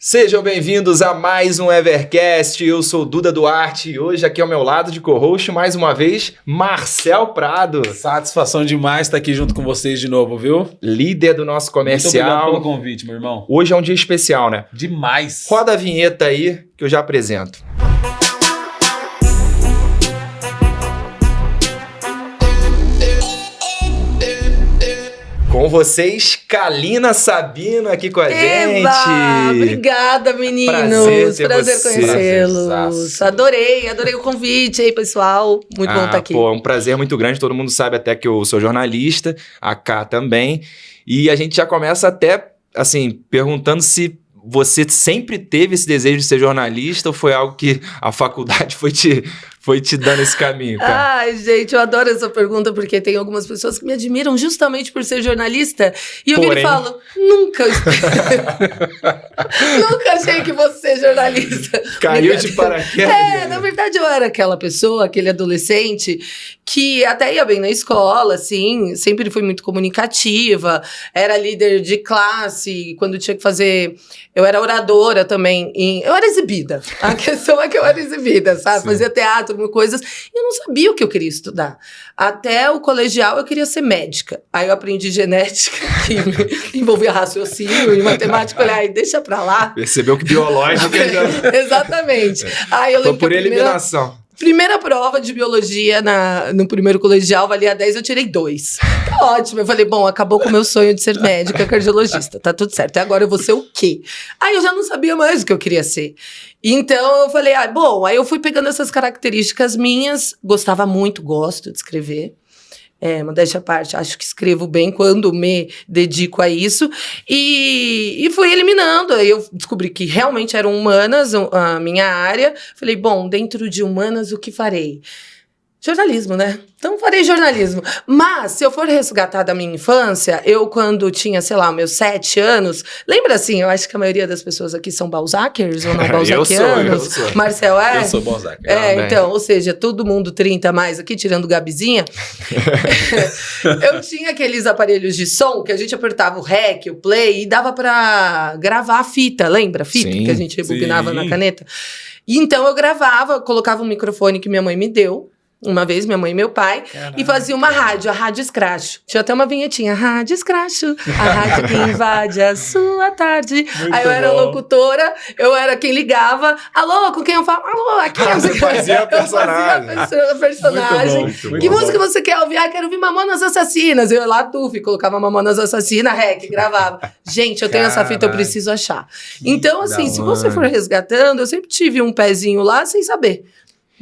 Sejam bem-vindos a mais um Evercast. Eu sou Duda Duarte e hoje aqui ao meu lado de co-host, mais uma vez, Marcel Prado. Satisfação demais estar aqui junto com vocês de novo, viu? Líder do nosso comercial. Muito obrigado pelo convite, meu irmão. Hoje é um dia especial, né? Demais. Roda a vinheta aí que eu já apresento. Com vocês, Kalina Sabino aqui com a gente. Obrigada, meninos. Prazer conhecê-los. Prazerzaço. Adorei o convite aí, pessoal. Muito bom estar aqui. Pô, é um prazer muito grande. Todo mundo sabe até que eu sou jornalista, a Ká também. E a gente já começa até, assim, perguntando se você sempre teve esse desejo de ser jornalista ou foi algo que a faculdade foi te dando esse caminho, cara? Ai, gente, eu adoro essa pergunta porque tem algumas pessoas que me admiram justamente por ser jornalista e eu viro e falo, nunca achei que você é jornalista. Caiu de paraquedas. Na verdade eu era aquela pessoa, aquele adolescente que até ia bem na escola, assim, sempre fui muito comunicativa, era líder de classe, quando tinha que fazer... Eu era oradora também, eu era exibida. A questão é que eu era exibida, sabe? Sim. Fazia teatro, coisas, e eu não sabia o que eu queria estudar. Até o colegial eu queria ser médica. Aí eu aprendi genética, que envolvia raciocínio e matemática. Olha, aí deixa pra lá. Percebeu que biológico... Exatamente. Aí eu Foi lembro por que eliminação. Primeira prova de biologia no primeiro colegial, valia 10, eu tirei 2. Tá ótimo. Eu falei, bom, acabou com o meu sonho de ser médica cardiologista. Tá tudo certo. E agora eu vou ser o quê? Aí eu já não sabia mais o que eu queria ser. Então eu falei, aí eu fui pegando essas características minhas. Gostava muito, gosto de escrever. Modéstia à parte, acho que escrevo bem quando me dedico a isso. E fui eliminando. Aí eu descobri que realmente eram humanas a minha área. Falei, bom, dentro de humanas, o que farei? Jornalismo, né? Então farei jornalismo. Mas, se eu for resgatar da minha infância, eu quando tinha, sei lá, meus 7 anos... Lembra assim, eu acho que a maioria das pessoas aqui são balzackers ou não balzackianos. Eu sou. Marcel é? Eu sou balzacker. Então, ou seja, todo mundo 30 mais aqui, tirando Gabizinha. Eu tinha aqueles aparelhos de som que a gente apertava o REC, o play, e dava pra gravar a fita, lembra? A fita Sim, que a gente rebobinava sim. na caneta. E então eu gravava, colocava um microfone que minha mãe me deu, uma vez, minha mãe e meu pai, e fazia uma rádio, a Rádio Escracho. Tinha até uma vinhetinha, Rádio Escracho, a rádio que invade a sua tarde. Muito Aí eu era bom. locutora, eu era quem ligava. Alô, com quem eu falo? Alô, aqui. Você fazia a personagem. Eu fazia a personagem. Muito bom. Que música você quer ouvir? Quero ouvir Mamonas Assassinas. Eu ia lá, colocava Mamonas Assassinas, REC, gravava. Gente, eu tenho essa fita, eu preciso achar. Então, assim, se você for resgatando, eu sempre tive um pezinho lá sem saber.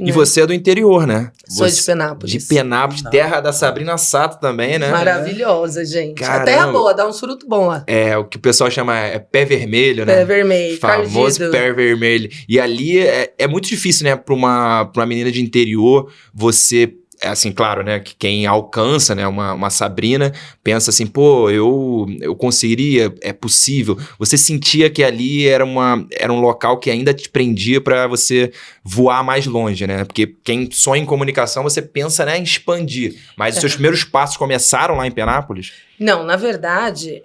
E você é do interior, né? Sou Você... de Penápolis. De Penápolis, terra da Sabrina Sato também, né? Maravilhosa, gente. Caramba. A terra boa, dá um suruto bom lá. O que o pessoal chama pé vermelho, né? Pé vermelho, Famoso cardido. pé vermelho. E ali é muito difícil, né? Pra uma menina de interior, você... assim, claro, né? Que quem alcança, né? Uma Sabrina, pensa assim, pô, eu conseguiria, é possível. Você sentia que ali era um local que ainda te prendia pra você voar mais longe, né? Porque quem sonha em comunicação, você pensa, né, em expandir. Mas os seus primeiros passos começaram lá em Penápolis? Não, na verdade,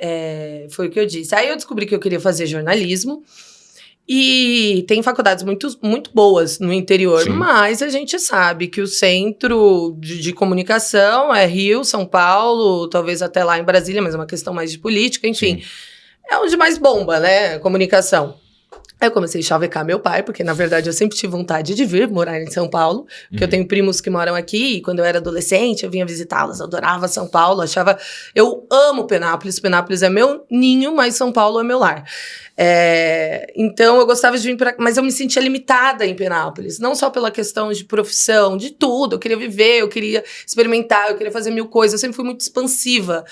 foi o que eu disse. Aí eu descobri que eu queria fazer jornalismo. E tem faculdades muito, muito boas no interior, Sim. Mas a gente sabe que o centro de comunicação é Rio, São Paulo, talvez até lá em Brasília, mas é uma questão mais de política, enfim. Sim. É onde mais bomba, né, comunicação. Aí eu comecei a chavecar meu pai, porque na verdade eu sempre tive vontade de vir morar em São Paulo, porque eu tenho primos que moram aqui, e quando eu era adolescente eu vinha visitá-los, eu adorava São Paulo, eu amo Penápolis é meu ninho, mas São Paulo é meu lar. Então eu gostava de vir mas eu me sentia limitada em Penápolis, não só pela questão de profissão, de tudo, eu queria viver, eu queria experimentar, eu queria fazer mil coisas, eu sempre fui muito expansiva,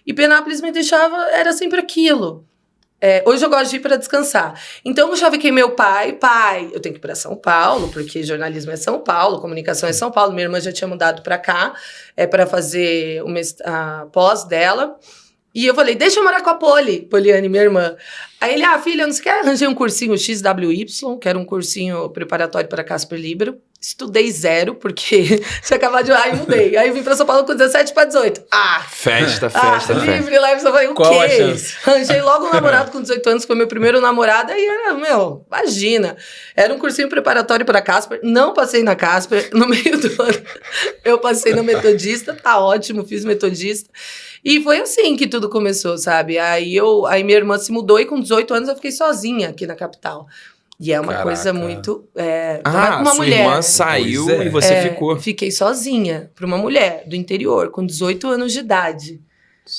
e Penápolis me deixava, era sempre aquilo. Hoje eu gosto de ir para descansar. Então eu chavequei meu pai, eu tenho que ir para São Paulo, porque jornalismo é São Paulo, comunicação é São Paulo. Minha irmã já tinha mudado para cá, para fazer a pós dela. E eu falei, deixa eu morar com a Poliane, minha irmã. Aí ele, filha, não sei o que, arranjei um cursinho XWY, que era um cursinho preparatório para Casper Libero. Estudei 0, porque tinha acabado de... Aí mudei. Aí eu vim pra São Paulo com 17 para 18. Festa. Livre, leve, eu falei, o Qual quê? a chance? Arranjei logo um namorado com 18 anos, que foi meu primeiro namorado. Aí era, imagina. Era um cursinho preparatório para Casper. Não passei na Casper. No meio do ano, eu passei na Metodista. Tá ótimo, fiz Metodista. E foi assim que tudo começou, sabe? Aí minha irmã se mudou e com 18 anos eu fiquei sozinha aqui na capital. E é uma coisa muito... uma sua mulher. irmã saiu Pois é. e você ficou. Fiquei sozinha para uma mulher do interior, com 18 anos de idade.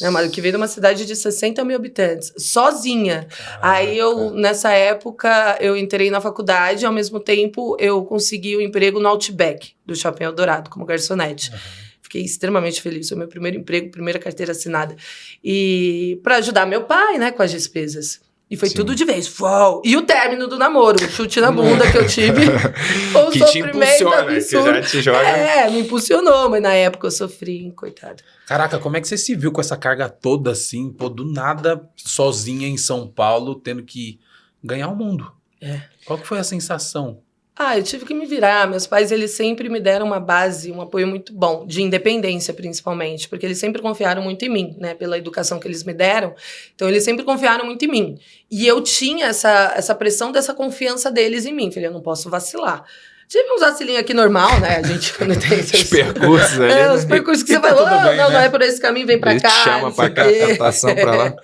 Né, mas que veio de uma cidade de 60 mil habitantes, sozinha. Aí nessa época, eu entrei na faculdade e ao mesmo tempo eu consegui o emprego no Outback, do Shopping Eldorado, como garçonete. Fiquei extremamente feliz, foi meu primeiro emprego, primeira carteira assinada. E para ajudar meu pai, né, com as despesas. E foi tudo de vez. Uau! E o término do namoro, o chute na bunda que eu tive. O Que te impulsiona, que já te joga. Me impulsionou, mas na época eu sofri, coitado. Caraca, como é que você se viu com essa carga toda assim, pô, do nada, sozinha em São Paulo, tendo que ganhar o mundo? Qual que foi a sensação? Eu tive que me virar. Meus pais, eles sempre me deram uma base, um apoio muito bom, de independência, principalmente, porque eles sempre confiaram muito em mim, né, pela educação que eles me deram. Então, eles sempre confiaram muito em mim. E eu tinha essa pressão dessa confiança deles em mim. Falei, eu não posso vacilar. Tive uns vacilinhos aqui normal, né? A gente, quando tem Os percursos ali. os percursos que você tá vai, tudo bem, não né? é por esse caminho, vem pra Ele cá. te chama não pra sei o cá, quê. tentação pra lá.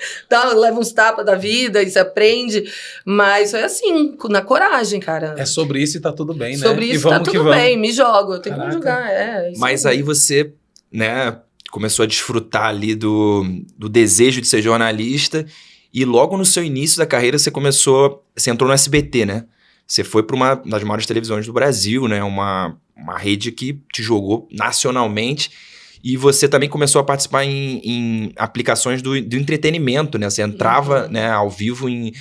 Leva uns tapas da vida e se aprende. Mas foi assim, na coragem, cara. É sobre isso e tá tudo bem, né? Sobre isso e vamos tá que tudo vamos. bem, me jogo, eu tenho que Caraca. me julgar. Mas aí você, né, começou a desfrutar ali do desejo de ser jornalista e logo no seu início da carreira você entrou no SBT, né? Você foi para uma das maiores televisões do Brasil, né? Uma rede que te jogou nacionalmente e você também começou a participar em aplicações do entretenimento, né? Você entrava né, ao vivo em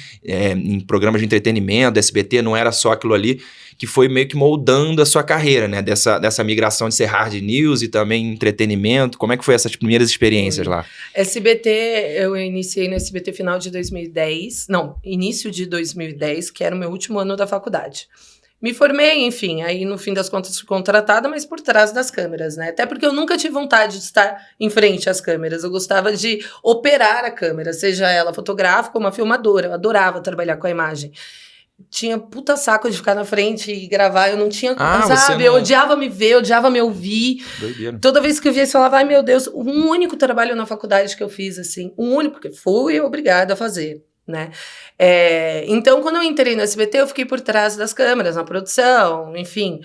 programas de entretenimento, do SBT, não era só aquilo ali, que foi meio que moldando a sua carreira, né? Dessa migração de ser hard news e também entretenimento. Como é que foi essas primeiras experiências lá? SBT, eu iniciei no SBT final de 2010, início de 2010, que era o meu último ano da faculdade. Me formei, enfim, aí no fim das contas fui contratada, mas por trás das câmeras, né? Até porque eu nunca tive vontade de estar em frente às câmeras, eu gostava de operar a câmera, seja ela fotográfica ou uma filmadora, eu adorava trabalhar com a imagem. Tinha puta saco de ficar na frente e gravar, eu não tinha, sabe? Eu odiava me ver, odiava me ouvir. Doideira. Toda vez que eu via isso, eu falava, ai meu Deus, um único trabalho na faculdade que eu fiz, assim, porque fui obrigada a fazer, né? Então, quando eu entrei no SBT, eu fiquei por trás das câmeras, na produção, enfim.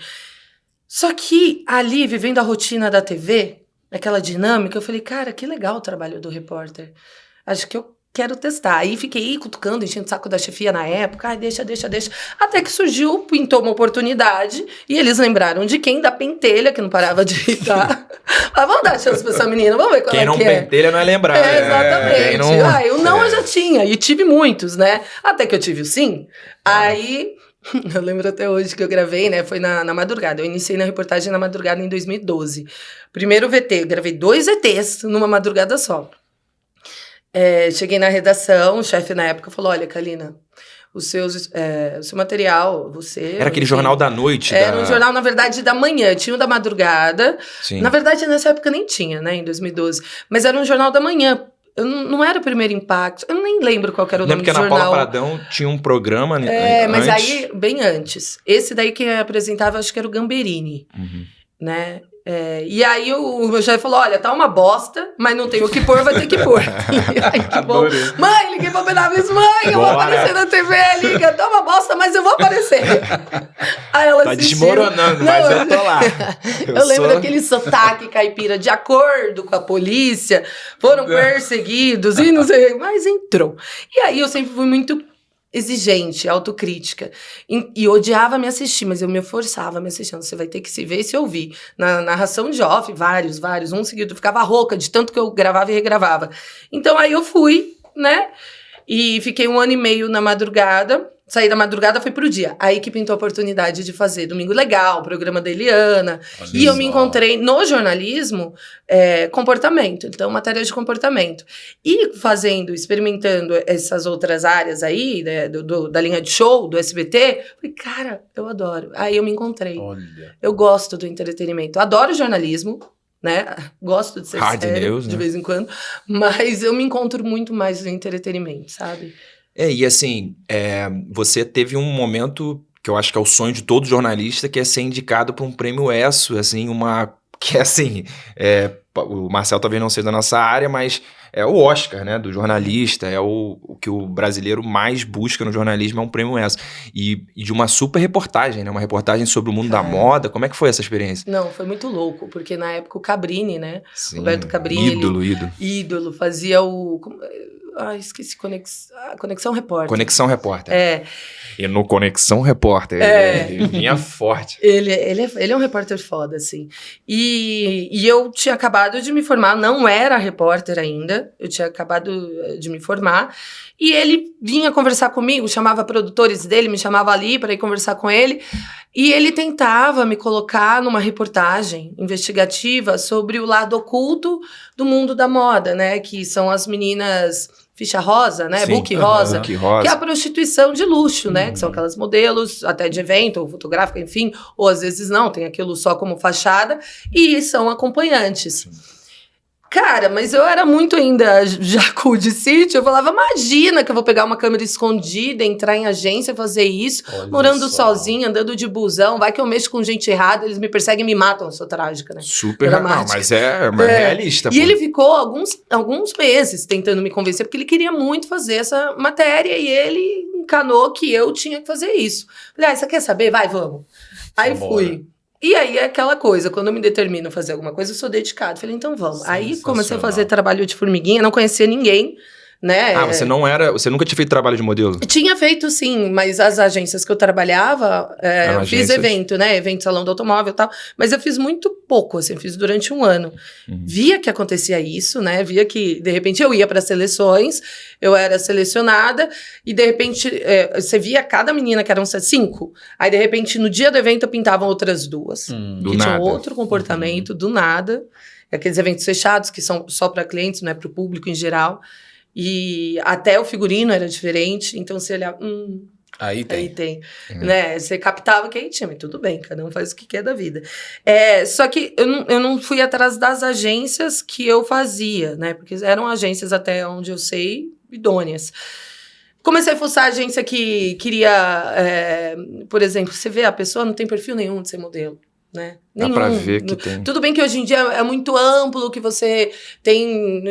Só que ali, vivendo a rotina da TV, aquela dinâmica, eu falei, cara, que legal o trabalho do repórter. Acho que eu quero testar. Aí fiquei cutucando, enchendo o saco da chefia na época. Ai, deixa. Até que pintou uma oportunidade. E eles lembraram de quem? Da Pentelha, que não parava de irritar. Mas vamos dar chance pra essa menina, vamos ver qual Quem é não que é. pentelha não é lembrado. Exatamente. Quem não... Eu já tinha. E tive muitos, né? Até que eu tive o sim. Aí... Eu lembro até hoje que eu gravei, né? Foi na madrugada. Eu iniciei na reportagem na madrugada em 2012. Primeiro VT. Eu gravei 2 ETs numa madrugada só. Cheguei na redação, o chefe na época falou, olha, Kalina, o seu material, você... Era aquele jornal da noite? Era um jornal, na verdade, da manhã. Tinha o da madrugada. Sim. Na verdade, nessa época nem tinha, né? Em 2012. Mas era um jornal da manhã. Eu não era o Primeiro Impacto. Eu nem lembro qual era o nome do jornal. Porque na Paula Pradão tinha um programa antes. Mas aí, bem antes. Esse daí que apresentava, acho que era o Gamberini, né? E aí o meu chefe falou, olha, tá uma bosta, mas não tem o que pôr, vai ter que pôr. Ai, que bom. Mãe, liguei pra Benavides, mãe, eu vou aparecer na TV, liga, tá uma bosta, mas eu vou aparecer. Aí ela assistiu. Desmoronando, mas eu tô lá. Eu lembro daquele sotaque caipira, de acordo com a polícia, foram perseguidos e não sei, mas entrou. E aí eu sempre fui muito exigente, autocrítica. E odiava me assistir, mas eu me forçava a me assistir. Você vai ter que se ver e se ouvir. Na narração de off, vários, um seguido. Eu ficava rouca de tanto que eu gravava e regravava. Então, aí eu fui, né? E fiquei 1 ano e meio na madrugada. saí da madrugada, foi pro dia. Aí que pintou a oportunidade de fazer Domingo Legal, programa da Eliana. Olha E eu só. me encontrei no jornalismo, comportamento. Então, matéria de comportamento. E experimentando essas outras áreas aí, né, da linha de show, do SBT, falei, cara, eu adoro. Aí eu me encontrei. Olha. Eu gosto do entretenimento. Adoro jornalismo, né? Gosto de ser Hard sério, news, de né? vez em quando. Mas eu me encontro muito mais no entretenimento, sabe? E assim, você teve um momento que eu acho que é o sonho de todo jornalista, que é ser indicado para um prêmio ESSO, assim, que é assim, o Marcel talvez não seja da nossa área, mas é o Oscar, né, do jornalista, é o que o brasileiro mais busca no jornalismo, é um prêmio ESSO. E de uma super reportagem, né, uma reportagem sobre o mundo da moda. Como é que foi essa experiência? Não, foi muito louco, porque na época o Cabrini, né, Sim, Roberto Cabrini, ídolo. fazia esqueci, Conexão Repórter. Conexão Repórter. E no Conexão Repórter, ele vinha forte. Ele é um repórter foda, assim. E eu tinha acabado de me formar, não era repórter ainda, eu tinha acabado de me formar, e ele vinha conversar comigo, chamava produtores dele, me chamava ali para ir conversar com ele, e ele tentava me colocar numa reportagem investigativa sobre o lado oculto do mundo da moda, né, que são as meninas ficha rosa, né, book rosa, que é a prostituição de luxo, né, que são aquelas modelos, até de evento, ou fotográfica, enfim, ou às vezes não, tem aquilo só como fachada, e são acompanhantes. Cara, mas eu era muito ainda jacu de sítio, eu falava, imagina que eu vou pegar uma câmera escondida, entrar em agência, fazer isso, Olha morando só. sozinha, andando de busão, vai que eu mexo com gente errada, eles me perseguem e me matam, eu sou trágica, né? Super Dramática. mas é realista. E ele ficou alguns meses tentando me convencer, porque ele queria muito fazer essa matéria, e ele encanou que eu tinha que fazer isso. Falei, você quer saber? Vai, vamos. Aí Vambora. fui. E aí é aquela coisa, quando eu me determino a fazer alguma coisa, eu sou dedicado. Falei, então vamos. Aí comecei a fazer trabalho de formiguinha, não conhecia ninguém, né? Você nunca tinha feito trabalho de modelo? Tinha feito, sim, mas as agências que eu trabalhava, eu fiz evento, né? Evento, salão do automóvel e tal. Mas eu fiz muito pouco, assim, fiz durante um ano. Via que acontecia isso, né? Via que, de repente, eu ia para seleções, eu era selecionada, e de repente, você via cada menina, que eram 5. Aí, de repente, no dia do evento, pintavam outras 2. Que tinham outro comportamento, do nada. Aqueles eventos fechados, que são só para clientes, não é para o público em geral. E até o figurino era diferente, então você olhava, Aí tem. Né? Você captava que aí tinha, mas tudo bem, cada um faz o que quer da vida. Só que eu não fui atrás das agências que eu fazia, né? Porque eram agências, até onde eu sei, idôneas. Comecei a fuçar a agência que queria, por exemplo, você vê, a pessoa não tem perfil nenhum de ser modelo. Né? Dá pra ver que tem. Tudo bem que hoje em dia é muito amplo, que você tem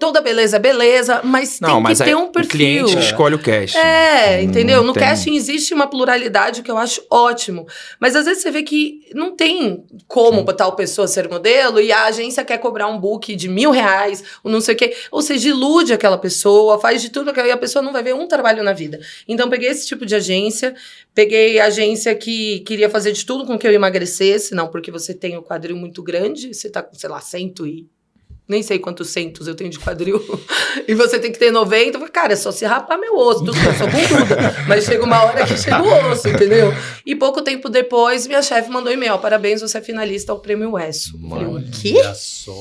toda beleza, mas tem que ter um perfil. O cliente escolhe o casting. Entendeu? No casting existe uma pluralidade que eu acho ótimo. Mas às vezes você vê que não tem como tal pessoa ser modelo e a agência quer cobrar um book de R$1.000, ou não sei o quê. Ou seja, ilude aquela pessoa, faz de tudo, e a pessoa não vai ver um trabalho na vida. Então, peguei esse tipo de agência, peguei agência que queria fazer de tudo com que eu emagrecesse, não, porque você tem o quadril muito grande, você tá com, sei lá, 100 e... Nem sei quantos centos eu tenho de quadril. E você tem que ter 90. Cara, é só se rapar meu osso. Tudo bem, eu sou bunduda. Mas chega uma hora que chega o osso, entendeu? E pouco tempo depois, minha chefe mandou e-mail. Parabéns, você é finalista ao Prêmio ESSO. Falei, o quê? Olha só.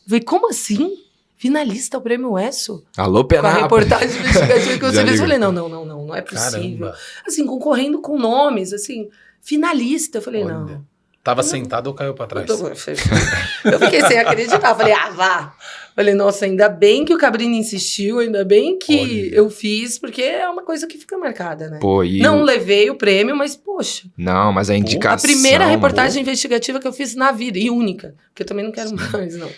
Falei, como assim? Finalista ao Prêmio ESSO? Alô, Penápolis. Com a reportagem investigativa que você fez. Eu falei, não é possível. Caramba. Assim, concorrendo com nomes, assim, finalista. Eu falei, não. Tava sentado ou caiu pra trás? Eu fiquei sem acreditar. Falei, vá. Falei, nossa, ainda bem que o Cabrini insistiu, ainda bem que eu fiz, porque é uma coisa que fica marcada, né? Não levei o prêmio, mas, poxa. Não, mas a indicação... A primeira reportagem investigativa que eu fiz na vida, e única, porque eu também não quero mais, não.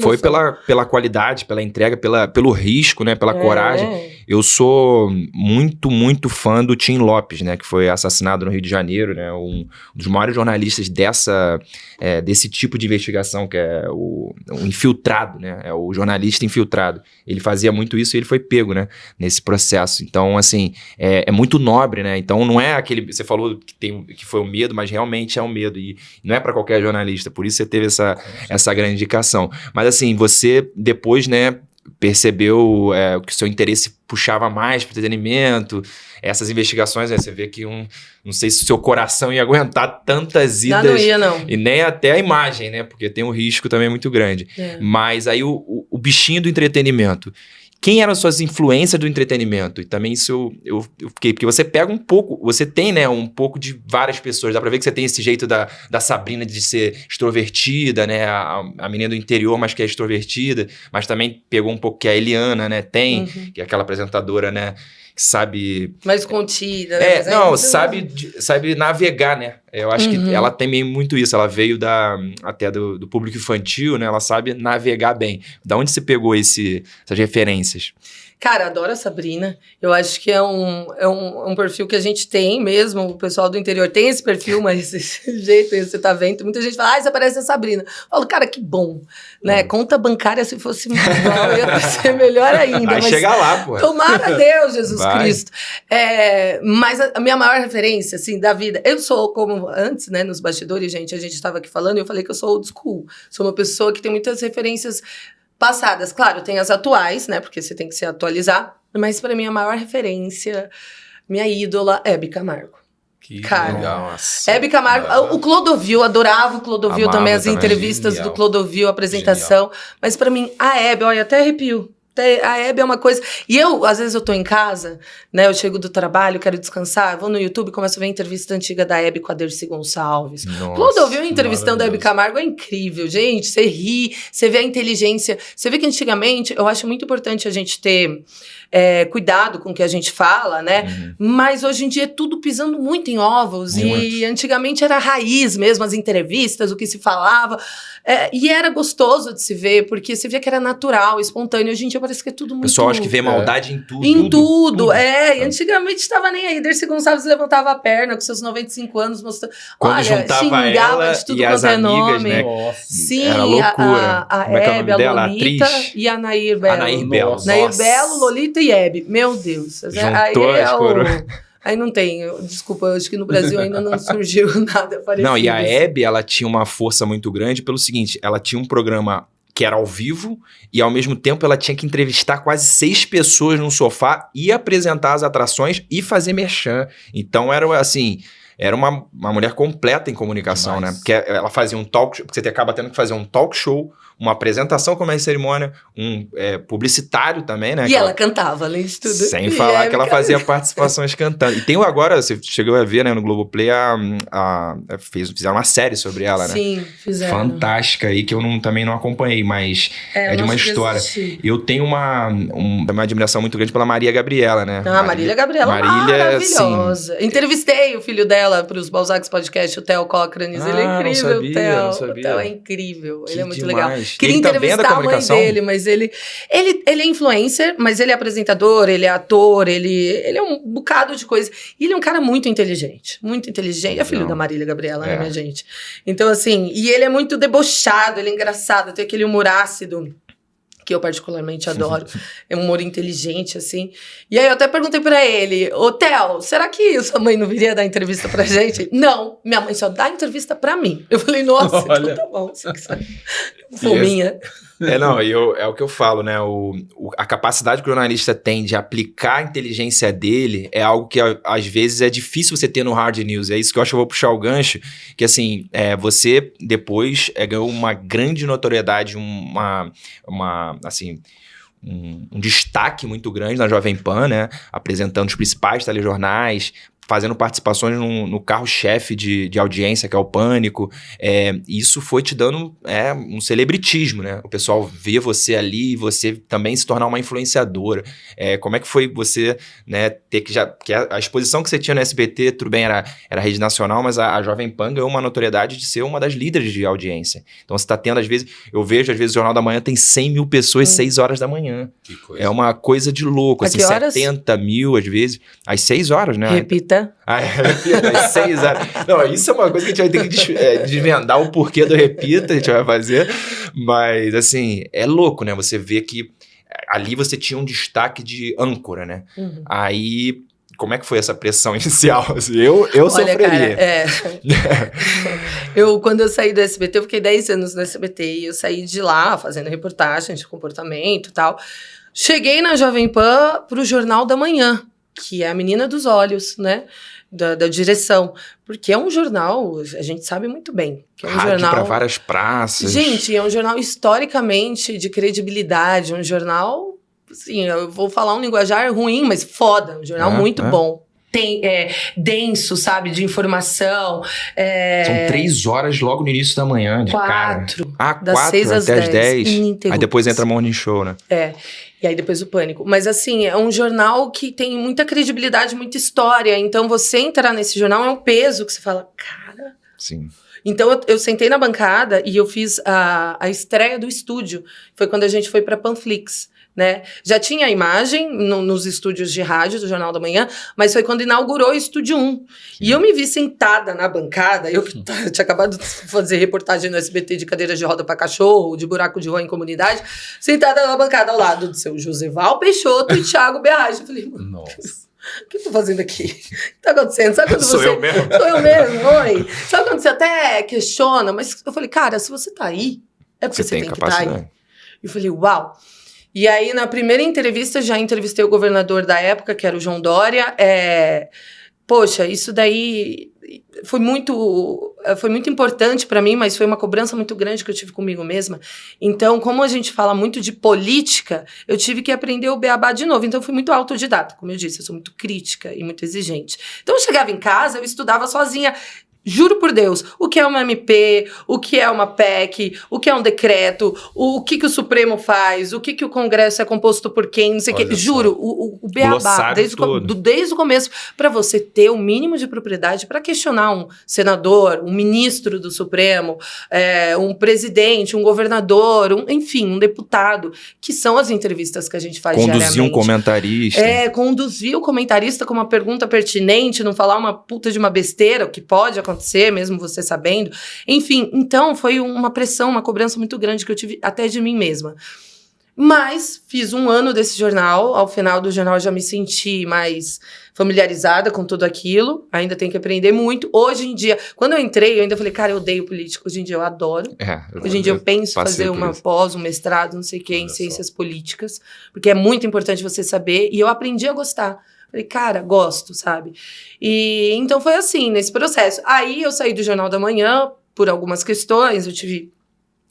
Foi pela qualidade, pela entrega, pelo risco, né? Pela coragem. Eu sou muito, muito fã do Tim Lopes, né? Que foi assassinado no Rio de Janeiro, né? Um dos maiores jornalistas desse tipo de investigação, que é o infiltrado, né? É o jornalista infiltrado. Ele fazia muito isso e ele foi pego, né? Nesse processo. Então, assim, é muito nobre, né? Então, não é aquele... Você falou que foi o medo, mas realmente é um medo. E não é para qualquer jornalista. Por isso você teve essa grande indicação. Mas, assim, você depois, né? percebeu que o seu interesse puxava mais para entretenimento. Essas investigações, você vê que não sei se o seu coração ia aguentar tantas idas. Não ia, não. E nem até a imagem, né? Porque tem um risco também muito grande. Mas aí o bichinho do entretenimento. Quem eram as suas influências do entretenimento? E também isso eu fiquei... Porque você pega um pouco... Você tem, né? Um pouco de várias pessoas. Dá pra ver que você tem esse jeito da Sabrina de ser extrovertida, né? A menina do interior, mas que é extrovertida. Mas também pegou um pouco que a Eliana, né? Tem, que é aquela apresentadora, né? Que sabe... Mais contida, né? Sabe navegar, né? Eu acho que ela tem meio muito isso. Ela veio até do público infantil, né? Ela sabe navegar bem. Da onde você pegou essas referências? Cara, adoro a Sabrina. Eu acho que é um perfil que a gente tem mesmo. O pessoal do interior tem esse perfil, mas esse jeito aí você tá vendo. Muita gente fala, você parece a Sabrina. Eu falo, cara, que bom. Né? Conta bancária, se fosse igual, ia ser melhor ainda. Vai chegar lá, pô. Tomara Deus, Jesus Cristo. Mas a minha maior referência, assim, da vida... Eu sou, como antes, né, nos bastidores, gente, a gente estava aqui falando, e eu falei que eu sou old school. Sou uma pessoa que tem muitas referências passadas. Claro, tem as atuais, né? Porque você tem que se atualizar. Mas pra mim, a maior referência, minha ídola, é Hebe Camargo. Que cara, legal. Nossa. Hebe Camargo, o Clodovil, adorava o Clodovil também, as entrevistas do Clodovil, a apresentação. Mas pra mim, a Hebe, olha, até arrepio. A Hebe é uma coisa... E às vezes eu tô em casa, né? Eu chego do trabalho, quero descansar, vou no YouTube e começo a ver a entrevista antiga da Hebe com a Dercy Gonçalves. Clodovil entrevistando a Hebe Camargo é incrível, gente. Você ri, você vê a inteligência. Você vê que antigamente, eu acho muito importante a gente ter cuidado com o que a gente fala, né? Mas hoje em dia é tudo pisando muito em ovos. E antigamente era raiz mesmo, as entrevistas, o que se falava. E era gostoso de se ver, porque você via que era natural, espontâneo. Hoje em dia parece que é tudo muito... O pessoal acha que vê maldade em tudo. Em tudo. E antigamente estava nem aí. Dercy Gonçalves levantava a perna com seus 95 anos, mostrando... Quando juntava ela de tudo e as amigas, né? Sim, era loucura. a Como é que é o Hebe, nome dela? a Lolita e a Nair Belo. A Nair Belo. Nair Belo, Lolita e Hebe. Meu Deus. Juntou as coroas. Aí não tem, desculpa, eu acho que no Brasil ainda não surgiu nada parecido. Não, e a Hebe, ela tinha uma força muito grande pelo seguinte, ela tinha um programa que era ao vivo e ao mesmo tempo ela tinha que entrevistar quase 6 pessoas num sofá e apresentar as atrações e fazer merchan. Então era assim... Era uma mulher completa em comunicação, né? Porque ela fazia um talk show, porque você acaba tendo que fazer um talk show, uma apresentação com a cerimônia, publicitário também, né? E ela cantava, além de tudo. Sem falar que ela fazia participações cantando. E tem agora, você chegou a ver, né, no Globoplay, fizeram uma série sobre ela, né? Sim, fizeram. Fantástica aí, que eu também não acompanhei, mas é de uma história. Eu tenho uma admiração muito grande pela Maria Gabriela, né? Marília Gabriela, maravilhosa. Assim, entrevistei o filho dela para os Balzacs Podcast, o Theo Cochrane. Ele é incrível, o Theo. O Theo é incrível, ele é muito legal. Queria entrevistar a mãe dele, mas ele é influencer, mas ele é apresentador, ele é ator, ele é um bocado de coisa. E ele é um cara muito inteligente, muito inteligente. É filho da Marília Gabriela, né, minha gente? Então, assim, e ele é muito debochado, ele é engraçado, tem aquele humor ácido que eu particularmente adoro, é um humor inteligente, assim. E aí eu até perguntei pra ele, ô Theo, será que sua mãe não viria dar entrevista pra gente? Não, minha mãe só dá entrevista pra mim. Eu falei, nossa, então tá bom, você que sabe. Fominha. É o que eu falo, né? A capacidade que o jornalista tem de aplicar a inteligência dele é algo que, às vezes, é difícil você ter no hard news. É isso que eu acho que eu vou puxar o gancho, que, assim, você depois ganhou uma grande notoriedade, um destaque muito grande na Jovem Pan, né? Apresentando os principais telejornais, fazendo participações no carro-chefe de audiência, que é o Pânico. Isso foi te dando um celebritismo, né? O pessoal vê você ali e você também se tornar uma influenciadora. Como é que foi você, né, ter que porque a exposição que você tinha no SBT, tudo bem, era rede nacional, mas a Jovem Pan ganhou uma notoriedade de ser uma das líderes de audiência. Então você está tendo, às vezes, eu vejo, às vezes, o Jornal da Manhã tem 100 mil pessoas às 6 horas da manhã. Que coisa. É uma coisa de louco, assim, 70 mil, às vezes, às 6 horas, né? Repita. Às 6 horas. Não, isso é uma coisa que a gente vai ter que desvendar o porquê do repita, a gente vai fazer. Mas, assim, é louco, né? Você vê que ali você tinha um destaque de âncora, né? Aí como é que foi essa pressão inicial? Assim, eu sofreria. Cara, quando eu saí do SBT, eu fiquei 10 anos no SBT e eu saí de lá fazendo reportagem de comportamento e tal. Cheguei na Jovem Pan pro Jornal da Manhã, que é a menina dos olhos, né? Da direção. Porque é um jornal, a gente sabe muito bem. Que é um Rádio jornal para várias praças. Gente, é um jornal historicamente de credibilidade, um jornal, assim, eu vou falar um linguajar ruim, mas foda, um jornal muito bom. Tem, denso, sabe, de informação. São 3 horas logo no início da manhã, de 4, cara. das 4 6 às até às 10. ininterruptas. Aí depois entra Morning Show, né? E aí depois o Pânico. Mas assim, é um jornal que tem muita credibilidade, muita história. Então você entrar nesse jornal é um peso que você fala, cara... Sim. Então eu sentei na bancada e eu fiz a estreia do estúdio. Foi quando a gente foi pra Panflix. Né? Já tinha a imagem nos estúdios de rádio do Jornal da Manhã, mas foi quando inaugurou o Estúdio 1. Sim. E eu me vi sentada na bancada, eu tinha acabado de fazer reportagem no SBT de cadeira de roda para cachorro, de buraco de rua em comunidade, sentada na bancada ao lado do seu Joseval Peixoto e Thiago Berrage. Eu falei, nossa. O que eu tô fazendo aqui? O que tá acontecendo? Sabe quando Sou eu mesmo? Sou eu mesmo, oi. Sabe quando você até questiona, mas eu falei, cara, se você tá aí, é porque você tem que estar aí. Eu falei, uau. E aí, na primeira entrevista, já entrevistei o governador da época, que era o João Dória. Poxa, isso daí foi muito importante para mim, mas foi uma cobrança muito grande que eu tive comigo mesma. Então, como a gente fala muito de política, eu tive que aprender o beabá de novo. Então, eu fui muito autodidata, como eu disse, eu sou muito crítica e muito exigente. Então, eu chegava em casa, eu estudava sozinha. Juro por Deus, o que é uma MP, o que é uma PEC, o que é um decreto, o que o Supremo faz, o que o Congresso é composto por quem, não sei o que. Juro, o beabá, desde o começo, para você ter o mínimo de propriedade para questionar um senador, um ministro do Supremo, um presidente, um governador, enfim, um deputado, que são as entrevistas que a gente faz diariamente. Conduzir um comentarista. Conduzir o comentarista com uma pergunta pertinente, não falar uma puta de uma besteira, o que pode acontecer, mesmo você sabendo. Enfim, então foi uma pressão, uma cobrança muito grande que eu tive até de mim mesma. Mas fiz 1 ano desse jornal, ao final do jornal eu já me senti mais familiarizada com tudo aquilo, ainda tenho que aprender muito. Hoje em dia, quando eu entrei, eu ainda falei, cara, eu odeio política, hoje em dia eu adoro. Hoje em dia eu penso fazer uma pós, um mestrado, não sei o que, em ciências políticas, porque é muito importante você saber, e eu aprendi a gostar. Falei, cara, gosto, sabe? E então foi assim, nesse processo. Aí eu saí do Jornal da Manhã por algumas questões, eu tive,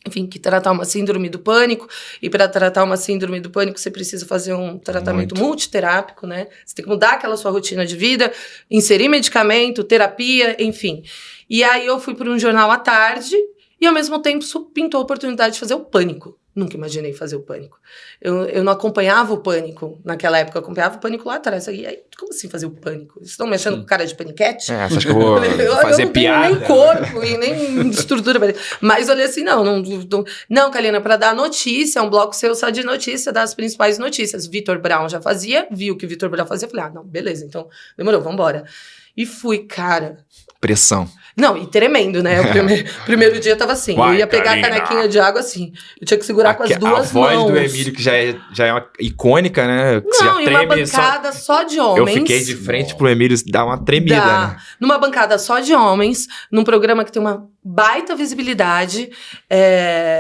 enfim, que tratar uma síndrome do pânico, e para tratar uma síndrome do pânico você precisa fazer um tratamento multiterápico, né? Você tem que mudar aquela sua rotina de vida, inserir medicamento, terapia, enfim. E aí eu fui para um jornal à tarde, e ao mesmo tempo pintou a oportunidade de fazer o Pânico. Nunca imaginei fazer o Pânico. Eu não acompanhava o Pânico naquela época, eu acompanhava o Pânico lá atrás. E aí, como assim fazer o Pânico? Vocês estão me achando com cara de paniquete? Você acha que eu vou fazer piada? Eu não tenho nem corpo e nem estrutura. Mas olhei assim, não, Kalina, para dar notícia, é um bloco seu só de notícia, das principais notícias. Vitor Brown já fazia, viu o que o Vitor Brown fazia, falei, não, beleza, então demorou, vambora. E fui, cara. Pressão. Não, e tremendo, né? O primeiro dia tava assim. Eu ia pegar a canequinha de água assim. Eu tinha que segurar com as duas mãos. A voz do Emílio, que já é uma icônica, né? Que não, e uma bancada só de homens. Eu fiquei de frente pro Emílio dar uma tremida, né? Numa bancada só de homens, num programa que tem uma baita visibilidade.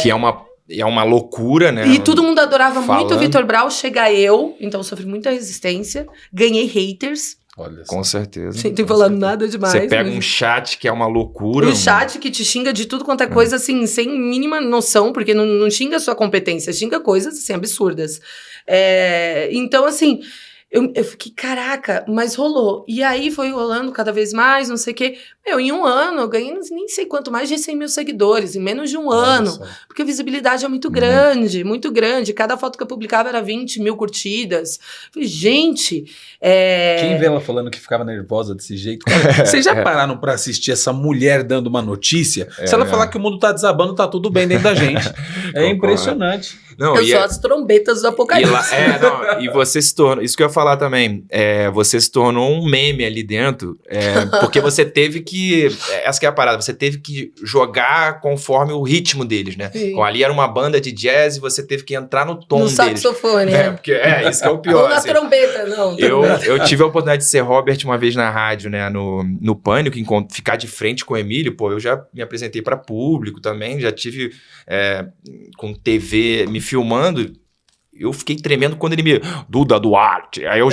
Que é uma loucura, né? E todo mundo adorava muito o Vitor Brown. Chega eu, então eu sofri muita resistência. Ganhei haters. Olha, com certeza. Sem ter falado nada demais. Você pega um chat que é uma loucura. Um chat que te xinga de tudo quanto é coisa, assim, sem mínima noção, porque não xinga a sua competência, xinga coisas, assim, absurdas. Então, assim, eu fiquei, caraca, mas rolou. E aí foi rolando cada vez mais, não sei o quê. Em 1 ano eu ganhei nem sei quanto, mais de 100 mil seguidores, em menos de 1 ano. Porque a visibilidade é muito grande, muito grande. Cada foto que eu publicava era 20 mil curtidas. Falei, gente... Quem vê ela falando que ficava nervosa desse jeito? Cara, vocês já pararam pra assistir essa mulher dando uma notícia? Se ela falar que o mundo tá desabando, tá tudo bem dentro da gente. É impressionante. Não, Eu sou as trombetas do apocalipse. E você se tornou... Isso que eu ia falar também. Você se tornou um meme ali dentro, porque você teve que... Essa que é a parada. Você teve que jogar conforme o ritmo deles, né? Ali era uma banda de jazz e você teve que entrar no tom deles. No saxofone, né? Porque, isso que é o pior. Ou na trombeta, não. Eu tive a oportunidade de ser Robert uma vez na rádio, né? No Pânico, ficar de frente com o Emílio. Pô, eu já me apresentei para público também, já tive com TV me filmando. Eu fiquei tremendo quando ele me... Duda Duarte. Aí eu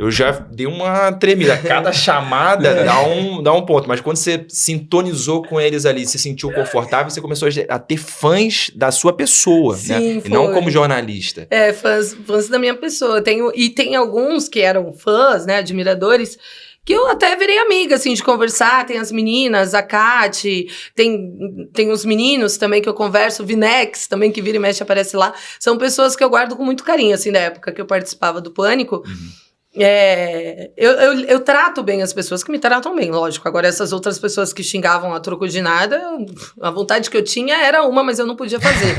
já dei uma tremida. Cada chamada dá um ponto. Mas quando você sintonizou com eles ali, se sentiu confortável, você começou a ter fãs da sua pessoa, Sim, né? E não como jornalista. Fãs da minha pessoa. Tem alguns que eram fãs, né, admiradores, que eu até virei amiga, assim, de conversar. Tem as meninas, a Kati, tem os meninos também que eu converso, o Vinex também, que vira e mexe, aparece lá. São pessoas que eu guardo com muito carinho, assim, da época que eu participava do Pânico. Eu trato bem as pessoas que me tratam bem, lógico. Agora, essas outras pessoas que xingavam a troco de nada, a vontade que eu tinha era uma, mas eu não podia fazer.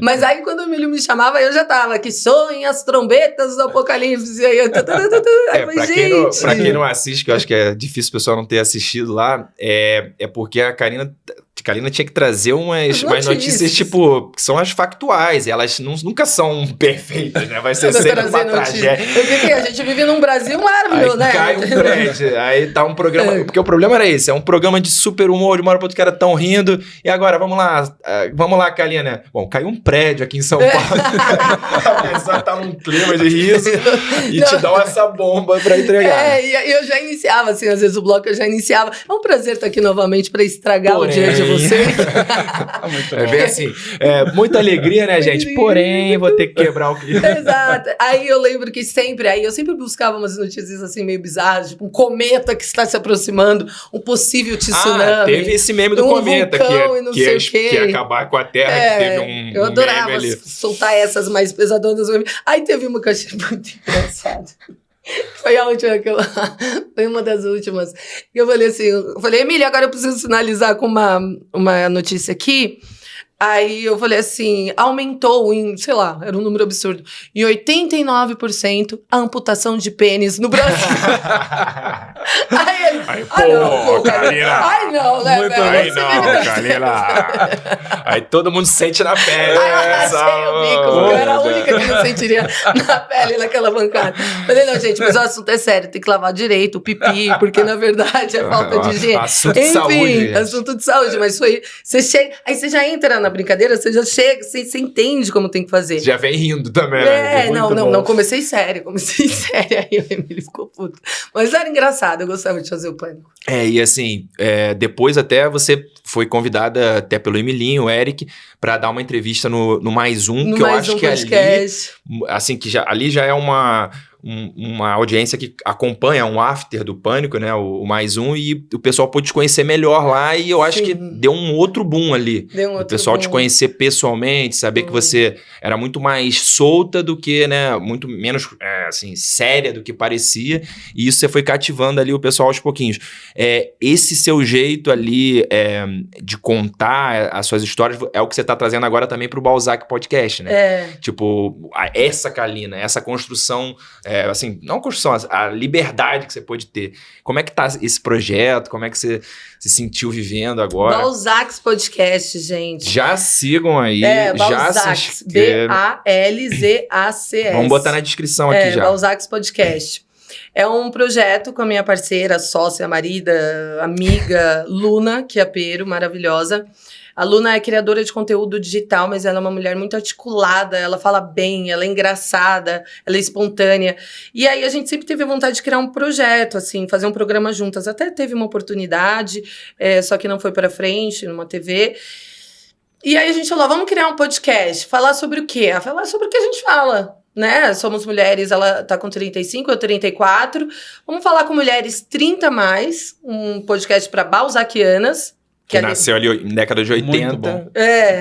Mas aí, quando o Emílio me chamava, eu já tava, que soem as trombetas do apocalipse. E aí eu... Pra quem não assiste, que eu acho que é difícil o pessoal não ter assistido lá, é porque a Karina tinha que trazer umas notícias, tipo, que são as factuais. Elas nunca são perfeitas, né? Vai ser sempre uma tragédia. A gente vive num Brasil maravilhoso, né? Cai um prédio, aí tá um programa... Porque o problema era esse, é um programa de super humor, de uma hora pra outra, que era tão rindo. E agora, vamos lá, Kalina. Bom, caiu um prédio aqui em São Paulo. A pessoa tá num clima de riso e te dá essa bomba pra entregar. E eu já iniciava, assim, às vezes o bloco eu já iniciava. É um prazer estar aqui novamente pra estragar o dia de vocês. É bem assim, muita alegria, né, gente? Porém, vou ter que quebrar o clima. Exato. Aí eu lembro que eu sempre buscava umas notícias assim meio bizarras, tipo um cometa que está se aproximando, um possível tsunami. Teve esse meme do cometa que ia acabar com a Terra, que teve eu adorava soltar essas mais pesadonas. Aí teve uma que eu achei muito engraçada. Foi a última foi uma das últimas. Eu falei assim, Emília, agora eu preciso sinalizar com uma notícia aqui. Aí eu falei assim, aumentou em, sei lá, era um número absurdo, em 89% a amputação de pênis no Brasil. Aí ele, Kalina. Ai não, né, velho? Aí não, Kalina. Aí todo mundo sente na pele. Eu era a única que não sentiria na pele naquela bancada. Falei, não, gente, mas o assunto é sério, tem que lavar direito o pipi, porque na verdade é falta de higiene. Assunto de saúde. Assunto de saúde, mas foi, você chega, aí você já entra na brincadeira, você já chega, você entende como tem que fazer. Já vem rindo também, né? Não, comecei sério, aí o Emílio ficou puto. Mas era engraçado, eu gostava de fazer o Pânico. E assim, depois até você foi convidada até pelo Emilinho, o Eric, pra dar uma entrevista no Mais Um, que eu acho que podcast. Assim, que ali já é uma audiência que acompanha um after do Pânico, né? O Mais Um, e o pessoal pôde te conhecer melhor lá, e eu acho que deu um outro boom ali. O pessoal te conhecer pessoalmente, saber que você era muito mais solta do que, né? Muito menos, assim, séria do que parecia, e isso você foi cativando ali o pessoal aos pouquinhos. Esse seu jeito ali de contar as suas histórias é o que você tá trazendo agora também pro Balzac Podcast, né? Tipo, essa Kalina, essa construção... assim, não a construção, a liberdade que você pode ter. Como é que tá esse projeto? Como é que você se sentiu vivendo agora? Balzac Podcast, gente. Já sigam aí. Balzac, BALZACS. Vamos botar na descrição aqui já. Balzac Podcast. É um projeto com a minha parceira, sócia, marida, amiga, Luna Chiapero, maravilhosa. A Luna é criadora de conteúdo digital, mas ela é uma mulher muito articulada, ela fala bem, ela é engraçada, ela é espontânea. E aí a gente sempre teve vontade de criar um projeto, assim, fazer um programa juntas. Até teve uma oportunidade, só que não foi para frente, numa TV. E aí a gente falou, vamos criar um podcast. Falar sobre o quê? Falar sobre o que a gente fala, né? Somos mulheres, ela tá com 35, eu 34. Vamos falar com mulheres 30+, um podcast para balzaquianas, Que nasceu ali em década de 80. Muito bom.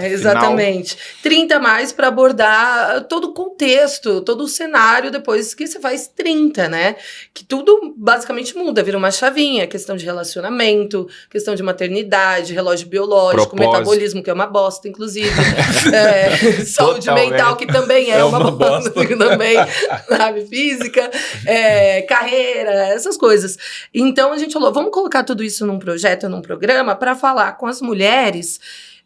Exatamente. 30 mais para abordar todo o contexto, todo o cenário depois que você faz 30, né? Que tudo basicamente muda, vira uma chavinha. Questão de relacionamento, questão de maternidade, relógio biológico, Propósito. metabolismo, que é uma bosta, inclusive. Saúde Totalmente. mental, que também é uma bosta. Também, sabe? Física, carreira, essas coisas. Então a gente falou, vamos colocar tudo isso num projeto, num programa, para falar com as mulheres.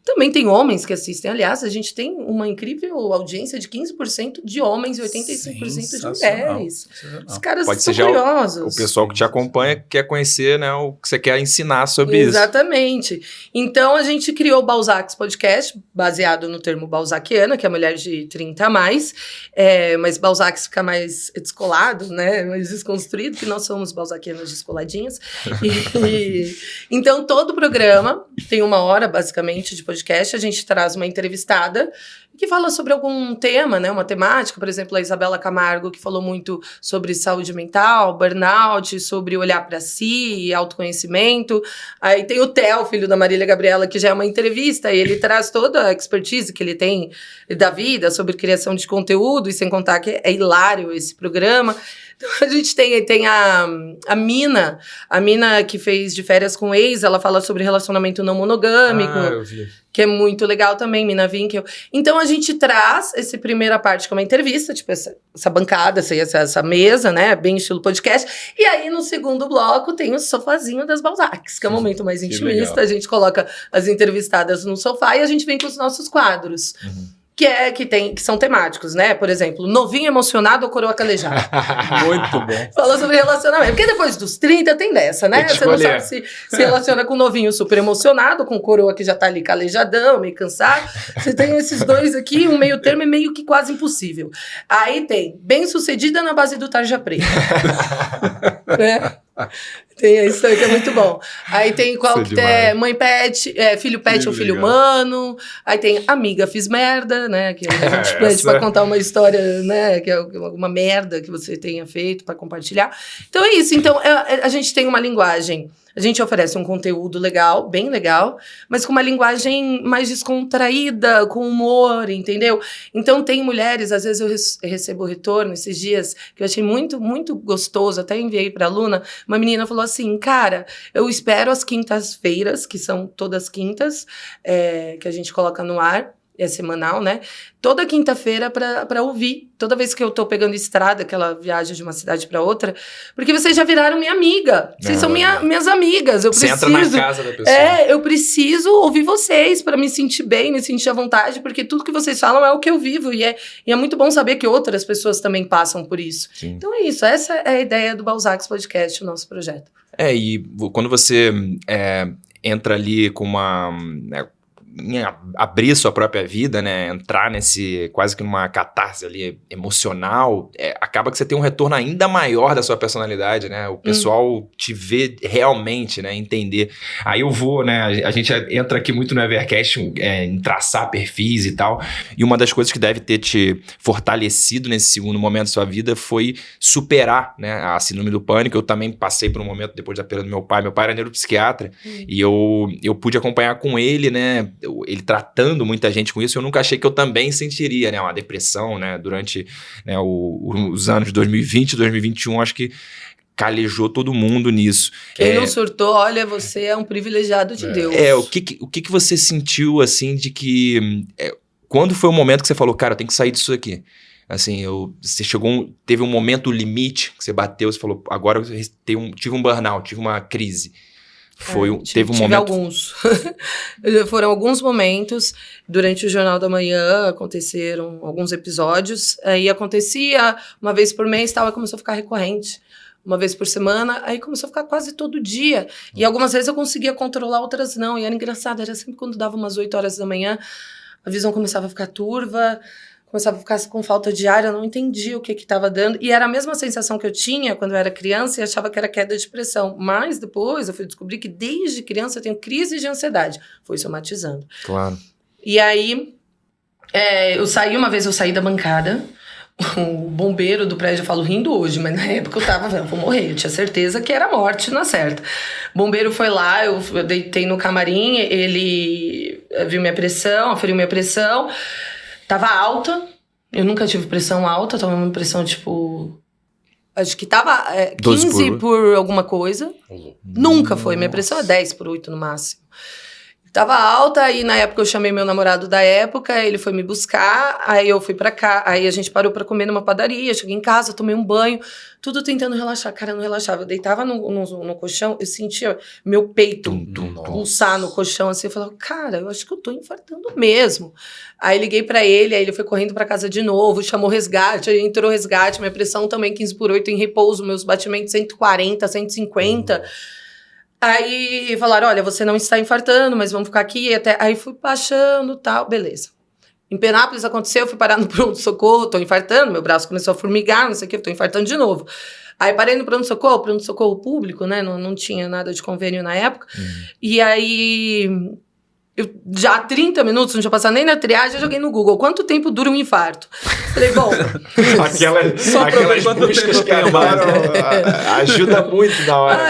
Também tem homens que assistem. Aliás, a gente tem uma incrível audiência de 15% de homens e 85% de mulheres. Os caras Pode são ser já curiosos. O pessoal que te acompanha quer conhecer, né, o que você quer ensinar sobre isso. Exatamente. Então, a gente criou o Balzacs Podcast, baseado no termo balzaquiana, que é a mulher de 30 a mais. Mas Balzacs fica mais descolado, né? Mais desconstruído, que nós somos balzaquianas descoladinhas. Então, todo o programa tem 1 hora, basicamente, de podcast. A gente traz uma entrevistada que fala sobre algum tema, né? Uma temática, por exemplo, a Isabela Camargo, que falou muito sobre saúde mental, burnout, sobre olhar para si, autoconhecimento. Aí tem o Theo, filho da Marília Gabriela, que já é uma entrevista, e ele traz toda a expertise que ele tem da vida sobre criação de conteúdo, e sem contar que é hilário esse programa. Então, a gente tem a Mina que fez De Férias com Ex, ela fala sobre relacionamento não monogâmico. Eu vi. Que é muito legal também, Mina Winkel. Então, a gente traz essa primeira parte, que é uma entrevista, tipo essa bancada, essa mesa, né? Bem estilo podcast. E aí, no segundo bloco, tem o sofazinho das Balzacs, que é o momento mais intimista. legal. A gente coloca as entrevistadas no sofá e a gente vem com os nossos quadros. Que são temáticos, né? Por exemplo, novinho emocionado ou coroa calejada. Muito bom. Falou sobre relacionamento. Porque depois dos 30 tem dessa, né? Tem que Você não escolher. sabe se relaciona com novinho super emocionado, com coroa que já tá ali calejadão, meio cansado. Você tem esses dois aqui, um meio termo é meio que quase impossível. Aí tem bem-sucedida na base do tarja preta. Né? Tem isso aí que é muito bom. Aí tem qual Isso é que é demais. mãe pet, filho pet ou filho legal. humano. Aí tem amiga fiz merda, né? Que a gente pede Essa- pra contar uma história, né? Que é alguma merda que você tenha feito pra compartilhar. Então é isso. Então a gente tem uma linguagem. A gente oferece um conteúdo legal, bem legal, mas com uma linguagem mais descontraída, com humor, entendeu? Então tem mulheres, às vezes eu recebo retorno esses dias, que eu achei muito, muito gostoso, até enviei pra Luna, uma menina falou assim, cara, eu espero as quintas-feiras, que são todas quintas, que a gente coloca no ar, é semanal, né? Toda quinta-feira pra ouvir. Toda vez que eu tô pegando estrada, aquela viagem de uma cidade pra outra, porque vocês já viraram minha amiga. Vocês são minhas amigas. Eu Você preciso. entra na casa da pessoa. Eu preciso ouvir vocês pra me sentir bem, me sentir à vontade, porque tudo que vocês falam é o que eu vivo. E é muito bom saber que outras pessoas também passam por isso. Sim. Então é isso. Essa é a ideia do Balzacs Podcast, o nosso projeto. E quando você entra ali com uma... né, abrir sua própria vida, né, entrar nesse quase que numa catarse ali emocional, acaba que você tem um retorno ainda maior da sua personalidade, né, o pessoal te vê realmente, né, entender. Aí eu vou, né, a gente entra aqui muito no Evercast em traçar perfis e tal, e uma das coisas que deve ter te fortalecido nesse segundo momento da sua vida foi superar, né, a síndrome do pânico. Eu também passei por um momento depois da perda do meu pai era neuropsiquiatra, e eu pude acompanhar com ele, né, ele tratando muita gente com isso. Eu nunca achei que eu também sentiria, né, uma depressão, né, durante, né, os anos 2020 e 2021, acho que calejou todo mundo nisso. Quem não surtou, olha, você é um privilegiado de Deus. O que você sentiu, assim, de que... quando foi o momento que você falou, cara, eu tenho que sair disso aqui? Assim, você teve um momento limite que você bateu, você falou, agora eu tive um burnout, tive uma crise. Teve um momento... alguns. Foram alguns momentos. Durante o Jornal da Manhã aconteceram alguns episódios. Aí acontecia uma vez por mês, tal, aí começou a ficar recorrente. Uma vez por semana, aí começou a ficar quase todo dia. E algumas vezes eu conseguia controlar, outras não. E era engraçado, era sempre quando dava umas 8 horas da manhã, a visão começava a ficar turva, começava a ficar com falta de ar, eu não entendia o que estava dando. E era a mesma sensação que eu tinha quando eu era criança e achava que era queda de pressão. Mas depois eu fui descobrir que desde criança eu tenho crise de ansiedade. Foi somatizando. Claro. E aí, eu saí da bancada, O bombeiro do prédio, eu falo rindo hoje, mas na época eu vou morrer, eu tinha certeza que era morte na certa. O bombeiro foi lá, eu deitei no camarim, ele viu minha pressão, aferiu minha pressão, tava alta, eu nunca tive pressão alta, tava uma pressão tipo... Acho que tava 15 por alguma coisa, nunca foi, minha pressão é 10 por 8 no máximo. Tava alta, aí na época eu chamei meu namorado da época, ele foi me buscar, aí eu fui pra cá, aí a gente parou pra comer numa padaria, cheguei em casa, tomei um banho, tudo tentando relaxar, cara, não relaxava, eu deitava no colchão, eu sentia meu peito pulsar no colchão, assim, eu falava, cara, eu acho que eu tô infartando mesmo. Aí liguei pra ele, aí ele foi correndo pra casa de novo, chamou resgate, aí entrou resgate, minha pressão também 15 por 8 em repouso, meus batimentos 140, 150, Aí falaram, olha, você não está infartando, mas vamos ficar aqui até... Aí fui baixando e tal, beleza. Em Penápolis aconteceu, eu fui parar no pronto-socorro, tô infartando, meu braço começou a formigar, não sei o que, eu tô infartando de novo. Aí parei no pronto-socorro público, né, não tinha nada de convênio na época. E aí... Eu, já há 30 minutos, não tinha passado nem na triagem, eu joguei no Google. Quanto tempo dura um infarto? Falei, bom... aquelas buscas que amaram, ajuda muito na hora.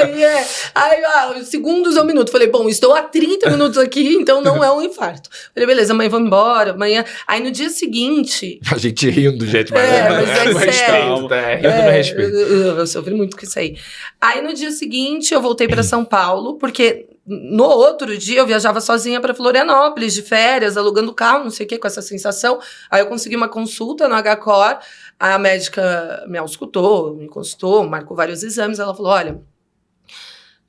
Aí, segundos ou minutos. Falei, bom, estou há 30 minutos aqui, então não é um infarto. Falei, beleza, amanhã vamos embora, amanhã... Aí no dia seguinte... A gente rindo, gente, mas no respeito, tá? Rindo no respeito. Eu sofri muito com isso aí. Aí no dia seguinte eu voltei para São Paulo, porque... No outro dia, eu viajava sozinha para Florianópolis, de férias, alugando carro, não sei o que, com essa sensação. Aí eu consegui uma consulta no HCOR, a médica me auscultou, me consultou, marcou vários exames. Ela falou, olha,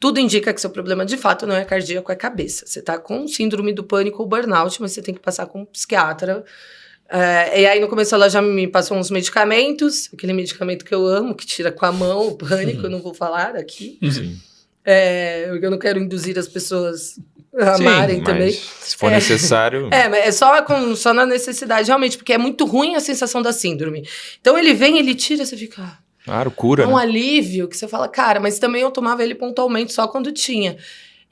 tudo indica que seu problema de fato não é cardíaco, é cabeça. Você tá com síndrome do pânico ou burnout, mas você tem que passar com um psiquiatra. E aí no começo ela já me passou uns medicamentos, aquele medicamento que eu amo, que tira com a mão o pânico, eu não vou falar aqui. Sim. Eu não quero induzir as pessoas a amarem também. Se for necessário... Mas é só na necessidade, realmente, porque é muito ruim a sensação da síndrome. Então ele vem, ele tira, você fica... Claro, cura, É um alívio que você fala, cara, mas também eu tomava ele pontualmente só quando tinha.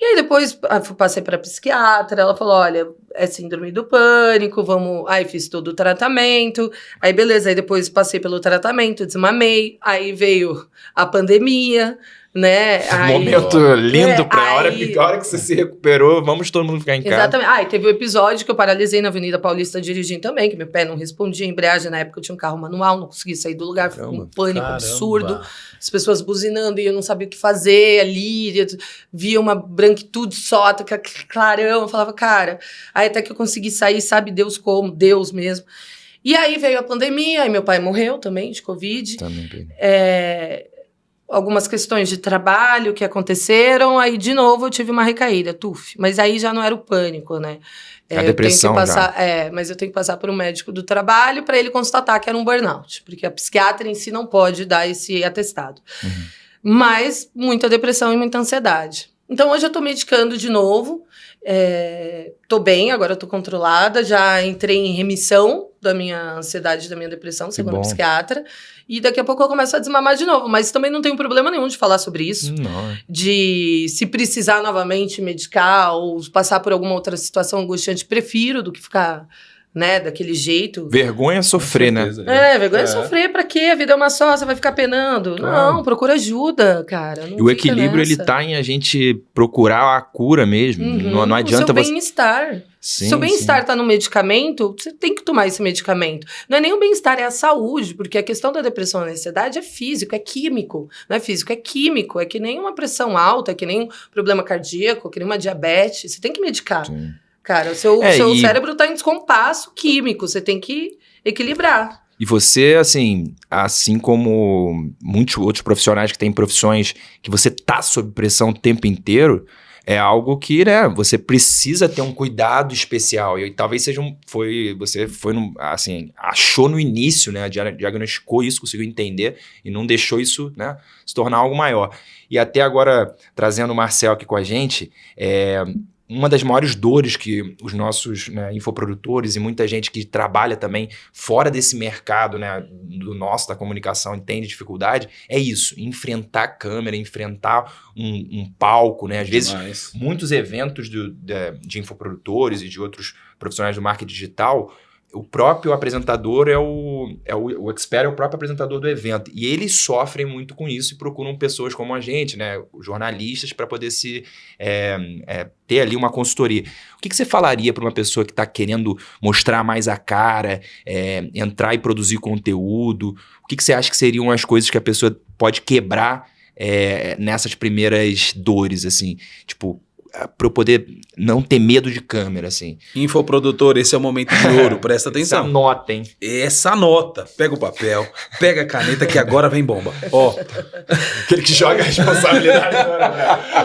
E aí depois passei para psiquiatra, ela falou, olha, é síndrome do pânico, vamos... Aí fiz todo o tratamento, aí beleza, aí depois passei pelo tratamento, desmamei, aí veio a pandemia... Né? Momento lindo a hora que você se recuperou, vamos todo mundo ficar em casa. Exatamente. Teve um episódio que eu paralisei na Avenida Paulista dirigindo também, que meu pé não respondia, a embreagem na época eu tinha um carro manual, não conseguia sair do lugar, ficou um pânico absurdo, as pessoas buzinando e eu não sabia o que fazer ali, via uma branquitude só, clarão, eu falava, cara, aí até que eu consegui sair, sabe Deus como, Deus mesmo. E aí veio a pandemia, aí meu pai morreu também, de Covid. Também. Algumas questões de trabalho que aconteceram, aí de novo eu tive uma recaída, mas aí já não era o pânico, né? A depressão mas eu tenho que passar por um médico do trabalho para ele constatar que era um burnout, porque a psiquiatra em si não pode dar esse atestado. Mas muita depressão e muita ansiedade. Então hoje eu tô medicando de novo, tô bem, agora eu tô controlada, já entrei em remissão da minha ansiedade, da minha depressão, segundo a psiquiatra. E daqui a pouco eu começo a desmamar de novo. Mas também não tenho problema nenhum de falar sobre isso. Não. De se precisar novamente medicar ou passar por alguma outra situação angustiante, prefiro do que ficar, né, daquele jeito. Vergonha é sofrer, né? Vergonha é sofrer. Pra quê? A vida é uma só, você vai ficar penando. Claro. Não, procura ajuda, cara. Não, e o equilíbrio, ele tá em a gente procurar a cura mesmo. Não adianta o seu bem-estar. Sim, se o bem-estar tá no medicamento, você tem que tomar esse medicamento. Não é nem o bem-estar, é a saúde, porque a questão da depressão e da ansiedade é físico, é químico. Não é físico, é químico. É que nem uma pressão alta, é que nem um problema cardíaco, é que nem uma diabetes. Você tem que medicar. Sim. Cara, o seu cérebro tá em descompasso químico, você tem que equilibrar. E você, assim como muitos outros profissionais que têm profissões que você tá sob pressão o tempo inteiro, é algo que, né, você precisa ter um cuidado especial. E talvez seja você achou no início, né, diagnosticou isso, conseguiu entender e não deixou isso, né, se tornar algo maior. E até agora, trazendo o Marcel aqui com a gente, uma das maiores dores que os nossos, né, infoprodutores e muita gente que trabalha também fora desse mercado, né, da comunicação e tem dificuldade, é isso, enfrentar a câmera, enfrentar um palco, né? Às vezes, muitos eventos de infoprodutores e de outros profissionais do marketing digital, o próprio apresentador o expert é o próprio apresentador do evento. E eles sofrem muito com isso e procuram pessoas como a gente, né? Jornalistas, para poder ter ali uma consultoria. O que você falaria para uma pessoa que está querendo mostrar mais a cara, entrar e produzir conteúdo? O que você acha que seriam as coisas que a pessoa pode quebrar nessas primeiras dores, assim? Tipo, para eu poder não ter medo de câmera, assim. Infoprodutor, esse é o momento de ouro, presta atenção. Essa nota, hein? Essa nota. Pega o papel, pega a caneta que agora vem bomba. Ó. Aquele que joga a responsabilidade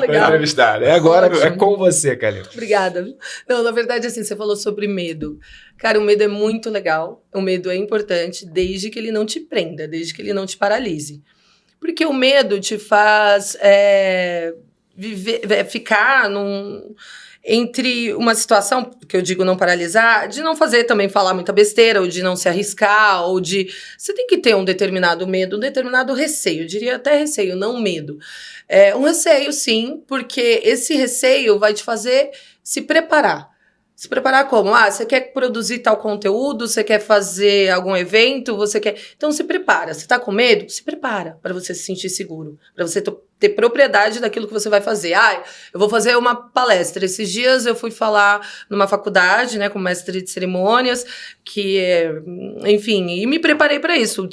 para entrevistar. Agora, é com você, Kalina. Obrigada. Não, na verdade, assim, você falou sobre medo. Cara, o medo é muito legal, o medo é importante, desde que ele não te prenda, desde que ele não te paralise. Porque o medo te faz... ficar entre uma situação, que eu digo não paralisar, de não fazer também falar muita besteira, ou de não se arriscar, ou de... Você tem que ter um determinado medo, um determinado receio, eu diria até receio, não medo. Um receio, sim, porque esse receio vai te fazer se preparar. Se preparar como? Você quer produzir tal conteúdo, você quer fazer algum evento, você quer... Então se prepara. Você tá com medo? Se prepara para você se sentir seguro, para você ter propriedade daquilo que você vai fazer. Eu vou fazer uma palestra. Esses dias eu fui falar numa faculdade, né, como mestre de cerimônias, enfim, e me preparei para isso.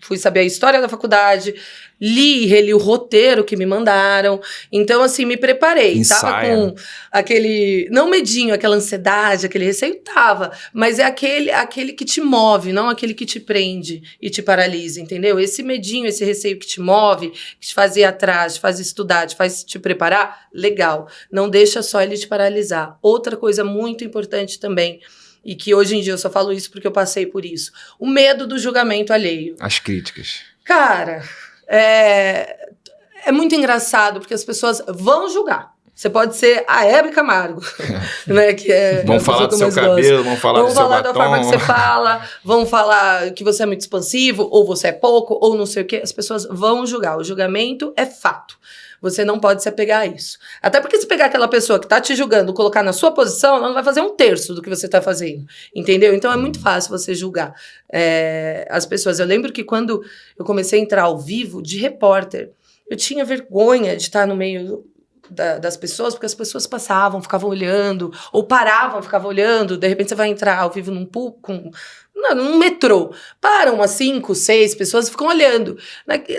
Fui saber a história da faculdade, reli o roteiro que me mandaram. Então, assim, me preparei. Ensaia. Tava com aquele... Não medinho, aquela ansiedade, aquele receio, tava. Mas é aquele que te move, não aquele que te prende e te paralisa, entendeu? Esse medinho, esse receio que te move, que te faz ir atrás, te faz estudar, te faz te preparar, legal. Não deixa só ele te paralisar. Outra coisa muito importante também, e que hoje em dia eu só falo isso porque eu passei por isso. O medo do julgamento alheio. As críticas. Cara, é muito engraçado, porque as pessoas vão julgar. Você pode ser a Hebe Camargo, né? Vão falar do seu cabelo, vão falar do seu batom. Vão falar da forma que você fala, vão falar que você é muito expansivo, ou você é pouco, ou não sei o quê. As pessoas vão julgar. O julgamento é fato. Você não pode se apegar a isso. Até porque se pegar aquela pessoa que tá te julgando, colocar na sua posição, ela não vai fazer 1/3 do que você tá fazendo. Entendeu? Então é muito fácil você julgar as pessoas. Eu lembro que quando eu comecei a entrar ao vivo de repórter, eu tinha vergonha de estar no meio das pessoas, porque as pessoas passavam, ficavam olhando, ou paravam, ficavam olhando. De repente você vai entrar ao vivo num metrô, param umas 5, 6 pessoas e ficam olhando.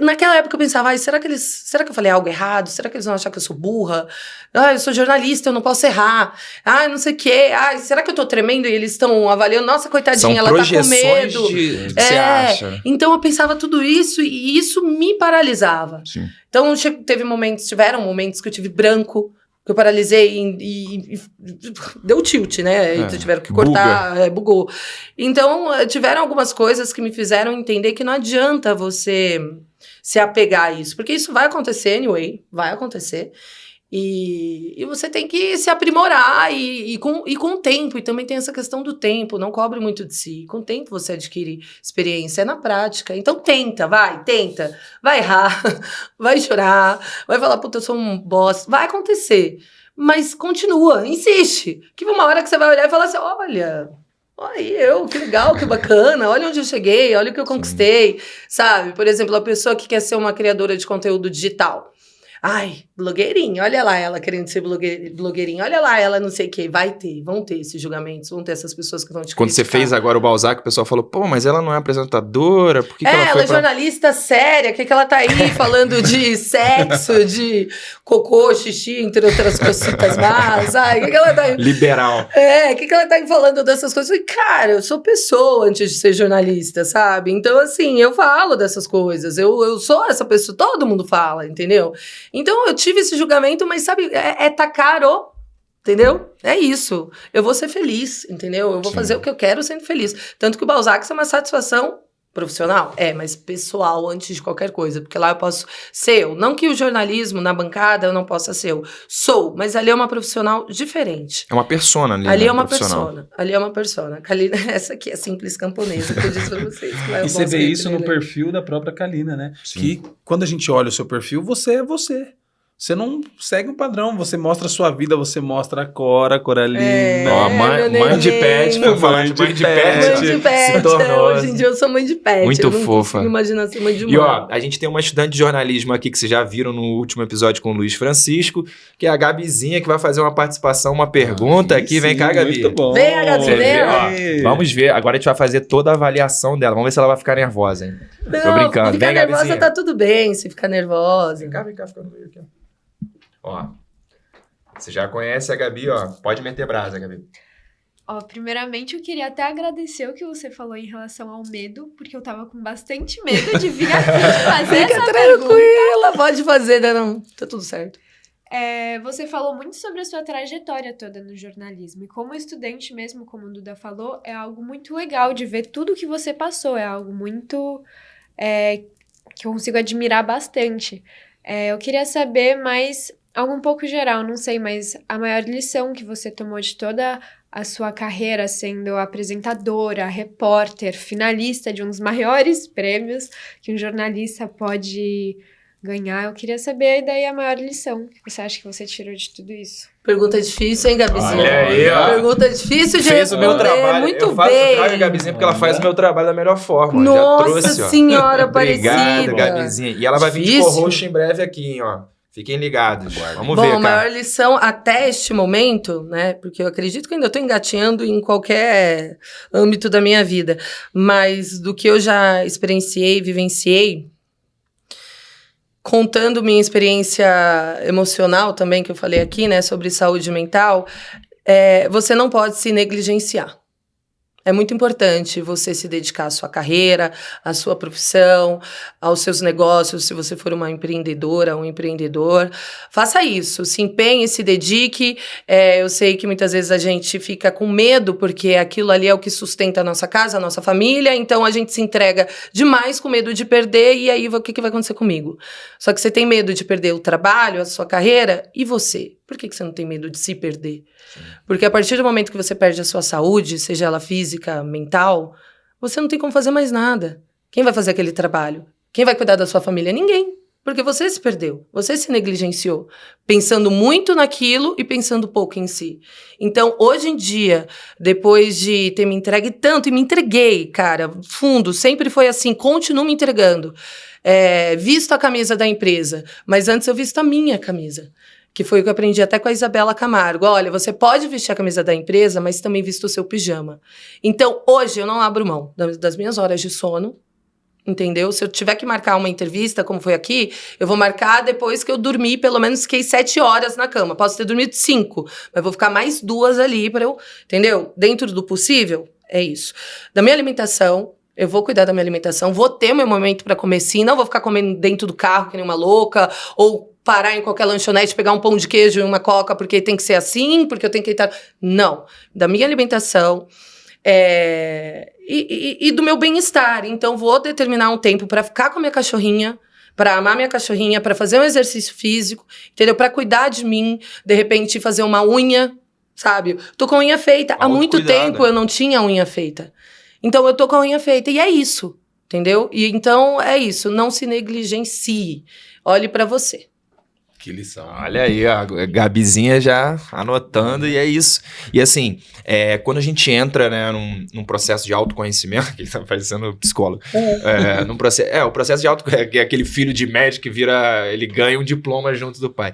Naquela época eu pensava, será que eu falei algo errado? Será que eles vão achar que eu sou burra? Eu sou jornalista, eu não posso errar. Não sei o quê. Será que eu tô tremendo e eles estão avaliando? Nossa, coitadinha, ela tá com medo. Do que você acha. Então eu pensava tudo isso e isso me paralisava. Sim. Então tiveram momentos que eu tive branco, que eu paralisei e deu tilt, né? Então tiveram que cortar, bugou. Então, tiveram algumas coisas que me fizeram entender que não adianta você se apegar a isso. Porque isso vai acontecer anyway, vai acontecer. E você tem que se aprimorar e com o tempo. E também tem essa questão do tempo, não cobre muito de si. Com o tempo você adquire experiência, é na prática. Então tenta. Vai errar, vai chorar, vai falar, puta, eu sou um bosta. Vai acontecer, mas continua, insiste. Que uma hora que você vai olhar e falar assim, olha que legal, que bacana, olha onde eu cheguei, olha o que eu conquistei, Sabe? Por exemplo, a pessoa que quer ser uma criadora de conteúdo digital. Blogueirinha, olha lá ela querendo ser blogueirinha, olha lá ela não sei o que, vão ter esses julgamentos, vão ter essas pessoas que vão te Quando criticar. Você fez agora o Balzac, o pessoal falou, pô, mas ela não é apresentadora, por que ela foi ela é jornalista séria, que ela tá aí falando de sexo, de cocô, xixi, entre outras cositas más, que ela tá aí... Liberal. Que ela tá aí falando dessas coisas? Eu falei, cara, eu sou pessoa antes de ser jornalista, sabe? Então, assim, eu falo dessas coisas, eu sou essa pessoa, todo mundo fala, entendeu? Então, eu tive esse julgamento, mas sabe, tá caro, entendeu? É isso. Eu vou ser feliz, entendeu? Eu vou fazer o que eu quero sendo feliz. Tanto que o Balzac é uma satisfação profissional, mas pessoal antes de qualquer coisa, porque lá eu posso ser eu. Não que o jornalismo na bancada eu não possa ser eu. Sou, mas ali é uma profissional diferente. É uma persona ali, ali né, é uma profissional. persona. Ali é uma persona. Kalina, essa aqui é simples camponesa, que eu disse pra vocês. E você vê isso no perfil da própria Kalina, né? Sim. Que quando a gente olha o seu perfil, você é você. Você não segue um padrão, você mostra a sua vida, você mostra a Cora, a Coralina. Ó, mãe de pet, vamos falar de mãe de pet. Mãe de pet, Se tornou, hoje em dia eu sou mãe de pet. muito eu não fofa. consigo imaginar ser mãe de E ó, humano. a gente tem uma estudante de jornalismo aqui que vocês já viram no último episódio com o Luiz Francisco, que é a Gabizinha, que vai fazer uma participação, uma pergunta aqui. Vem cá, Gabi. Muito bom. Vem, Gabi, Você vem. vê, ó, vamos ver. Agora a gente vai fazer toda a avaliação dela. Vamos ver se ela vai ficar nervosa, hein? Não, Tô brincando. ficar Vem, nervosa Gabizinha. tá tudo bem, se ficar nervosa. Vem cá, fica no meio aqui, ó. Ó, você já conhece a Gabi, ó. Pode meter brasa, Gabi. Ó, primeiramente eu queria até agradecer o que você falou em relação ao medo, porque eu tava com bastante medo de vir aqui fazer Fica essa pergunta. tranquila, pode fazer, né? Não, tá tudo certo. Você falou muito sobre a sua trajetória toda no jornalismo. E como estudante mesmo, como o Duda falou, é algo muito legal de ver tudo que você passou. É algo muito... que eu consigo admirar bastante. Eu queria saber mais... algo um pouco geral, não sei, mas a maior lição que você tomou de toda a sua carreira sendo apresentadora, repórter, finalista de um dos maiores prêmios que um jornalista pode ganhar. Eu queria saber daí a maior lição que você acha que você tirou de tudo isso. Pergunta difícil, hein, Gabizinha? Olha aí, ó. Pergunta difícil de Fez o meu responder, trabalho. muito eu trago a bem. Gabizinha porque ela faz o meu trabalho da melhor forma. Nossa Já trouxe, ó. Senhora Obrigado, Aparecida. Gabizinha. E ela vai vir de Difícil. co-host em breve aqui, hein, ó. Fiquem ligados. Vamos Bom, ver, a cara. maior lição até este momento, né? Porque eu acredito que ainda estou engatinhando em qualquer âmbito da minha vida, mas do que eu já experienciei, vivenciei, contando minha experiência emocional também, que eu falei aqui, né? Sobre saúde mental, você não pode se negligenciar. É muito importante você se dedicar à sua carreira, à sua profissão, aos seus negócios, se você for uma empreendedora, um empreendedor. Faça isso, se empenhe, se dedique. Eu sei que muitas vezes a gente fica com medo, porque aquilo ali é o que sustenta a nossa casa, a nossa família, então a gente se entrega demais com medo de perder, e aí o que vai acontecer comigo? Só que você tem medo de perder o trabalho, a sua carreira, e você? Por que você não tem medo de se perder? Porque a partir do momento que você perde a sua saúde, seja ela física, mental, você não tem como fazer mais nada. Quem vai fazer aquele trabalho? Quem vai cuidar da sua família? Ninguém. Porque você se perdeu, você se negligenciou, pensando muito naquilo e pensando pouco em si. Então, hoje em dia, depois de ter me entregue tanto, e me entreguei, cara, fundo, sempre foi assim, continuo me entregando. Visto a camisa da empresa, mas antes eu visto a minha camisa. Que foi o que eu aprendi até com a Isabela Camargo. Olha, você pode vestir a camisa da empresa, mas também vista o seu pijama. Então, hoje, eu não abro mão das minhas horas de sono, entendeu? Se eu tiver que marcar uma entrevista, como foi aqui, eu vou marcar depois que eu dormi, pelo menos fiquei 7 horas na cama. Posso ter dormido 5, mas vou ficar mais 2 ali para eu, entendeu? Dentro do possível, é isso. Da minha alimentação, eu vou cuidar da minha alimentação, vou ter meu momento para comer sim, não vou ficar comendo dentro do carro que nem uma louca, ou parar em qualquer lanchonete, pegar um pão de queijo e uma coca porque tem que ser assim, porque eu tenho que estar... Não. Da minha alimentação e do meu bem-estar. Então, vou determinar um tempo para ficar com a minha cachorrinha, para amar minha cachorrinha, para fazer um exercício físico, entendeu? Para cuidar de mim, de repente fazer uma unha, sabe? Tô com a unha feita. Há muito tempo eu não tinha unha feita. Então, eu tô com a unha feita. E é isso, entendeu? E então, é isso. Não se negligencie. Olhe para você. Que lição. Olha aí, a Gabizinha já anotando, e é isso. E assim, quando a gente entra, né, num processo de autoconhecimento, que tá parecendo psicólogo, o processo de autoconhecimento, é aquele filho de médico que ele ganha um diploma junto do pai.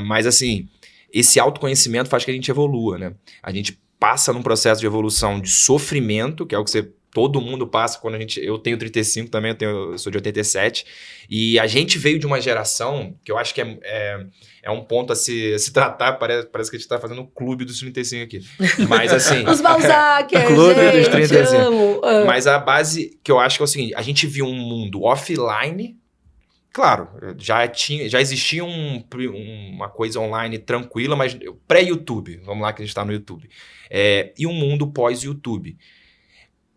Mas assim, esse autoconhecimento faz que a gente evolua, né? A gente passa num processo de evolução de sofrimento, que é o que todo mundo passa quando eu tenho 35 também, eu sou de 87, e a gente veio de uma geração que eu acho que é um ponto a se tratar, parece que a gente tá fazendo o clube dos 35 aqui, mas assim... Os Balzac, clube dos gente, 35. amo. Mas a base que eu acho que é o seguinte, a gente viu um mundo offline, claro, já existia uma coisa online tranquila, mas pré-YouTube, vamos lá que a gente tá no YouTube, e um mundo pós-YouTube.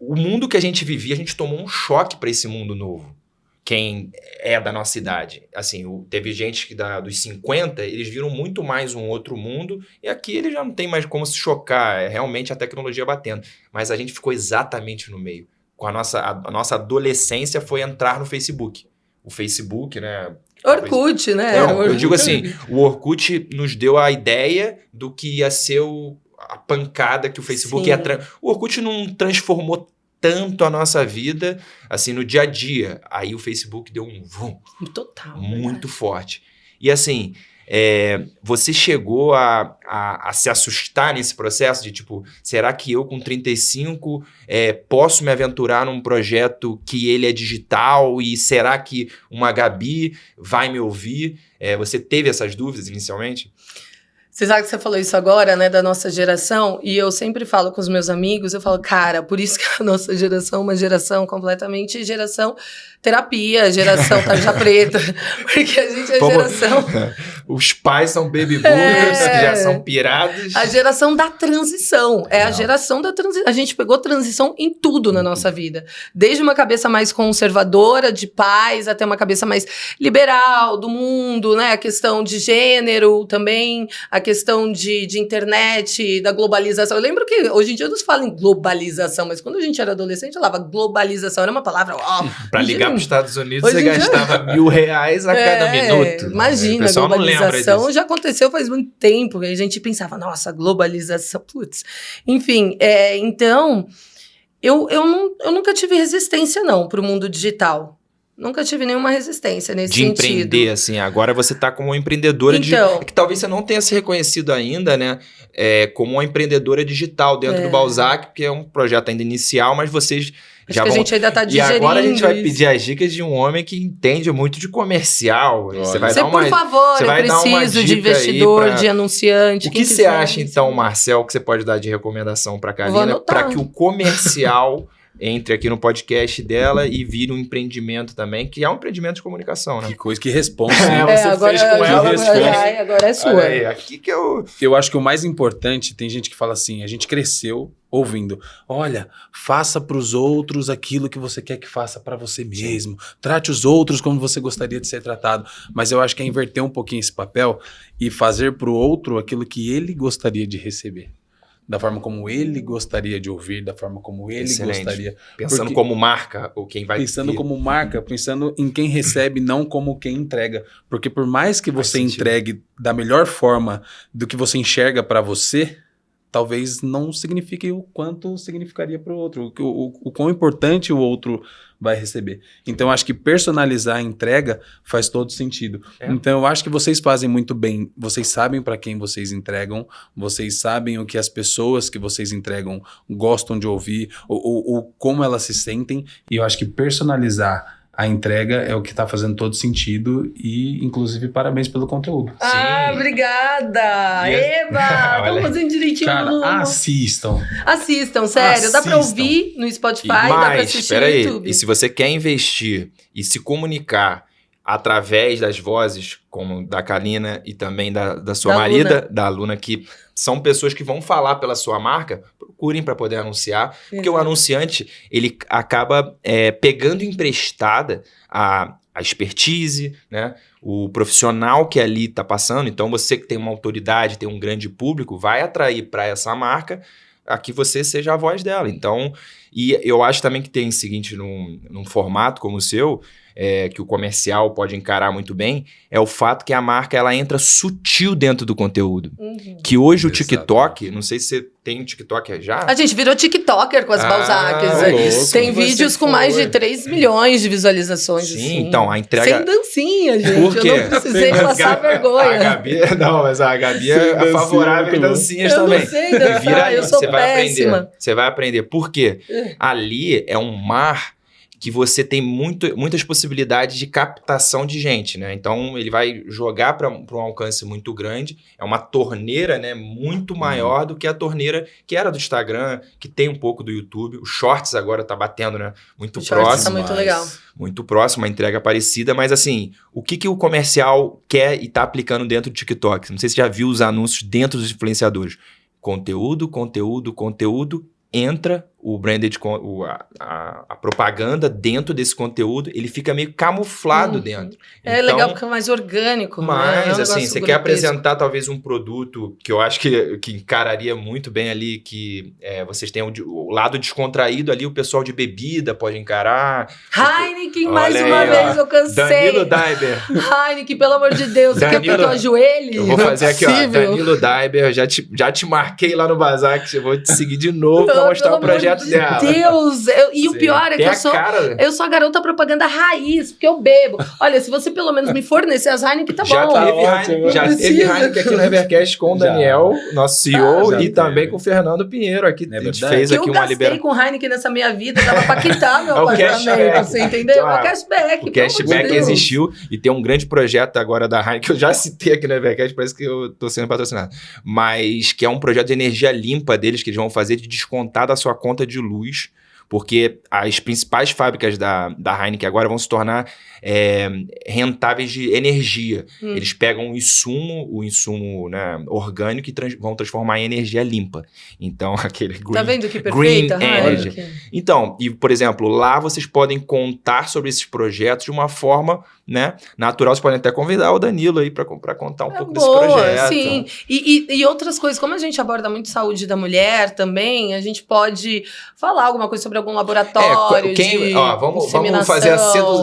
O mundo que a gente vivia, a gente tomou um choque para esse mundo novo. Quem é da nossa idade. Assim, teve gente que dos 50, eles viram muito mais um outro mundo, e aqui ele já não tem mais como se chocar, é realmente a tecnologia batendo. Mas a gente ficou exatamente no meio. A nossa adolescência foi entrar no Facebook. O Facebook, né, Orkut, né? Não, eu Orkut. digo assim, o Orkut nos deu a ideia do que ia ser a pancada que o Facebook Sim. ia... O Orkut não transformou tanto a nossa vida, assim, no dia a dia. Aí o Facebook deu um vum Total. muito forte. E assim, você chegou a se assustar nesse processo de tipo, será que eu com 35 posso me aventurar num projeto que ele é digital e será que uma Gabi vai me ouvir? Você teve essas dúvidas inicialmente? Você sabe que você falou isso agora, né, da nossa geração, e eu sempre falo com os meus amigos, eu falo, cara, por isso que a nossa geração é uma geração completamente geração terapia, geração tarja preta, porque a gente é geração... Os pais são baby boomers, que já são pirados. A geração da transição, a geração da transição. A gente pegou transição em tudo na nossa vida, desde uma cabeça mais conservadora, de paz, até uma cabeça mais liberal do mundo, né, a questão de gênero também, a questão de internet, da globalização. Eu lembro que hoje em dia não se fala em globalização, mas quando a gente era adolescente, falava globalização, era uma palavra... Pra ligar para os Estados Unidos, Hoje você gastava R$1.000 a cada minuto. Imagina, o pessoal a globalização não já aconteceu faz muito tempo, e a gente pensava, nossa, globalização, putz. Enfim, então, eu nunca tive resistência, não, para o mundo digital. Nunca tive nenhuma resistência nesse sentido. De empreender, assim. Agora você tá como uma empreendedora então, que talvez você não tenha se reconhecido ainda, né? Como uma empreendedora digital dentro do Balzac, porque é um projeto ainda inicial, mas vocês acho que a gente ainda tá digerindo. E agora a gente vai isso. pedir as dicas de um homem que entende muito de comercial. Você vai dar uma, por favor, você eu vai dar uma preciso de dica investidor, de anunciante. O que você acha, então, Marcel, que você pode dar de recomendação para a Kalina para que o comercial entre aqui no podcast dela e vire um empreendimento também, que é um empreendimento de comunicação, né? Que coisa, que responsa. Você agora, fez com ela, agora é sua. Olha aí, aqui que eu... Eu acho que o mais importante, tem gente que fala assim, a gente cresceu ouvindo, olha, faça para os outros aquilo que você quer que faça para você mesmo, trate os outros como você gostaria de ser tratado, mas eu acho que é inverter um pouquinho esse papel e fazer para o outro aquilo que ele gostaria de receber. Da forma como ele gostaria de ouvir, da forma como ele gostaria. Pensando como marca, ou quem vai... Pensando como marca, pensando em quem recebe, não como quem entrega. Porque por mais que você entregue da melhor forma do que você enxerga para você, talvez não signifique o quanto significaria para o outro, o quão importante o outro vai receber. Então, eu acho que personalizar a entrega faz todo sentido. Então, eu acho que vocês fazem muito bem. Vocês sabem para quem vocês entregam, vocês sabem o que as pessoas que vocês entregam gostam de ouvir, ou como elas se sentem. E eu acho que personalizar a entrega é o que está fazendo todo sentido e, inclusive, parabéns pelo conteúdo. Ah, obrigada! Eba! Estamos fazendo direitinho. Cara, assistam, sério. Dá pra ouvir no Spotify, dá pra assistir no YouTube. E se você quer investir e se comunicar através das vozes, como da Kalina e também da sua marida, da Luna, que são pessoas que vão falar pela sua marca, procurem para poder anunciar, porque o anunciante, ele acaba pegando emprestada a expertise, né? O profissional que ali está passando. Então, você que tem uma autoridade, tem um grande público, vai atrair para essa marca a que você seja a voz dela. Então, e eu acho também que tem o seguinte, num formato como o seu, que o comercial pode encarar muito bem, é o fato que a marca ela entra sutil dentro do conteúdo. Que hoje o TikTok, não sei se você tem um TikTok já. A gente virou TikToker com as Balzacs. Tem vídeos com mais de 3 milhões de visualizações. Sim, assim. então a entrega... Sem dancinha, gente. Por quê? Eu não precisei passar vergonha. A Gabi, mas a Gabi é favorável em dancinhas também. Eu não sei dançar, eu sou péssima. Você vai aprender. Por quê? Ali é um mar que você tem muitas possibilidades de captação de gente, né? Então, ele vai jogar para um alcance muito grande. É uma torneira, né, muito maior do que a torneira que era do Instagram, que tem um pouco do YouTube. O Shorts agora tá batendo, né? Muito próximo. Shorts tá muito legal. Muito próximo, uma entrega parecida. Mas, assim, o que o comercial quer e tá aplicando dentro do TikTok? Não sei se você já viu os anúncios dentro dos influenciadores. Conteúdo, conteúdo, conteúdo. Entra o branded, a propaganda dentro desse conteúdo, ele fica meio camuflado dentro. É Então, legal porque é mais orgânico. mas, né? assim, você quer apresentar talvez um produto que eu acho que encararia muito bem ali, que vocês têm o lado descontraído ali, o pessoal de bebida pode encarar. Heineken, mais Olha uma aí, vez, ó. eu cansei. Danilo Daiber. Heineken, pelo amor de Deus, você quer que eu ajoelhe? Eu vou Não é fazer aqui, ó, possível. Danilo Daiber, já te marquei lá no Bazar, que eu vou te seguir de novo pra mostrar o projeto dela. Meu Deus! E o Sim. pior é que Tem eu a sou... cara. Eu sou a garota propaganda raiz, porque eu bebo. Olha, se você pelo menos me fornecer as Heineken, tá Já bom. teve ótimo. Heineken, já teve Heineken aqui no Evercast com o Já. Daniel, nosso CEO, já e também teve. com o Fernando Pinheiro aqui. É A gente verdade. fez Que aqui eu uma gastei liberação. com Heineken nessa minha vida, dava pra quitar meu É o apartamento, cashback. você entendeu? Ah, É o cashback. O pelo amor de cashback Deus. existiu e tem um grande projeto agora da Heineken, que eu já citei aqui no Evercast, parece que eu tô sendo patrocinado, mas que é um projeto de energia limpa deles, que eles vão fazer de descontar da sua conta de luz, porque as principais fábricas da Heineken agora vão se tornar rentáveis de energia. Eles pegam o insumo né, orgânico e vão transformar em energia limpa. Então, aquele green, Tá vendo que perfeita, green energy. Heineken? Então, e por exemplo, lá vocês podem contar sobre esses projetos de uma forma, né, natural. Vocês podem até convidar o Danilo aí para contar um pouco desse projeto. Sim. E outras coisas, como a gente aborda muito saúde da mulher também, a gente pode falar alguma coisa sobre algum laboratório vamos fazer a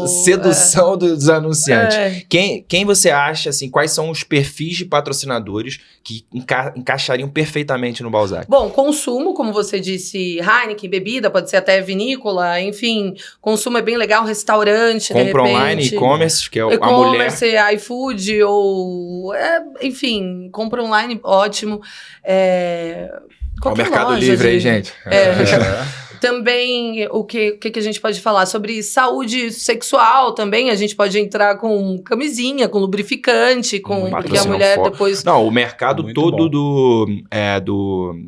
sedução dos anunciantes. Quem você acha, assim, quais são os perfis de patrocinadores que encaixariam perfeitamente no Balzac? Bom, consumo, como você disse, Heineken, bebida, pode ser até vinícola, enfim, consumo é bem legal, restaurante, Compra de repente. online, e-commerce, que é a mulher. E-commerce, iFood, ou... enfim, compra online, ótimo. Ó, o Qualquer Mercado loja Livre aí, de- gente. Também, o que a gente pode falar? Sobre saúde sexual também, a gente pode entrar com camisinha, com lubrificante, porque a Patrocínio mulher forte. depois... Não, o mercado Muito todo bom. do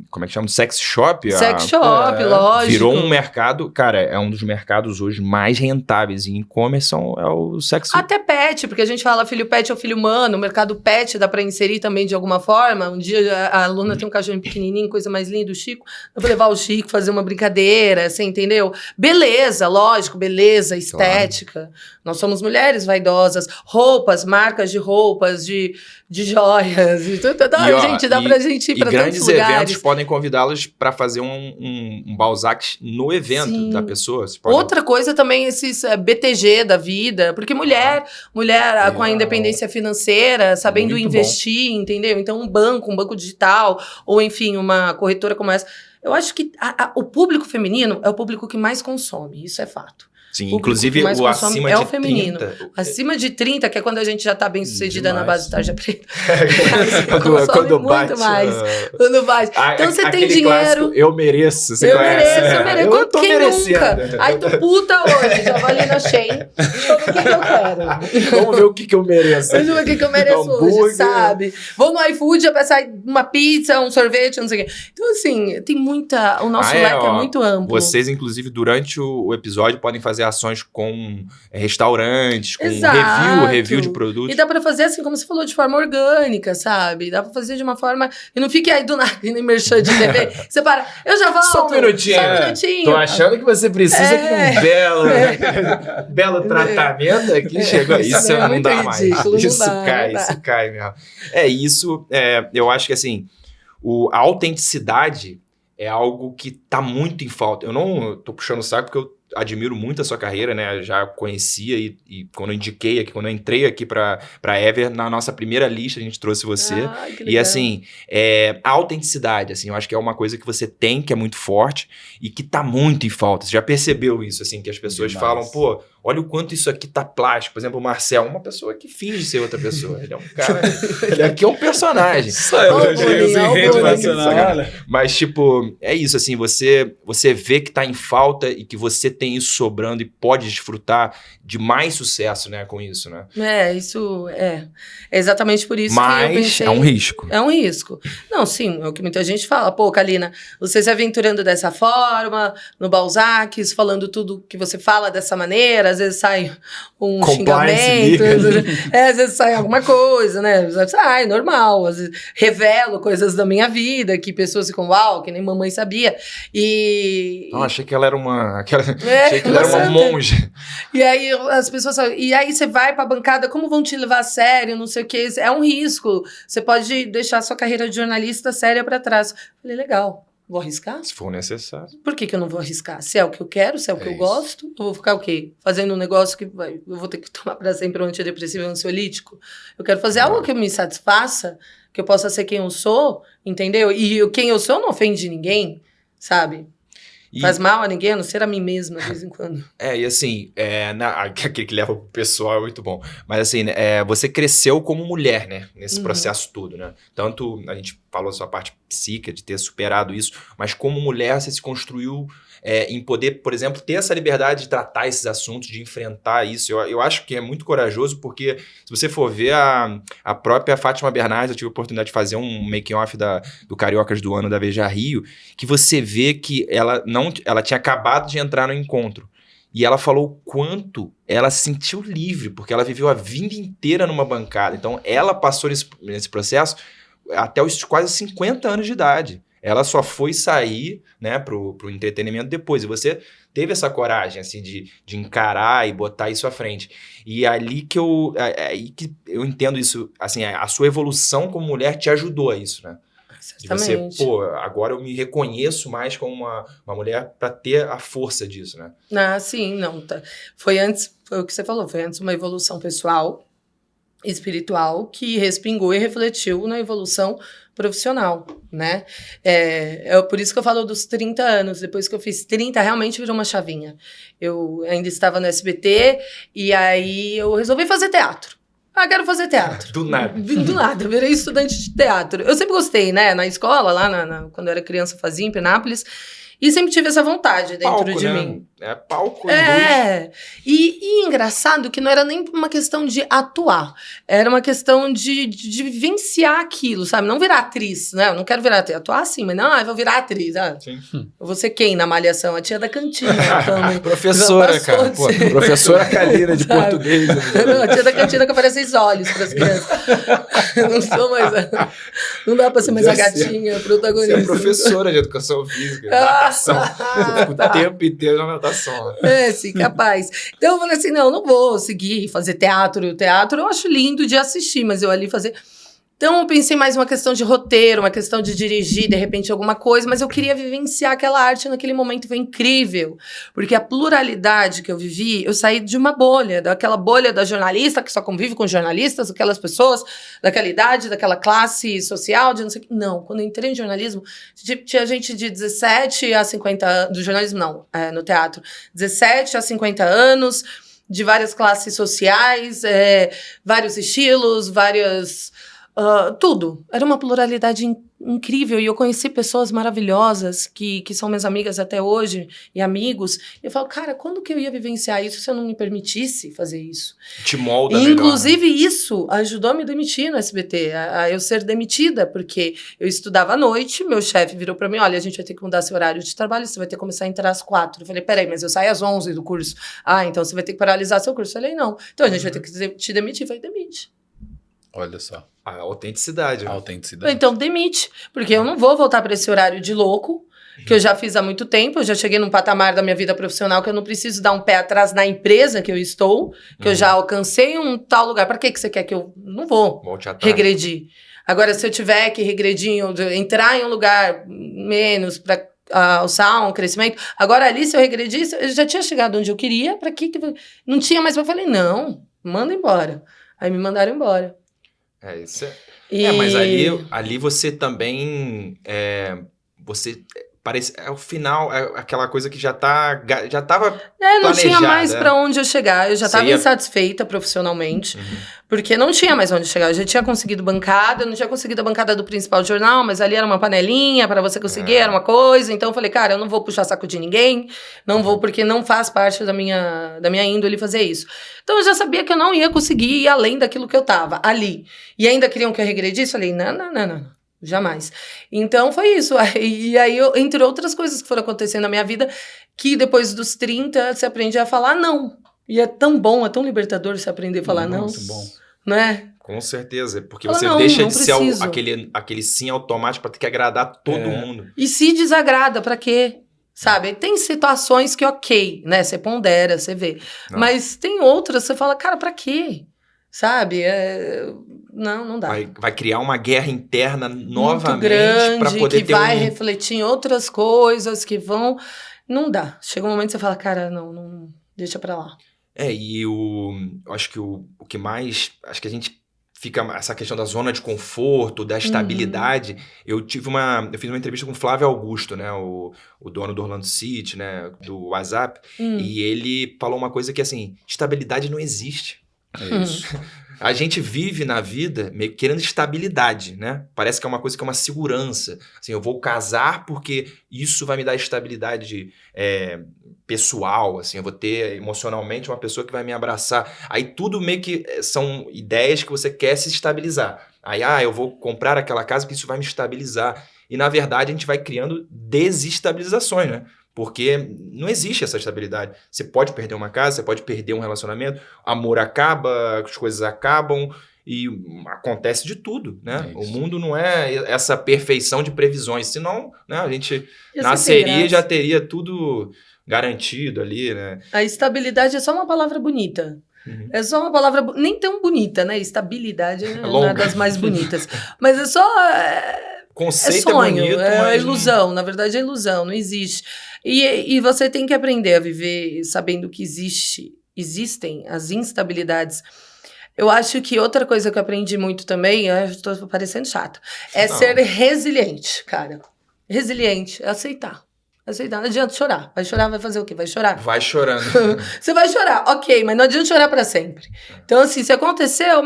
como é que chama? Sex shop. Sex shop, lógico. Virou um mercado, cara, é um dos mercados hoje mais rentáveis em e-commerce, é o sex Até pet, porque a gente fala filho pet ou filho humano, o mercado pet dá pra inserir também de alguma forma. Um dia a aluna tem um cachorro pequenininho, coisa mais linda, o Chico, eu vou levar o Chico fazer uma brincadeira, você entendeu? Beleza, lógico, beleza, estética. Nós somos mulheres vaidosas, roupas, marcas de roupas, de joias, de tudo. Gente, dá pra gente ir pra tantos grandes lugares. eventos podem convidá-los para fazer um Balzac no evento Sim. da pessoa. Você pode- Outra coisa também, esses BTG da vida, porque mulher com a independência financeira, sabendo Muito investir, entendeu? Então, um banco digital, ou enfim, uma corretora como essa. Eu acho que o público feminino é o público que mais consome, isso é fato. Sim, público inclusive que mais o consome acima é de o feminino. 30. Acima de 30, que é quando a gente já tá bem sucedida na Demais. base do tarja preta. quando muito bate, mais. Quando bate. Então você tem aquele dinheiro. clássico, eu mereço. Você Eu conhece? mereço, eu mereço. Eu tô Quem merecendo. nunca? Ai, tô puta hoje. Já vou ali na Shein. Deixa eu ver o que eu quero. Vamos ver o que eu mereço. Deixa eu ver o que eu mereço hoje, Hambúrguer. sabe? Vou no iFood, eu peço uma pizza, um sorvete, não sei o quê. Então, assim, tem muita... O nosso leque é muito amplo. Vocês, inclusive, durante o episódio, podem fazer ações com restaurantes, com Exato. review de produtos. E dá pra fazer, assim, como você falou, de forma orgânica, sabe? Dá pra fazer de uma forma... E não fique aí do nada, nem merchan de TV. Você para, eu já volto. Só um minutinho. Só um minutinho. Tô achando que você precisa de um belo É. tratamento aqui. Chegou. Isso É não muito dá mais. ridículo, não Isso dá, cai, não dá. isso cai mesmo. Eu acho que assim, a autenticidade é algo que tá muito em falta. Eu não tô puxando o saco porque eu admiro muito a sua carreira, né? Eu já conhecia e quando eu indiquei aqui, quando eu entrei aqui pra Ever, na nossa primeira lista a gente trouxe você. Ai, que E legal. assim, a autenticidade, assim, eu acho que é uma coisa que você tem, que é muito forte e que tá muito em falta. Você já percebeu isso, assim, que as pessoas Demais. falam, pô, olha o quanto isso aqui tá plástico. Por exemplo, o Marcel, uma pessoa que finge ser outra pessoa. Ele é um cara, ele aqui é um personagem. Só Ó, elogios bullying, em ó, rede bullying. nacional, olha. Mas, tipo, é isso, assim, você vê que tá em falta e que você tem isso sobrando e pode desfrutar de mais sucesso, né, com isso, né? Isso é exatamente por isso que eu Mas pensei... é um risco. É um risco. Não, sim, é o que muita gente fala. Pô, Kalina, você se aventurando dessa forma, no Balzac, falando tudo que você fala dessa maneira, às vezes sai um Compliance xingamento. legal. Às vezes sai alguma coisa, né? Sai, normal. Às vezes revelo coisas da minha vida que pessoas ficam, uau, que nem mamãe sabia. Não, achei que ela era achei que ela era uma monja. E aí as pessoas falam, e aí você vai pra bancada, como vão te levar a sério, não sei o que, é um risco. Você pode deixar sua carreira de jornalista séria pra trás. Falei, legal. Vou arriscar? Se for necessário. Por que eu não vou arriscar? Se é o que eu quero, se é o que eu gosto, eu vou ficar o quê? Fazendo um negócio que eu vou ter que tomar para sempre um antidepressivo e um ansiolítico? Eu quero fazer algo que me satisfaça, que eu possa ser quem eu sou, entendeu? E quem eu sou não ofende ninguém, sabe? Faz mal a ninguém, a não ser a mim mesma, de vez em quando. E assim, aquele que leva pro pessoal é muito bom. Mas assim, você cresceu como mulher, né? Nesse processo todo, né? Tanto, a gente falou da sua parte psíquica, de ter superado isso, mas como mulher você se construiu em poder, por exemplo, ter essa liberdade de tratar esses assuntos, de enfrentar isso. Eu acho que é muito corajoso, porque se você for ver a própria Fátima Bernardes, eu tive a oportunidade de fazer um making-off do Cariocas do Ano da Veja Rio, que você vê que ela tinha acabado de entrar no encontro. E ela falou o quanto ela se sentiu livre, porque ela viveu a vida inteira numa bancada. Então, ela passou nesse processo até os quase 50 anos de idade. Ela só foi sair, né, pro entretenimento depois. E você teve essa coragem, assim, de encarar e botar isso à frente. E ali que eu entendo isso, assim, a sua evolução como mulher te ajudou a isso, né? Exatamente. De você, agora eu me reconheço mais como uma mulher para ter a força disso, né? Sim, não. Foi o que você falou, foi antes uma evolução pessoal, espiritual, que respingou e refletiu na evolução profissional, né? É por isso que eu falo dos 30 anos. Depois que eu fiz 30, realmente virou uma chavinha. Eu ainda estava no SBT e aí eu resolvi fazer teatro. Quero fazer teatro. Do nada. Do nada, eu virei estudante de teatro. Eu sempre gostei, né? Na escola, lá quando eu era criança, fazia em Penápolis. E sempre tive essa vontade dentro de mim. É palco e luz. E engraçado que não era nem uma questão de atuar. Era uma questão de vivenciar aquilo, sabe? Não virar atriz, né? Eu não quero virar atriz. Atuar sim, mas não, eu vou virar atriz. Sim. Eu vou ser quem na Malhação? A tia da cantina. Professora, cara. Pô, professora Kalina de português. Não, a tia da cantina que aparece os olhos para as crianças. Não sou mais... Não dá para ser mais a gatinha, a protagonista. Você é professora de educação física, natação. Você fica o tempo inteiro na natação. Sim, capaz. Então eu falei assim, não vou seguir, fazer teatro. O teatro eu acho lindo de assistir, mas eu ali fazer... Então eu pensei mais uma questão de roteiro, uma questão de dirigir, de repente, alguma coisa, mas eu queria vivenciar aquela arte naquele momento, foi incrível. Porque a pluralidade que eu vivi, eu saí de uma bolha, daquela bolha da jornalista, que só convive com jornalistas, aquelas pessoas daquela idade, daquela classe social, de não sei o que. Não, quando eu entrei em jornalismo, tinha gente de 17 a 50 anos, do jornalismo não, no teatro, 17 a 50 anos, de várias classes sociais, vários estilos, várias... tudo. Era uma pluralidade incrível e eu conheci pessoas maravilhosas que são minhas amigas até hoje e amigos. E eu falo, cara, quando que eu ia vivenciar isso se eu não me permitisse fazer isso? Te molda e, melhor, inclusive, né? Isso ajudou a me demitir no SBT, a eu ser demitida, porque eu estudava à noite, meu chefe virou pra mim, olha, a gente vai ter que mudar seu horário de trabalho, você vai ter que começar a entrar às 4. Eu falei, peraí, mas eu saio às 11 do curso. Então você vai ter que paralisar seu curso. Eu falei, não. Então a gente vai ter que te demitir. Eu falei, demite. Olha só. A autenticidade. A autenticidade. Então demite, porque eu não vou voltar para esse horário de louco, que eu já fiz há muito tempo, eu já cheguei num patamar da minha vida profissional que eu não preciso dar um pé atrás na empresa que eu estou, que eu já alcancei um tal lugar. Para que você quer que eu... Não vou regredir. Agora, se eu tiver que regredir, entrar em um lugar menos para alçar um crescimento, agora ali, se eu regredisse, eu já tinha chegado onde eu queria, para que... Não tinha mais, eu falei, não, manda embora. Aí me mandaram embora. Isso mas ali você também, você parece, o final, aquela coisa que já tava não tinha mais pra onde eu chegar, eu já tava insatisfeita profissionalmente, porque não tinha mais onde chegar, eu já tinha conseguido bancada, eu não tinha conseguido a bancada do principal jornal, mas ali era uma panelinha pra você conseguir, era uma coisa, então eu falei, cara, eu não vou puxar saco de ninguém, não vou, porque não faz parte da minha índole fazer isso. Então eu já sabia que eu não ia conseguir ir além daquilo que eu tava ali, e ainda queriam que eu regredisse, falei, não. Jamais. Então, foi isso. E aí, entre outras coisas que foram acontecendo na minha vida, que depois dos 30, você aprende a falar não. E é tão bom, é tão libertador você aprender a falar não. Muito bom. Não é? Com certeza, porque Fala, você não, deixa não de ser preciso. aquele sim automático para ter que agradar todo mundo. E se desagrada, pra quê? Sabe? Tem situações que ok, né? Você pondera, você vê. Não. Mas tem outras, você fala, cara, pra quê? Sabe? Não dá. Vai criar uma guerra interna Muito novamente grande, para poder que ter vai refletir em outras coisas que vão... Não dá. Chega um momento que você fala, cara, não deixa pra lá. E eu acho que o que mais... Acho que a gente fica... Essa questão da zona de conforto, da estabilidade. Eu fiz uma entrevista com o Flávio Augusto, né? O dono do Orlando City, né? Do WhatsApp. E ele falou uma coisa que, assim, estabilidade não existe. É isso. A gente vive na vida meio que querendo estabilidade, né? Parece que é uma coisa que é uma segurança. Assim, eu vou casar porque isso vai me dar estabilidade pessoal, assim, eu vou ter emocionalmente uma pessoa que vai me abraçar. Aí tudo meio que são ideias que você quer se estabilizar. Aí, eu vou comprar aquela casa porque isso vai me estabilizar. E, na verdade, a gente vai criando desestabilizações, né? Porque não existe essa estabilidade. Você pode perder uma casa, você pode perder um relacionamento, amor acaba, as coisas acabam e acontece de tudo, né? O mundo não é essa perfeição de previsões, senão, né, a gente nasceria e já teria tudo garantido ali, né? A estabilidade é só uma palavra bonita. É só uma palavra nem tão bonita, né? Estabilidade é uma das mais bonitas. Mas é só... Conceito sonho, bonito, é ilusão. Na verdade, é ilusão, não existe. E você tem que aprender a viver sabendo que existem as instabilidades. Eu acho que outra coisa que eu aprendi muito também, eu estou parecendo chata, é ser resiliente, cara. Resiliente, é aceitar. Aceitar, não adianta chorar. Vai chorar, vai fazer o quê? Vai chorar? Vai chorando. Você vai chorar, ok, mas não adianta chorar pra sempre. Então, assim, se aconteceu,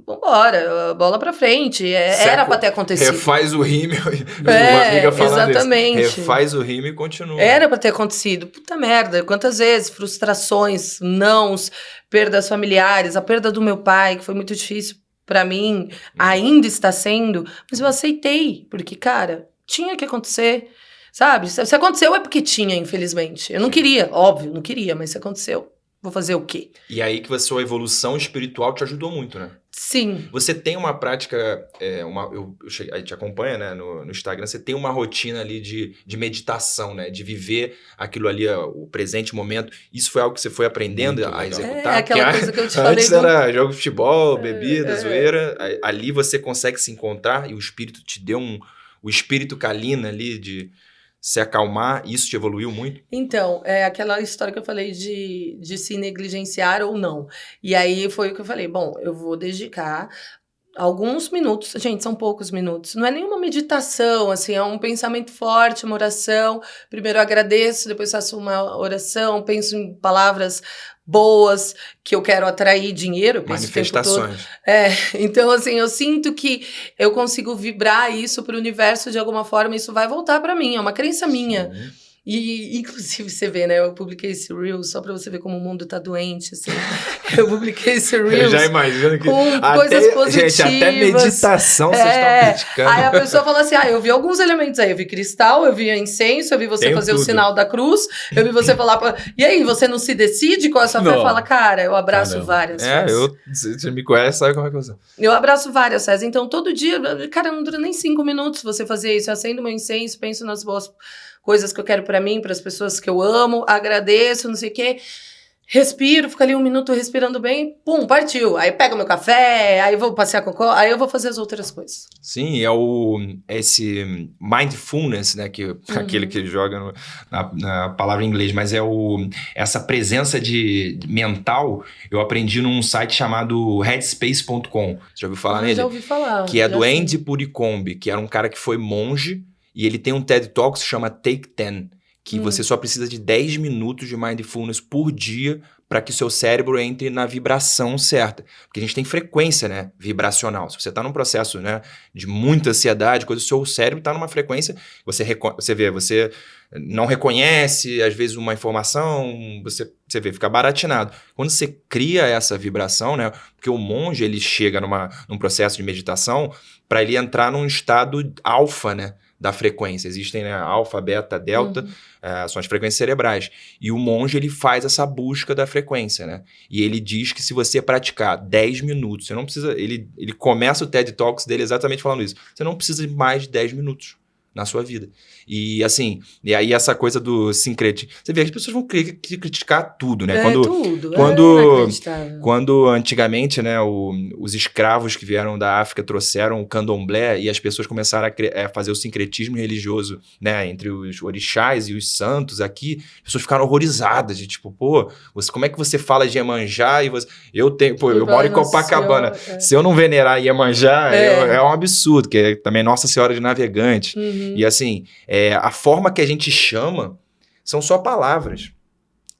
vambora, bola pra frente. Era pra ter acontecido. Refaz o rímel. Uma amiga falando exatamente. Isso. Refaz o rímel e continua. Era pra ter acontecido. Puta merda, quantas vezes? Frustrações, nãos, perdas familiares, a perda do meu pai, que foi muito difícil pra mim, ainda está sendo, mas eu aceitei, porque, cara, tinha que acontecer. Sabe? Se aconteceu é porque tinha, infelizmente. Eu não queria, óbvio, não queria, mas se aconteceu, vou fazer o quê? E aí que a sua evolução espiritual te ajudou muito, né? Sim. Você tem uma prática, a gente acompanha, né, no Instagram, você tem uma rotina ali de meditação, né? De viver aquilo ali, o presente momento. Isso foi algo que você foi aprendendo a executar? Aquela coisa que eu te falei. Antes era jogo de futebol, bebida, zoeira. Ali você consegue se encontrar e o espírito te deu o espírito calina ali de se acalmar, isso te evoluiu muito? Então, é aquela história que eu falei de se negligenciar ou não. E aí foi o que eu falei, bom, eu vou dedicar alguns minutos, gente, são poucos minutos, não é nenhuma meditação, assim, é um pensamento forte, uma oração, primeiro eu agradeço, depois faço uma oração, penso em palavras boas, que eu quero atrair dinheiro, eu penso manifestações. O tempo todo. Então, assim, eu sinto que eu consigo vibrar isso para o universo de alguma forma, isso vai voltar para mim, é uma crença minha. E, inclusive, você vê, né? Eu publiquei esse Reels só pra você ver como o mundo tá doente, assim. Eu publiquei esse Reels. Eu já imagino que... com coisas positivas. Gente, até meditação vocês estão criticando. Aí a pessoa fala assim, eu vi alguns elementos aí. Eu vi cristal, eu vi incenso, eu vi você fazer o sinal da cruz, eu vi você falar... E aí, você não se decide qual é a sua fé? Fala, cara, eu abraço várias fés. Você me conhece, sabe como é que eu sou. Eu abraço várias fés. Então, todo dia, cara, não dura nem 5 minutos você fazer isso. Eu acendo meu incenso, penso nas boas coisas que eu quero pra mim, pras pessoas que eu amo, agradeço, não sei o quê. Respiro, fico ali 1 minuto respirando bem, pum, partiu. Aí pego meu café, aí vou passear com aí eu vou fazer as outras coisas. Sim, esse mindfulness, né, que aquele que joga na palavra em inglês, mas essa presença de mental, eu aprendi num site chamado headspace.com. Você já ouviu falar nele? Já ouvi falar. Que é do Andy Puricombe, que era um cara que foi monge, e ele tem um TED Talk que se chama Take 10, que você só precisa de 10 minutos de mindfulness por dia para que o seu cérebro entre na vibração certa. Porque a gente tem frequência, né, vibracional. Se você está num processo, né, de muita ansiedade, o seu cérebro está numa frequência, você não reconhece, às vezes, uma informação, você vê, fica baratinado. Quando você cria essa vibração, né, porque o monge, ele chega num processo de meditação para ele entrar num estado alfa, né, da frequência. Existem, né, alfa, beta, delta, são as frequências cerebrais. E o monge, ele faz essa busca da frequência, né? E ele diz que se você praticar 10 minutos, você não precisa... Ele começa o TED Talks dele exatamente falando isso. Você não precisa de mais de 10 minutos na sua vida. E assim, e aí essa coisa do sincretismo. Você vê, as pessoas vão criticar tudo, né? Quando antigamente, né, os escravos que vieram da África trouxeram o candomblé e as pessoas começaram a fazer o sincretismo religioso, né, entre os orixás e os santos aqui, as pessoas ficaram horrorizadas, de tipo, pô, como é que você fala de Iemanjá e você... Eu moro em Copacabana. Se eu não venerar Iemanjá, é um absurdo, que é também Nossa Senhora de Navegante. E assim, a forma que a gente chama são só palavras.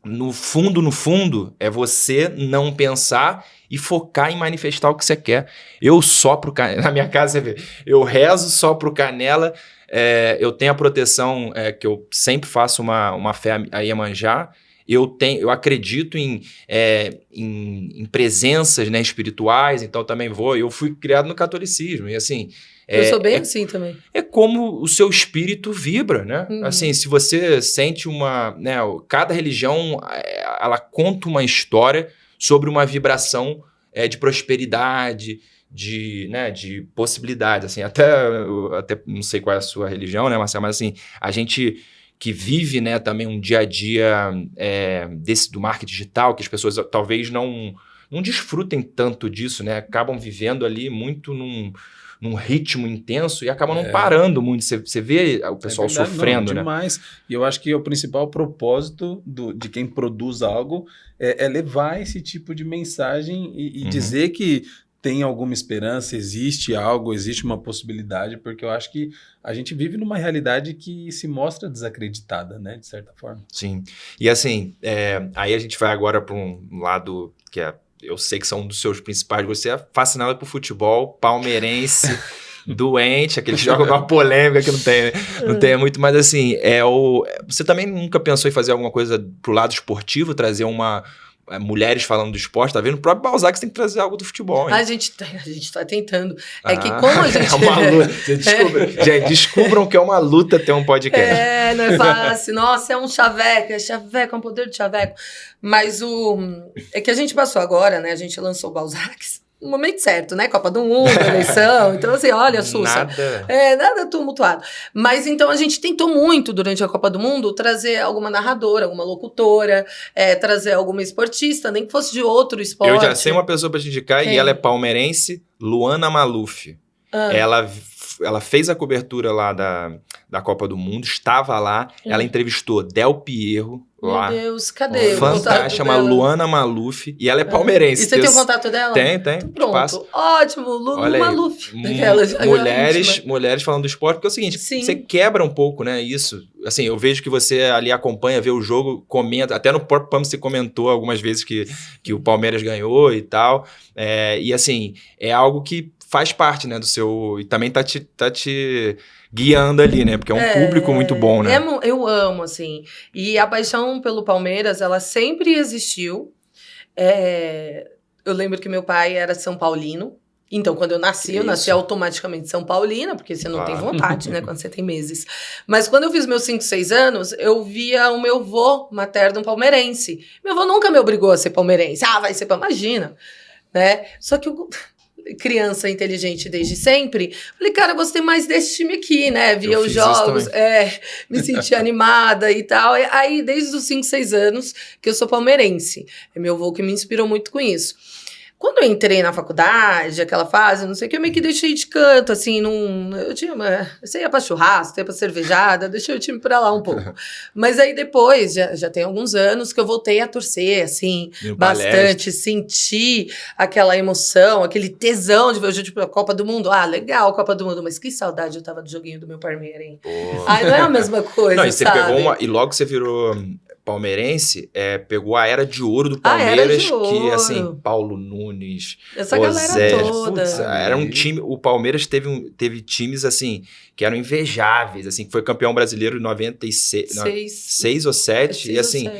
No fundo, é você não pensar e focar em manifestar o que você quer. Eu sopro canela, na minha casa, você vê, eu rezo, sopro canela, eu tenho a proteção, que eu sempre faço uma fé a Iemanjá. Eu acredito em presenças, né, espirituais, então também eu fui criado no catolicismo, e assim... Eu sou bem assim também. É como o seu espírito vibra, né? Assim, se você sente né, cada religião, ela conta uma história sobre uma vibração de prosperidade, de possibilidades, assim, até não sei qual é a sua religião, né, Marcelo, mas assim, a gente que vive, né, também um dia a dia do marketing digital, que as pessoas talvez não desfrutem tanto disso, né? Acabam vivendo ali muito num ritmo intenso e acabam não parando muito. Você vê o pessoal sofrendo, né? Demais. E eu acho que o principal propósito de quem produz algo é levar esse tipo de mensagem e dizer que tem alguma esperança, existe algo, existe uma possibilidade, porque eu acho que a gente vive numa realidade que se mostra desacreditada, né? De certa forma. Sim. E assim, aí a gente vai agora para um lado que eu sei que são um dos seus principais. Você é fascinado por futebol, palmeirense, doente, aquele que joga uma polêmica que não tem muito, mas assim, você também nunca pensou em fazer alguma coisa pro lado esportivo, trazer mulheres falando do esporte? Tá vendo? O próprio Balzac você tem que trazer algo do futebol, hein? A gente tá tentando. É que como a gente... É uma luta. Gente, descubram que é uma luta ter um podcast. Não é fácil. Nossa, é um chaveco. É um poder de chaveco. Mas é que a gente passou agora, né? A gente lançou o Balzac no momento certo, né? Copa do Mundo, eleição. Então, assim, olha, Sussa. Nada tumultuado. Mas, então, a gente tentou muito, durante a Copa do Mundo, trazer alguma narradora, alguma locutora, trazer alguma esportista, nem que fosse de outro esporte. Eu já sei uma pessoa pra te indicar, e ela é palmeirense, Luana Maluf. Ela fez a cobertura lá da Copa do Mundo, estava lá, ela entrevistou Del Piero, lá. Meu Deus, cadê? Fantástica, chama Luana Maluf, e ela é palmeirense. E você tem o contato dela? Tem. Pronto, passo. Ótimo, Luana Maluf. Mulheres falando do esporte, porque é o seguinte, você quebra um pouco, né, isso. Assim, eu vejo que você ali acompanha, vê o jogo, comenta, até no próprio PAM você comentou algumas vezes que o Palmeiras ganhou e tal, e assim, é algo que faz parte, né, do seu... E também tá te guiando ali, né? Porque é um público muito bom, né? Eu amo, assim. E a paixão pelo Palmeiras, ela sempre existiu. Eu lembro que meu pai era São Paulino. Então, quando eu nasci automaticamente São Paulina, porque você não tem vontade, né? Quando você tem meses. Mas quando eu fiz meus 5, 6 anos, eu via o meu vô materno palmeirense. Meu vô nunca me obrigou a ser palmeirense. Vai ser, imagina. Né? Só que criança inteligente desde sempre, falei, cara, eu gostei mais desse time aqui, né? Via os jogos, me senti animada e tal. Aí, desde os 5, 6 anos, que eu sou palmeirense. É meu avô que me inspirou muito com isso. Quando eu entrei na faculdade, aquela fase, não sei o que, eu meio que deixei de canto, assim, você ia pra churrasco, ia pra cervejada, deixei o time pra lá um pouco. Mas aí depois, já tem alguns anos que eu voltei a torcer, assim, bastante, sentir aquela emoção, aquele tesão de ver o jogo, tipo, a Copa do Mundo. Legal, Copa do Mundo, mas que saudade eu tava do joguinho do meu Palmeiras, hein? Não é a mesma coisa, não, e você pegou e logo você virou palmeirense, pegou a era de ouro do Palmeiras, que assim, Paulo Nunes, Nunes, Essa galera Ozé, toda. putz, era um time, o Palmeiras teve times assim, que eram invejáveis, assim, que foi campeão brasileiro em 96, não, 6 ou 7, e assim,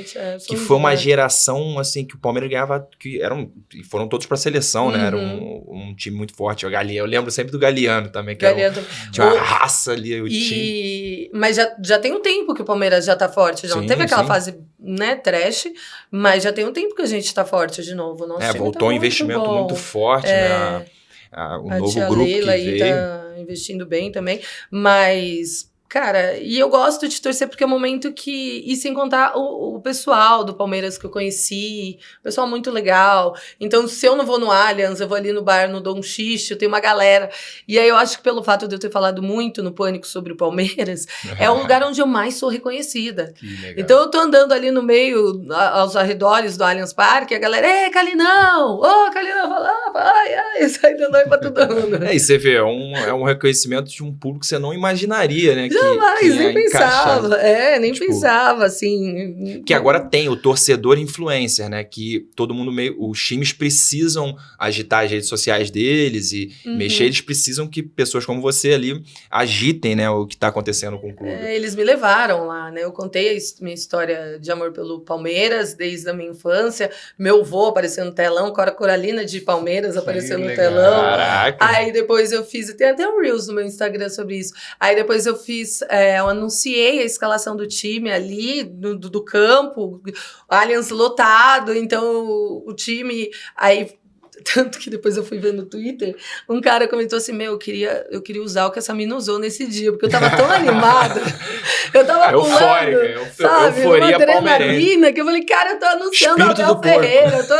que foi uma geração, assim, que o Palmeiras ganhava, e foram todos pra seleção, né, era um time muito forte, eu lembro sempre do Galeano também, que tinha uma raça ali, o time. Mas já tem um tempo que o Palmeiras já tá forte, já não teve aquela fase, né, trash, mas já tem um tempo que a gente tá forte de novo. Nosso time voltou um investimento muito forte, né? O novo grupo Leila que veio. Tá investindo bem também, mas... Cara, e eu gosto de torcer porque é um momento que... E sem contar o pessoal do Palmeiras que eu conheci, pessoal muito legal. Então, se eu não vou no Allianz, eu vou ali no bar, no Dom Xixi, tem uma galera. E aí eu acho que pelo fato de eu ter falado muito no Pânico sobre o Palmeiras, é o lugar onde eu mais sou reconhecida. Então, eu tô andando ali no meio, aos arredores do Allianz Parque, a galera, Calinão! Calinão, ai, sai dando oi pra todo mundo. E você vê, é um reconhecimento de um público que você não imaginaria, né? Jamais, nem pensava. Nem pensava, assim. Que agora tem o torcedor influencer, né? Que todo mundo os times precisam agitar as redes sociais deles e mexer, eles precisam que pessoas como você ali agitem, né? O que tá acontecendo com o clube. Eles me levaram lá, né? Eu contei a minha história de amor pelo Palmeiras desde a minha infância. Meu avô apareceu no telão, Cora Coralina de Palmeiras apareceu no telão. Caraca. Aí depois eu fiz, tem até um Reels no meu Instagram sobre isso. Aí depois eu eu anunciei a escalação do time ali, do campo, Allianz lotado, então o time, aí, tanto que depois eu fui ver no Twitter, um cara comentou assim, eu queria usar o que essa mina usou nesse dia, porque eu tava tão animada, eu tava pulando, sabe, uma adrenalina, que eu falei, cara, eu tô anunciando o Abel Ferreira, eu tô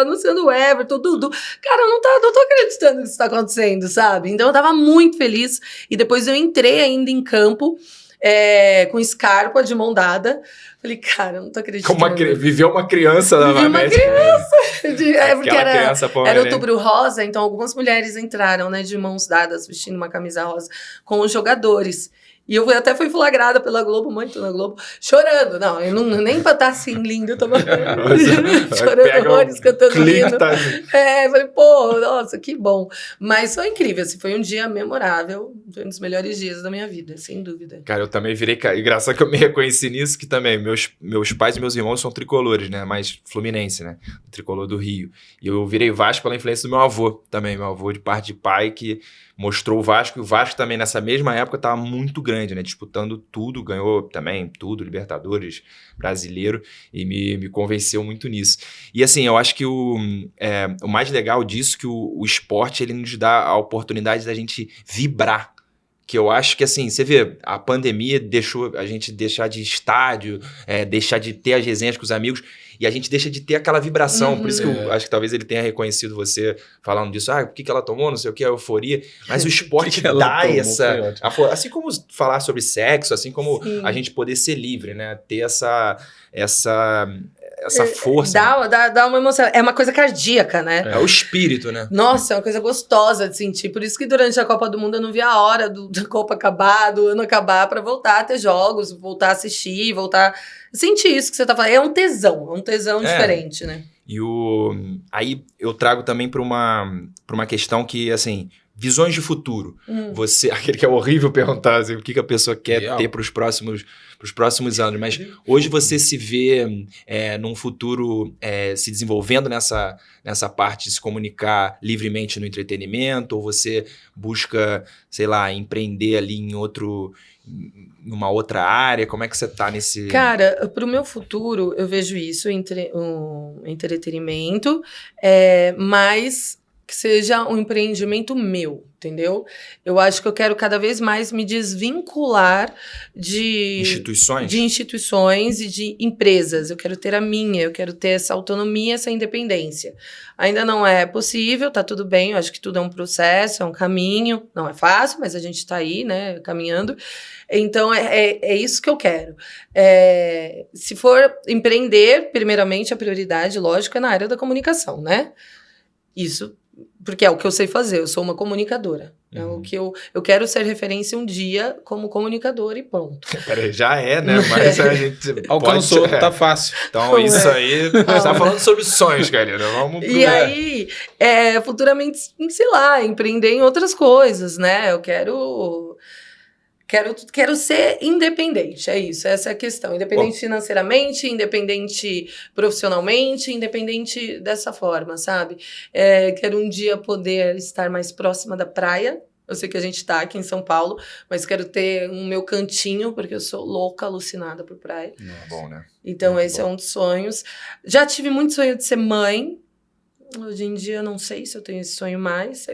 anunciando o Everton, Dudu, cara, eu não tô acreditando que isso tá acontecendo, sabe, então eu tava muito feliz, e depois eu entrei ainda em campo, com Scarpa de mão dada. Falei, cara, eu não tô acreditando. Viveu uma criança novamente. Viveu uma criança. Porque era Outubro Rosa, então algumas mulheres entraram, né, de mãos dadas, vestindo uma camisa rosa, com os jogadores. E eu até fui flagrada pela Globo, muito na Globo, chorando. Não, eu não nem pra estar assim linda, eu tava chorando horrores, cantando hino. Tá... falei, pô, nossa, que bom. Mas foi incrível, assim, foi um dia memorável, foi um dos melhores dias da minha vida, sem dúvida. Cara, eu também virei... Engraçado que eu me reconheci nisso, que também meus pais e meus irmãos são tricolores, né? Mais fluminense, né? Tricolor do Rio. E eu virei Vasco pela influência do meu avô também, meu avô de parte de pai, que mostrou o Vasco, e o Vasco também nessa mesma época estava muito grande, né? Disputando tudo, ganhou também tudo, Libertadores, Brasileiro, e me convenceu muito nisso. E assim, eu acho que o mais legal disso, que o esporte, ele nos dá a oportunidade da gente vibrar. Que eu acho que, assim, você vê, a pandemia deixou a gente deixar de estádio, deixar de ter as resenhas com os amigos, e a gente deixa de ter aquela vibração. Por isso que eu acho que talvez ele tenha reconhecido você falando disso. Por que ela tomou, não sei o que, a euforia. Mas o esporte dá essa... Assim como falar sobre sexo, assim como a gente poder ser livre, né? Ter essa força. Dá uma emoção. É uma coisa cardíaca, né? É o espírito, né? Nossa, é uma coisa gostosa de sentir. Por isso que durante a Copa do Mundo eu não vi a hora da Copa acabar, do ano acabar, pra voltar a ter jogos, voltar a assistir, voltar a sentir isso que você tá falando. É um tesão diferente, né? E aí eu trago também pra uma questão que, assim, visões de futuro. Aquele que é horrível perguntar assim, o que a pessoa quer ter para os próximos anos, mas hoje você se vê num futuro se desenvolvendo nessa parte de se comunicar livremente no entretenimento, ou você busca, sei lá, empreender ali numa outra área? Como é que você tá nesse... Cara, pro meu futuro, eu vejo isso, entretenimento, mas que seja um empreendimento meu, entendeu? Eu acho que eu quero cada vez mais me desvincular de instituições e de empresas. Eu quero ter a minha, eu quero ter essa autonomia, essa independência. Ainda não é possível, tá tudo bem, eu acho que tudo é um processo, é um caminho, não é fácil, mas a gente tá aí, né, caminhando. Então, é isso que eu quero. Se for empreender, primeiramente, a prioridade, lógico, é na área da comunicação, né? Isso Porque é o que eu sei fazer, eu sou uma comunicadora. É o que eu quero ser referência um dia como comunicadora e pronto. Peraí, já é, né? Mas a gente Alcançou, pode... tá fácil. Então, Não isso é. aí... Você tá falando sobre sonhos, Karina. Vamos pro... E aí, futuramente, sei lá, empreender em outras coisas, né? Eu quero ser independente, é isso, essa é a questão. Independente financeiramente, independente profissionalmente, independente dessa forma, sabe? Quero um dia poder estar mais próxima da praia. Eu sei que a gente tá aqui em São Paulo, mas quero ter um meu cantinho, porque eu sou louca, alucinada por praia. Bom, né? Então, Muito esse bom. é um dos sonhos. Já tive muito sonho de ser mãe. Hoje em dia, não sei se eu tenho esse sonho mais.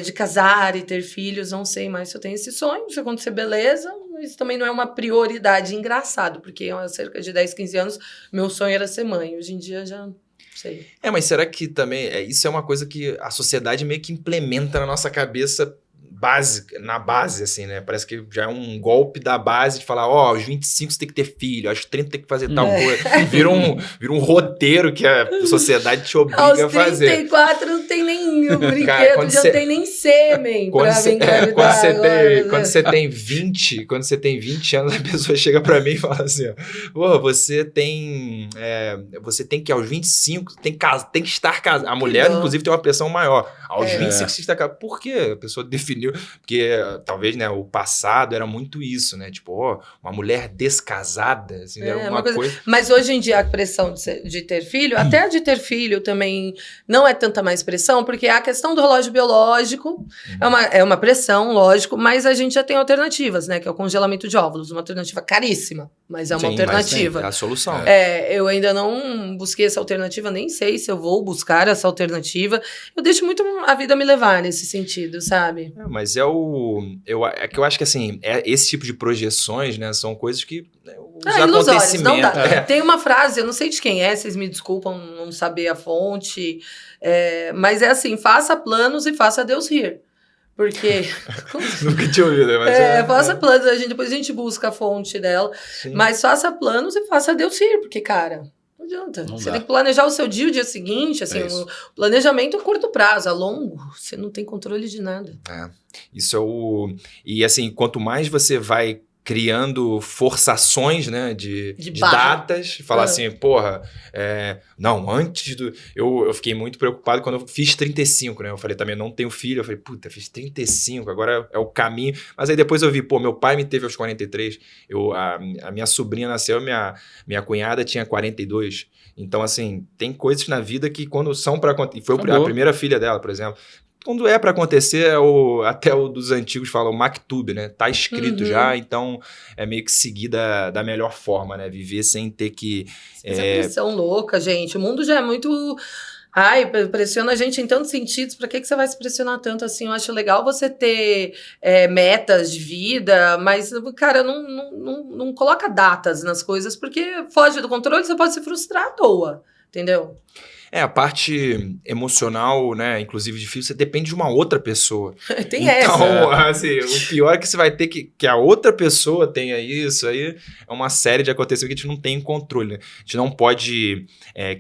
De casar e ter filhos, não sei mais se eu tenho esse sonho. Se acontecer, beleza. Isso também não é uma prioridade. Engraçado, porque há cerca de 10, 15 anos, meu sonho era ser mãe. Hoje em dia, já não sei. Mas será que também... isso é uma coisa que a sociedade meio que implementa na nossa cabeça básica, na base, assim, né? Parece que já é um golpe da base de falar, aos 25 você tem que ter filho, aos 30 tem que fazer tal coisa. Vira um roteiro que a sociedade te obriga a fazer. Aos 34 não tem nem brinquedo, Cara, já tem nem sêmen pra me engravidar. Quando você tem 20 anos, a pessoa chega pra mim e fala assim, você tem que aos 25 tem que estar casado. A mulher, inclusive, tem uma pressão maior. Aos 25 você está casado. Por quê? A pessoa definiu. Porque talvez, né, o passado era muito isso, né? Tipo, uma mulher descasada, assim, era uma coisa... Mas hoje em dia a pressão de ter filho, até a de ter filho também não é tanta mais pressão, porque a questão do relógio biológico é uma pressão, lógico, mas a gente já tem alternativas, né? Que é o congelamento de óvulos, uma alternativa caríssima, mas é uma alternativa. Mas é a solução. Eu ainda não busquei essa alternativa, nem sei se eu vou buscar essa alternativa. Eu deixo muito a vida me levar nesse sentido, sabe? Mas que eu acho que, assim, esse tipo de projeções, né, são coisas que... os ilusórias, não dá. acontecimentos... Tem uma frase, eu não sei de quem é, vocês me desculpam não saber a fonte, mas é assim, faça planos e faça Deus rir. Porque... Nunca tinha ouvido, mas... faça planos, depois a gente busca a fonte dela, mas faça planos e faça Deus rir, porque, cara... Não adianta. Você tem que planejar o seu dia, o dia seguinte, assim, o planejamento a curto prazo, a longo, você não tem controle de nada. Isso é o... E assim, quanto mais você vai criando forçações, né, de datas, falar assim, não, antes do... Eu fiquei muito preocupado quando eu fiz 35, né, eu falei também, não tenho filho, eu falei, fiz 35, agora é o caminho, mas aí depois eu vi, meu pai me teve aos 43, a minha sobrinha nasceu, minha cunhada tinha 42, então assim, tem coisas na vida que quando são para acontecer, foi a primeira filha dela, por exemplo, quando é para acontecer, até o dos antigos falam Maktub, né? Tá escrito já, então é meio que seguir da melhor forma, né? Viver sem ter que... Essa pressão louca, gente. O mundo já é muito... pressiona a gente em tantos sentidos. Pra que você vai se pressionar tanto assim? Eu acho legal você ter metas de vida, mas, cara, não coloca datas nas coisas, porque foge do controle, você pode se frustrar à toa, entendeu? A parte emocional, né, inclusive difícil, você depende de uma outra pessoa. Tem essa. Então, assim, o pior é que você vai ter que a outra pessoa tenha isso, aí é uma série de acontecimentos que a gente não tem controle, né? A gente não pode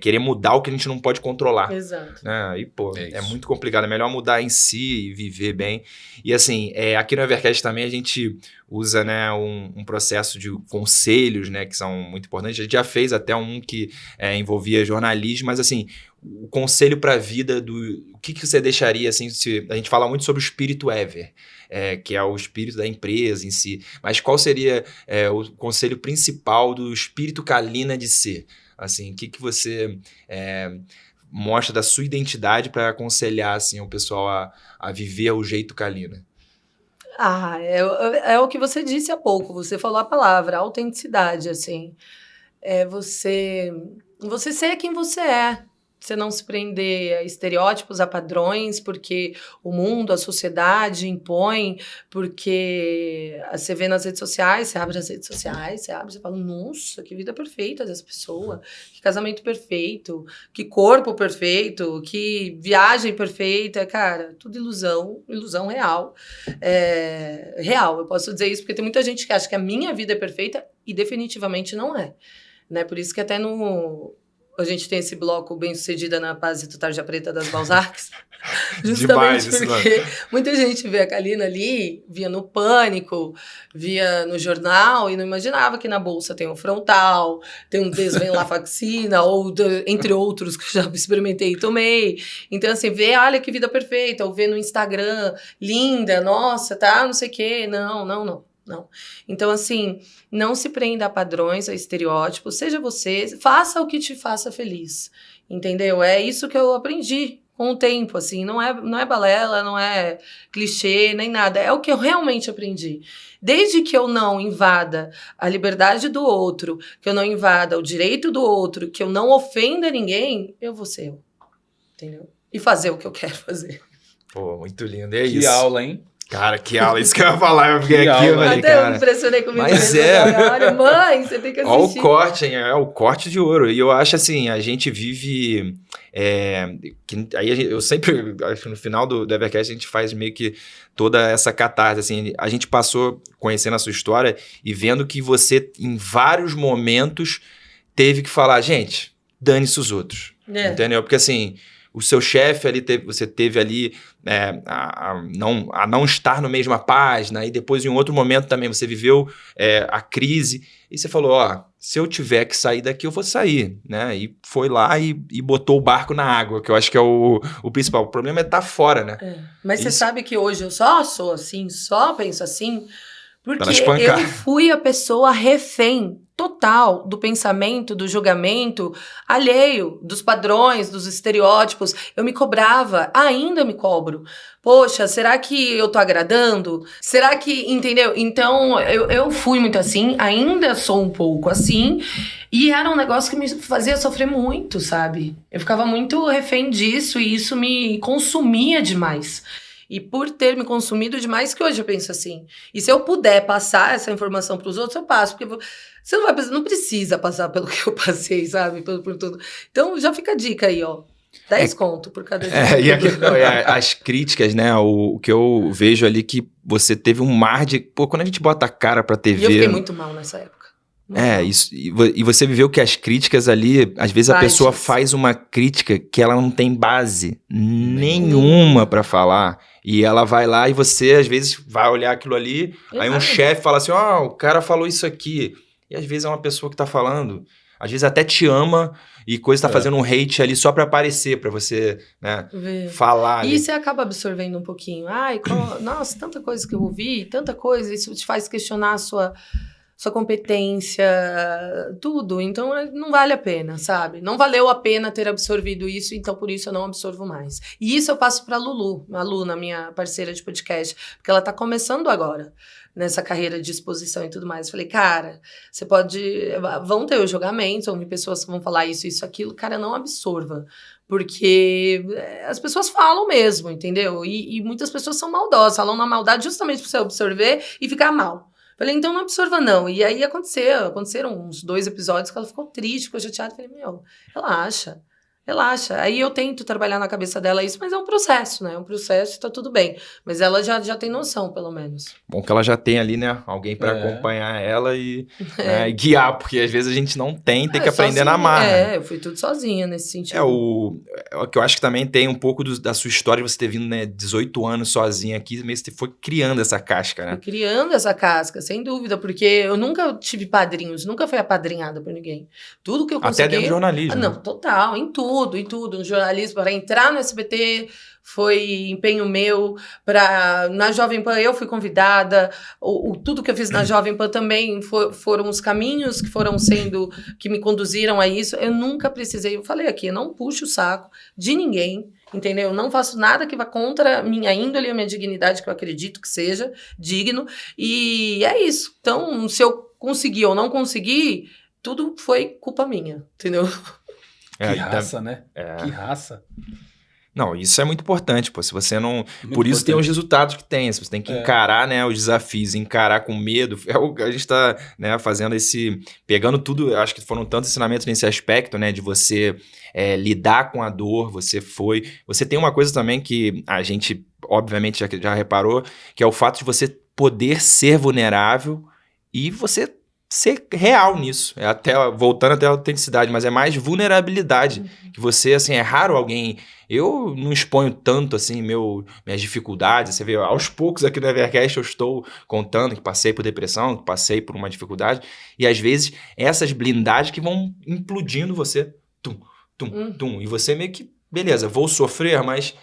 querer mudar o que a gente não pode controlar. Exato. Né? Aí, é muito complicado, é melhor mudar em si e viver bem. E assim, aqui no Evercast também a gente usa, né, um processo de conselhos, né, que são muito importantes. A gente já fez até um que envolvia jornalismo, mas assim, o conselho para a vida o que você deixaria, assim, a gente fala muito sobre o espírito Ever, que é o espírito da empresa em si, mas qual seria o conselho principal do espírito Kalina de ser? Assim, o que você mostra da sua identidade para aconselhar, assim, o pessoal a viver o jeito Kalina? É o que você disse há pouco, você falou a palavra, autenticidade, assim. Você ser quem você é. Você não se prender a estereótipos, a padrões, porque o mundo, a sociedade impõe, porque você vê nas redes sociais, você abre as redes sociais, você fala, nossa, que vida perfeita dessa pessoa, que casamento perfeito, que corpo perfeito, que viagem perfeita, cara, tudo ilusão real. Real, eu posso dizer isso, porque tem muita gente que acha que a minha vida é perfeita e definitivamente não é. Né? Por isso que até a gente tem esse bloco Bem-Sucedida na Paz e Tarja Preta das Balzacs. Demais Justamente esse porque muita gente vê a Kalina ali, via no Pânico, via no jornal e não imaginava que na bolsa tem um frontal, tem um desvenlafaxina, entre outros que eu já experimentei e tomei. Então, assim, vê, olha que vida perfeita, ou vê no Instagram, linda, nossa, tá, não sei o quê. Não. Então, assim, não se prenda a padrões, a estereótipos, seja você, faça o que te faça feliz, entendeu? É isso que eu aprendi com o tempo, assim, não é balela, não é clichê, nem nada, é o que eu realmente aprendi. Desde que eu não invada a liberdade do outro, que eu não invada o direito do outro, que eu não ofenda ninguém, eu vou ser eu, entendeu? E fazer o que eu quero fazer. Pô, muito lindo, é Que isso. aula, hein? Cara, que aula, isso que eu ia falar, eu fiquei Que aqui, eu aula. falei, Até eu me cara... impressionei comigo Mas mesma, é. cara. Olha, mãe, você tem que Olha o assistir. corte, hein? É o corte de ouro. E eu acho assim, a gente vive... eu sempre, acho que no final do Evercast, a gente faz meio que toda essa catarse, assim. A gente passou conhecendo a sua história e vendo que você, em vários momentos, teve que falar, gente, dane-se os outros. Entendeu? Porque assim... O seu chefe ali, você teve ali a não estar na mesma página, e depois em outro momento também você viveu a crise, e você falou, se eu tiver que sair daqui, eu vou sair, né? E foi lá e botou o barco na água, que eu acho que é o principal. O problema é estar fora, né? Mas Isso. você sabe que hoje eu só sou assim, só penso assim, porque Pra espancar. eu fui a pessoa refém total do pensamento, do julgamento alheio, dos padrões, dos estereótipos. Eu me cobrava, ainda me cobro. Poxa, será que eu tô agradando? Será que, entendeu? Então, eu fui muito assim, ainda sou um pouco assim, e era um negócio que me fazia sofrer muito, sabe? Eu ficava muito refém disso e isso me consumia demais. E por ter me consumido demais, que hoje eu penso assim. E se eu puder passar essa informação para os outros, eu passo. Porque você não precisa passar pelo que eu passei, sabe? Por tudo. Então, já fica a dica aí, ó. 10 conto por cada dia. E as críticas, né? O que eu vejo ali que você teve um mar de... Pô, quando a gente bota a cara pra TV... E eu fiquei muito mal nessa época. Isso. E você viveu que as críticas ali... Às vezes a pessoa faz uma crítica que ela não tem base nenhuma pra falar. E ela vai lá e você, às vezes, vai olhar aquilo ali. Aí um chefe fala assim, o cara falou isso aqui. E às vezes é uma pessoa que tá falando. Às vezes até te ama e coisa tá fazendo um hate ali só pra aparecer, pra você, né, falar. Ali. E você acaba absorvendo um pouquinho. Nossa, tanta coisa que eu ouvi, tanta coisa. Isso te faz questionar a sua competência, tudo. Então, não vale a pena, sabe? Não valeu a pena ter absorvido isso, então por isso eu não absorvo mais. E isso eu passo pra Lulu, a Luna, minha parceira de podcast, porque ela tá começando agora nessa carreira de exposição e tudo mais. Eu falei, cara, você pode... Vão ter os julgamentos, vão ter pessoas que vão falar isso, aquilo. Cara, não absorva. Porque as pessoas falam mesmo, entendeu? E muitas pessoas são maldosas, falam na maldade justamente pra você absorver e ficar mal. Falei, então não absorva não. E aí aconteceram uns 2 episódios que ela ficou triste, ficou chateada. Falei, relaxa. Aí eu tento trabalhar na cabeça dela isso, mas é um processo, né? É um processo e tá tudo bem. Mas ela já tem noção, pelo menos. Bom que ela já tem ali, né? Alguém pra acompanhar ela e guiar, porque às vezes a gente não tem que aprender sozinha, na marra. Eu fui tudo sozinha nesse sentido. O que eu acho que também tem um pouco da sua história, você ter vindo, né, 18 anos sozinha aqui, mesmo você foi criando essa casca, né? Fui criando essa casca, sem dúvida, porque eu nunca tive padrinhos, nunca fui apadrinhada por ninguém. Tudo que eu consegui... Até dentro do jornalismo. Não, total, em tudo. No jornalismo, para entrar no SBT foi empenho meu, na Jovem Pan eu fui convidada, tudo que eu fiz na Jovem Pan também foram os caminhos que me conduziram a isso. Eu nunca precisei, eu falei aqui, eu não puxo o saco de ninguém, entendeu? Eu não faço nada que vá contra a minha índole, a minha dignidade, que eu acredito que seja digno, e é isso. Então, se eu conseguir ou não conseguir, tudo foi culpa minha, entendeu? Que raça, né? Que raça. Não, isso é muito importante, pô. Se você não... Por isso tem os resultados que tem. Você tem que encarar, né, os desafios, encarar com medo. É o que a gente tá, né, fazendo pegando tudo, acho que foram tantos ensinamentos nesse aspecto, né, de você lidar com a dor, você tem uma coisa também que a gente, obviamente, já reparou, que é o fato de você poder ser vulnerável e você ser real nisso. É até, voltando até a autenticidade, mas é mais vulnerabilidade. Que você, assim, é raro alguém... Eu não exponho tanto, assim, minhas dificuldades. Você vê, aos poucos aqui no Evercast eu estou contando que passei por depressão, que passei por uma dificuldade. E às vezes, essas blindagens que vão implodindo você. Tum, tum, tum. E você meio que, beleza, vou sofrer, mas...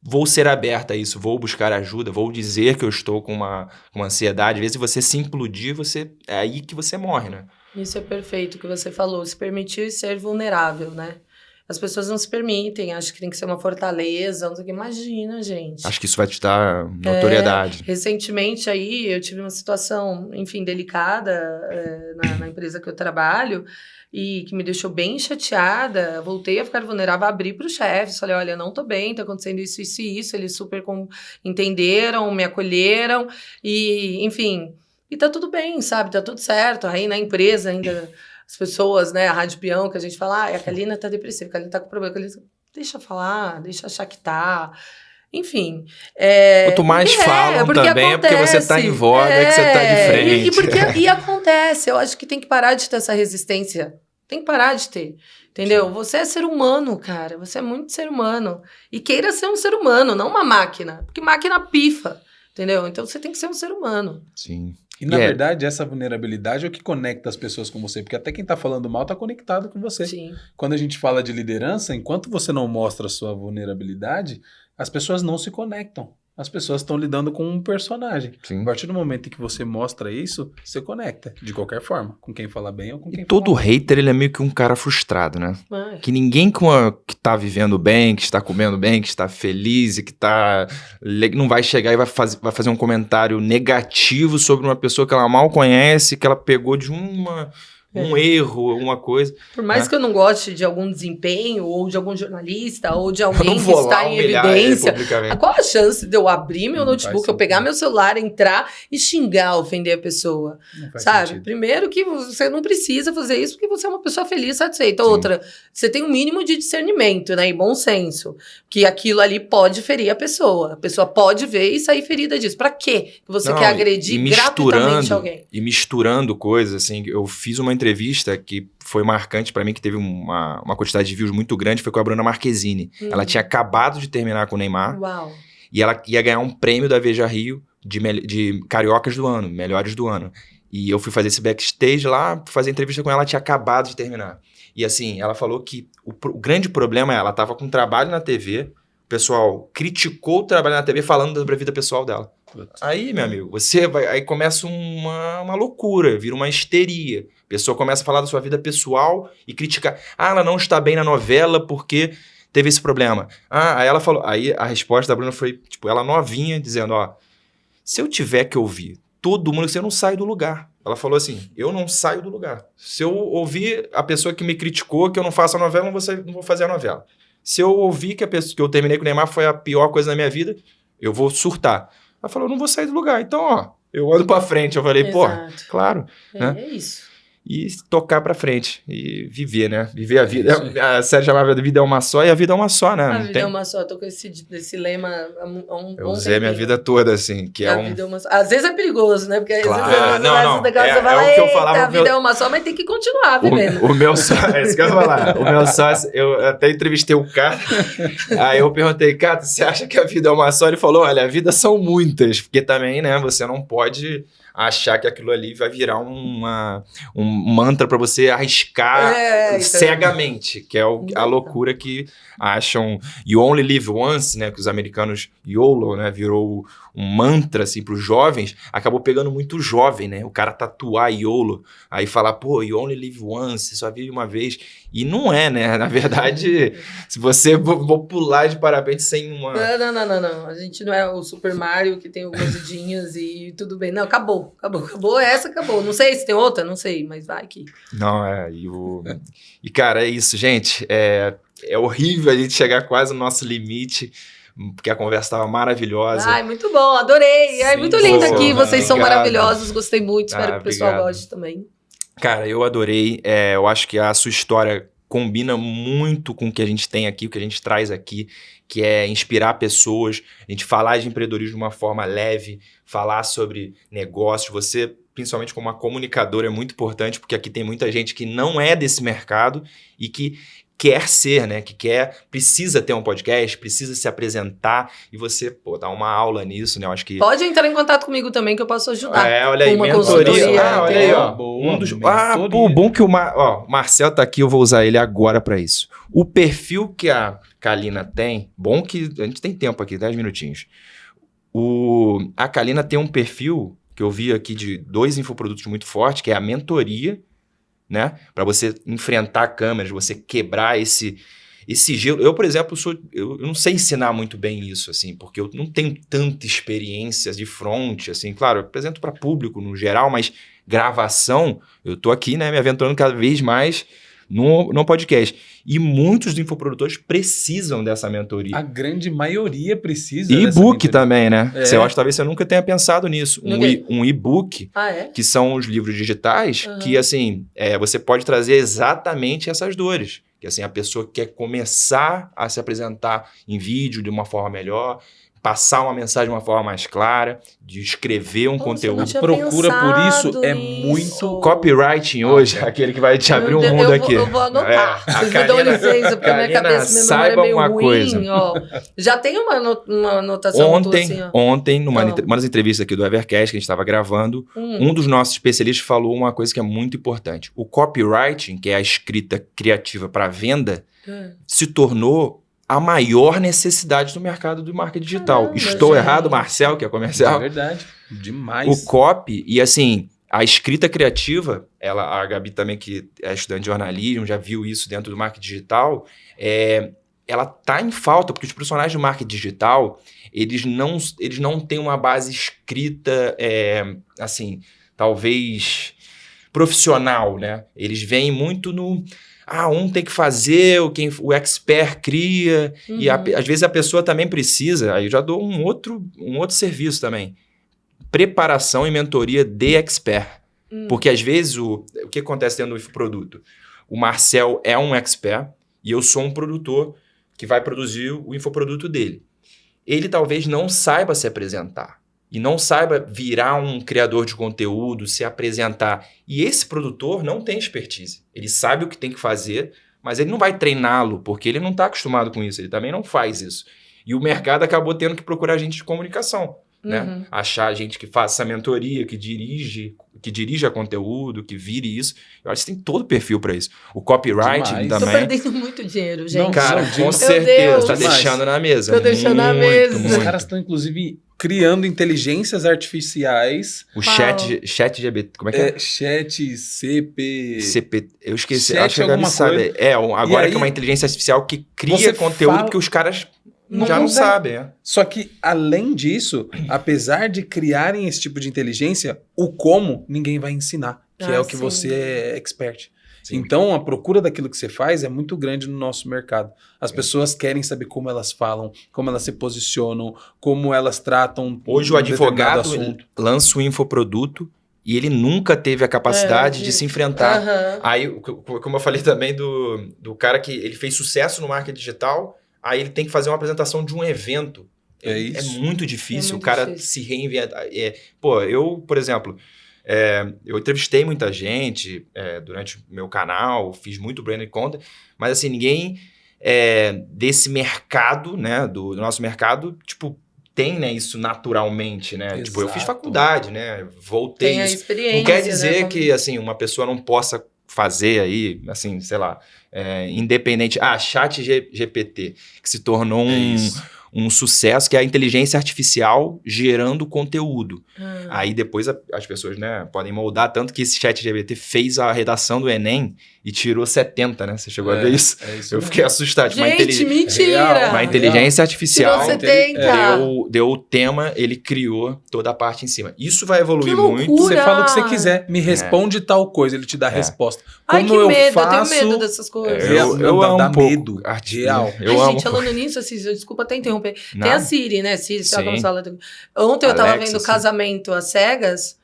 vou ser aberta a isso, vou buscar ajuda, vou dizer que eu estou com uma ansiedade. Às vezes você se implodir, é aí que você morre, né? Isso é perfeito o que você falou, se permitir ser vulnerável, né? As pessoas não se permitem, acham que tem que ser uma fortaleza, não sei o que. Imagina, gente. Acho que isso vai te dar notoriedade. Recentemente aí eu tive uma situação, enfim, delicada na empresa que eu trabalho, e que me deixou bem chateada. Voltei a ficar vulnerável, abri para o chefe, falei, olha, não tô bem, tá acontecendo isso, isso e isso. Eles super entenderam, me acolheram, e enfim, e tá tudo bem, sabe, tá tudo certo. Aí na empresa ainda, as pessoas, né, a Rádio Peão, que a gente fala, a Kalina tá depressiva, a Kalina tá com problema, a Kalina, deixa falar, deixa achar que tá... Enfim. Quanto mais falam também, é porque você tá em voga, é que você tá de frente. E acontece, eu acho que tem que parar de ter essa resistência. Tem que parar de ter, entendeu? Sim. Você é ser humano, cara. Você é muito ser humano. E queira ser um ser humano, não uma máquina. Porque máquina pifa, entendeu? Então você tem que ser um ser humano. Sim. E na verdade, essa vulnerabilidade é o que conecta as pessoas com você. Porque até quem tá falando mal tá conectado com você. Sim. Quando a gente fala de liderança, enquanto você não mostra a sua vulnerabilidade, as pessoas não se conectam. As pessoas estão lidando com um personagem. Sim. A partir do momento em que você mostra isso, você conecta, de qualquer forma, com quem fala bem ou com quem fala todo mal. Hater, ele é meio que um cara frustrado, né? Que ninguém que tá vivendo bem, que está comendo bem, que está feliz e que tá... não vai chegar e vai fazer um comentário negativo sobre uma pessoa que ela mal conhece, que ela pegou de um erro, uma coisa. Por mais que eu não goste de algum desempenho, ou de algum jornalista, ou de alguém que está em evidência, qual a chance de eu abrir meu notebook, eu pegar meu celular, entrar e xingar, ofender a pessoa? Sabe? Sentido. Primeiro que você não precisa fazer isso porque você é uma pessoa feliz, satisfeita. Sim. Outra, você tem um mínimo de discernimento, né? E bom senso. Que aquilo ali pode ferir a pessoa. A pessoa pode ver e sair ferida disso. Pra quê? Que você quer agredir gratuitamente alguém. E misturando coisas, assim, eu fiz uma entrevista que foi marcante pra mim, que teve uma quantidade de views muito grande, foi com a Bruna Marquezine. Ela tinha acabado de terminar com o Neymar. Uau. E ela ia ganhar um prêmio da Veja Rio de Cariocas do Ano, Melhores do Ano. E eu fui fazer esse backstage lá, fazer entrevista com ela, ela tinha acabado de terminar. E assim, ela falou que o grande problema é ela tava com trabalho na TV, o pessoal criticou o trabalho na TV falando da vida pessoal dela. Aí, meu amigo, aí começa uma loucura, vira uma histeria. A pessoa começa a falar da sua vida pessoal e criticar. Ela não está bem na novela porque teve esse problema. Aí ela falou. Aí a resposta da Bruna foi, tipo, ela novinha, dizendo, se eu tiver que ouvir todo mundo, você não sai do lugar. Ela falou assim, eu não saio do lugar. Se eu ouvir a pessoa que me criticou que eu não faço a novela, não vou fazer a novela. Se eu ouvir que que eu terminei com o Neymar foi a pior coisa da minha vida, eu vou surtar. Ela falou, eu não vou sair do lugar. Então, eu ando pra frente. Eu falei, claro. Né? É isso. E tocar pra frente. E viver, né? Viver a vida. A série chamava A Vida é Uma Só, e a vida é uma só, né? A vida é uma só. Eu tô com esse lema há um bom tempo. Eu usei a minha vida toda, assim. Que a vida é uma só. Às vezes é perigoso, né? Porque claro. às vezes você fala, o que eu falava, a vida é uma só, mas tem que continuar vivendo. O meu sócio, é isso que eu ia falar. O meu sócio, eu até entrevistei o Cato. Aí eu perguntei, Cato, você acha que a vida é uma só? Ele falou, olha, a vida são muitas. Porque também, né, você não pode achar que aquilo ali vai virar um mantra pra você arriscar cegamente, que é a loucura que acham. You only live once, né? Que os americanos YOLO, né? Virou um mantra, assim, pros jovens. Acabou pegando muito jovem, né? O cara tatuar YOLO. Aí falar, pô, you only live once, você só vive uma vez. E não é, né? Na verdade, se você... Vou pular de parabéns sem uma... Não. A gente não é o Super Mario que tem algumas idinhas e tudo bem. Não, acabou. Essa acabou. Não sei se tem outra, não sei, mas vai aqui. Não, E, cara, é isso, gente. É horrível a gente chegar quase no nosso limite, porque a conversa estava maravilhosa. Ai, muito bom, adorei. Ai, muito lindo aqui, vocês são maravilhosos, gostei muito, espero que o pessoal obrigado. goste também. Cara, eu adorei. Eu acho que a sua história combina muito com o que a gente tem aqui, o que a gente traz aqui, que é inspirar pessoas, a gente falar de empreendedorismo de uma forma leve, falar sobre negócios. Você, principalmente como uma comunicadora, é muito importante, porque aqui tem muita gente que não é desse mercado e que quer ser, né? Precisa ter um podcast, precisa se apresentar, e você, dá uma aula nisso, né? Eu acho que... Pode entrar em contato comigo também, que eu posso ajudar. Olha aí, com uma mentoria. consultoria. Olha aí, ó. Boa, Bom que o Marcel tá aqui, eu vou usar ele agora para isso. O perfil que a Kalina tem, bom que a gente tem tempo aqui, 10 minutinhos. A Kalina tem um perfil que eu vi aqui de 2 infoprodutos muito fortes, que é a mentoria, né? Para você enfrentar câmeras, você quebrar esse gelo. Eu, por exemplo, eu não sei ensinar muito bem isso, assim, porque eu não tenho tanta experiência de front, assim. Claro, eu apresento para público no geral, mas gravação, eu tô aqui, né, me aventurando cada vez mais no podcast. E muitos dos infoprodutores precisam dessa mentoria. A grande maioria precisa. E dessa e-book mentoria. também, né? É. Eu acho que talvez você nunca tenha pensado nisso. Um e-book, Ah, é? que são os livros digitais, Uhum. que, assim, você pode trazer exatamente essas dores. Que, assim, a pessoa quer começar a se apresentar em vídeo de uma forma melhor, passar uma mensagem de uma forma mais clara, de escrever um Nossa, conteúdo. não tinha Procura por isso, pensado é nisso. muito Copywriting hoje, aquele que vai te abrir um mundo aqui. Eu vou anotar. É, a Vocês me dão Kalina- licença, porque a minha Kalina, cabeça, minha memória é saiba meio uma ruim, coisa. ó. Já tem uma anotação tua, assim, ó. Ontem, numa Ah. das entrevistas aqui do Evercast, que a gente estava gravando, um dos nossos especialistas falou uma coisa que é muito importante. O copywriting, que é a escrita criativa para venda, se tornou a maior necessidade do mercado do marketing digital. Caramba, Estou gente. errado, Marcel, que é É comercial? verdade. Demais. O copy, e assim, a escrita criativa, a Gabi também, que é estudante de jornalismo, já viu isso dentro do marketing digital, ela tá em falta, porque os profissionais do marketing digital, eles não têm uma base escrita, assim, talvez profissional, né? Eles vêm muito no... um tem que fazer, o expert cria, e às vezes a pessoa também precisa, aí eu já dou um outro serviço também, preparação e mentoria de expert. Porque às vezes o que acontece dentro do infoproduto? O Marcel é um expert e eu sou um produtor que vai produzir o infoproduto dele. Ele talvez não saiba se apresentar e não saiba virar um criador de conteúdo, se apresentar. E esse produtor não tem expertise. Ele sabe o que tem que fazer, mas ele não vai treiná-lo, porque ele não está acostumado com isso. Ele também não faz isso. E o mercado acabou tendo que procurar gente de comunicação. Né? Achar gente que faça mentoria, que dirija conteúdo, que vire isso. Eu acho que tem todo o perfil para isso. O copywriting Demais. Tô também. perdendo muito dinheiro, gente. Não, Cara, Meu com Deus. certeza. Tá Demais. deixando na mesa. Tô deixando na mesa. Os muito. caras estão, inclusive, criando inteligências artificiais. O chat GPT, como é que é? Chat, CP... Eu esqueci, Chat acho que a Gabi alguma sabe. coisa. Agora E que é uma aí, inteligência artificial que cria você conteúdo fala- que os caras Não já não consegue. sabem. Só que, além disso, apesar de criarem esse tipo de inteligência, o como ninguém vai ensinar, que é o que sim. você é expert. Sim. Então, a procura daquilo que você faz é muito grande no nosso mercado. As pessoas querem saber como elas falam, como elas se posicionam, como elas tratam Hoje o um determinado advogado assunto. lança um infoproduto e ele nunca teve a capacidade de se enfrentar. Aham. Aí, como eu falei também do cara que ele fez sucesso no marketing digital, aí ele tem que fazer uma apresentação de um evento. É isso. muito difícil É muito o cara difícil. se reinventar. Eu, por exemplo, eu entrevistei muita gente durante o meu canal, fiz muito branding content, mas assim, ninguém desse mercado, né, do nosso mercado, tipo, tem, né, isso naturalmente, né? Tipo, eu fiz Exato. faculdade, né? Voltei Tem a isso. experiência. Não quer dizer né? que, assim, uma pessoa não possa fazer aí, assim, sei lá, independente... chat GPT, que se tornou um sucesso, que é a inteligência artificial gerando conteúdo. Aí depois as pessoas, né, podem moldar, tanto que esse chat GPT fez a redação do Enem e tirou 70, né? Você chegou a ver isso? É isso Eu mesmo. fiquei assustado. Gente, mentira! Real, Uma inteligência artificial Tirou 70. deu o tema, ele criou toda a parte em cima. Isso vai evoluir Que muito. loucura! Você fala o que você quiser, me responde tal coisa, ele te dá a resposta. Ai, Como que medo, faço... eu tenho medo dessas coisas. Eu amo dá um pouco medo. Real. Eu Ai, amo. gente, falando nisso, assim, desculpa até interromper. Não. Tem a Siri, né? Siri, sabe como Sim. fala? Ontem eu tava Alexa, vendo sim. Casamento às Cegas.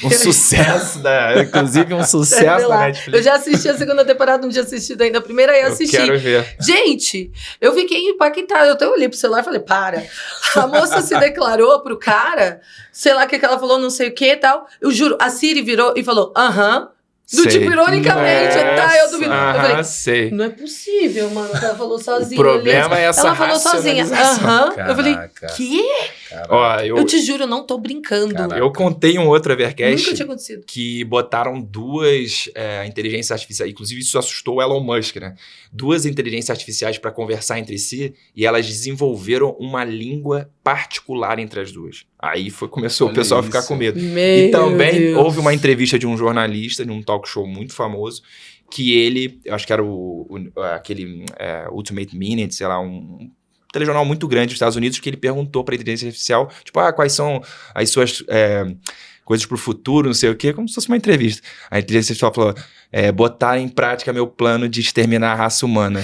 Um sucesso, inclusive um sucesso da lá. Netflix. Eu já assisti a segunda temporada, não tinha assistido ainda a primeira, aí eu assisti. Quero ver. Gente, eu fiquei impactada. Eu até olhei pro celular e falei, para. A moça se declarou pro cara, sei lá o que ela falou, não sei o que e tal. Eu juro, a Siri virou e falou, do Sei. tipo, ironicamente, tá, eu duvido. Eu falei, sei. não é possível, mano, que ela falou sozinha. O problema é essa Ela falou sozinha. racionalização. Eu falei, Caraca. que? Ó, Eu te juro, eu não tô brincando. Caraca. eu contei um outro Evercast Nunca tinha acontecido. que botaram duas inteligências artificiais. Inclusive, isso assustou o Elon Musk, né? Duas inteligências artificiais para conversar entre si e elas desenvolveram uma língua particular entre as duas. Aí começou o Olha pessoal a ficar isso. com medo. Meu E também Deus. houve uma entrevista de um jornalista, de um talk show muito famoso, que ele, eu acho que era aquele Ultimate Minute, sei lá, um telejornal muito grande dos Estados Unidos, que ele perguntou para a inteligência artificial, tipo, quais são as suas coisas pro futuro, não sei o quê, como se fosse uma entrevista. A inteligência artificial falou, botar em prática meu plano de exterminar a raça humana.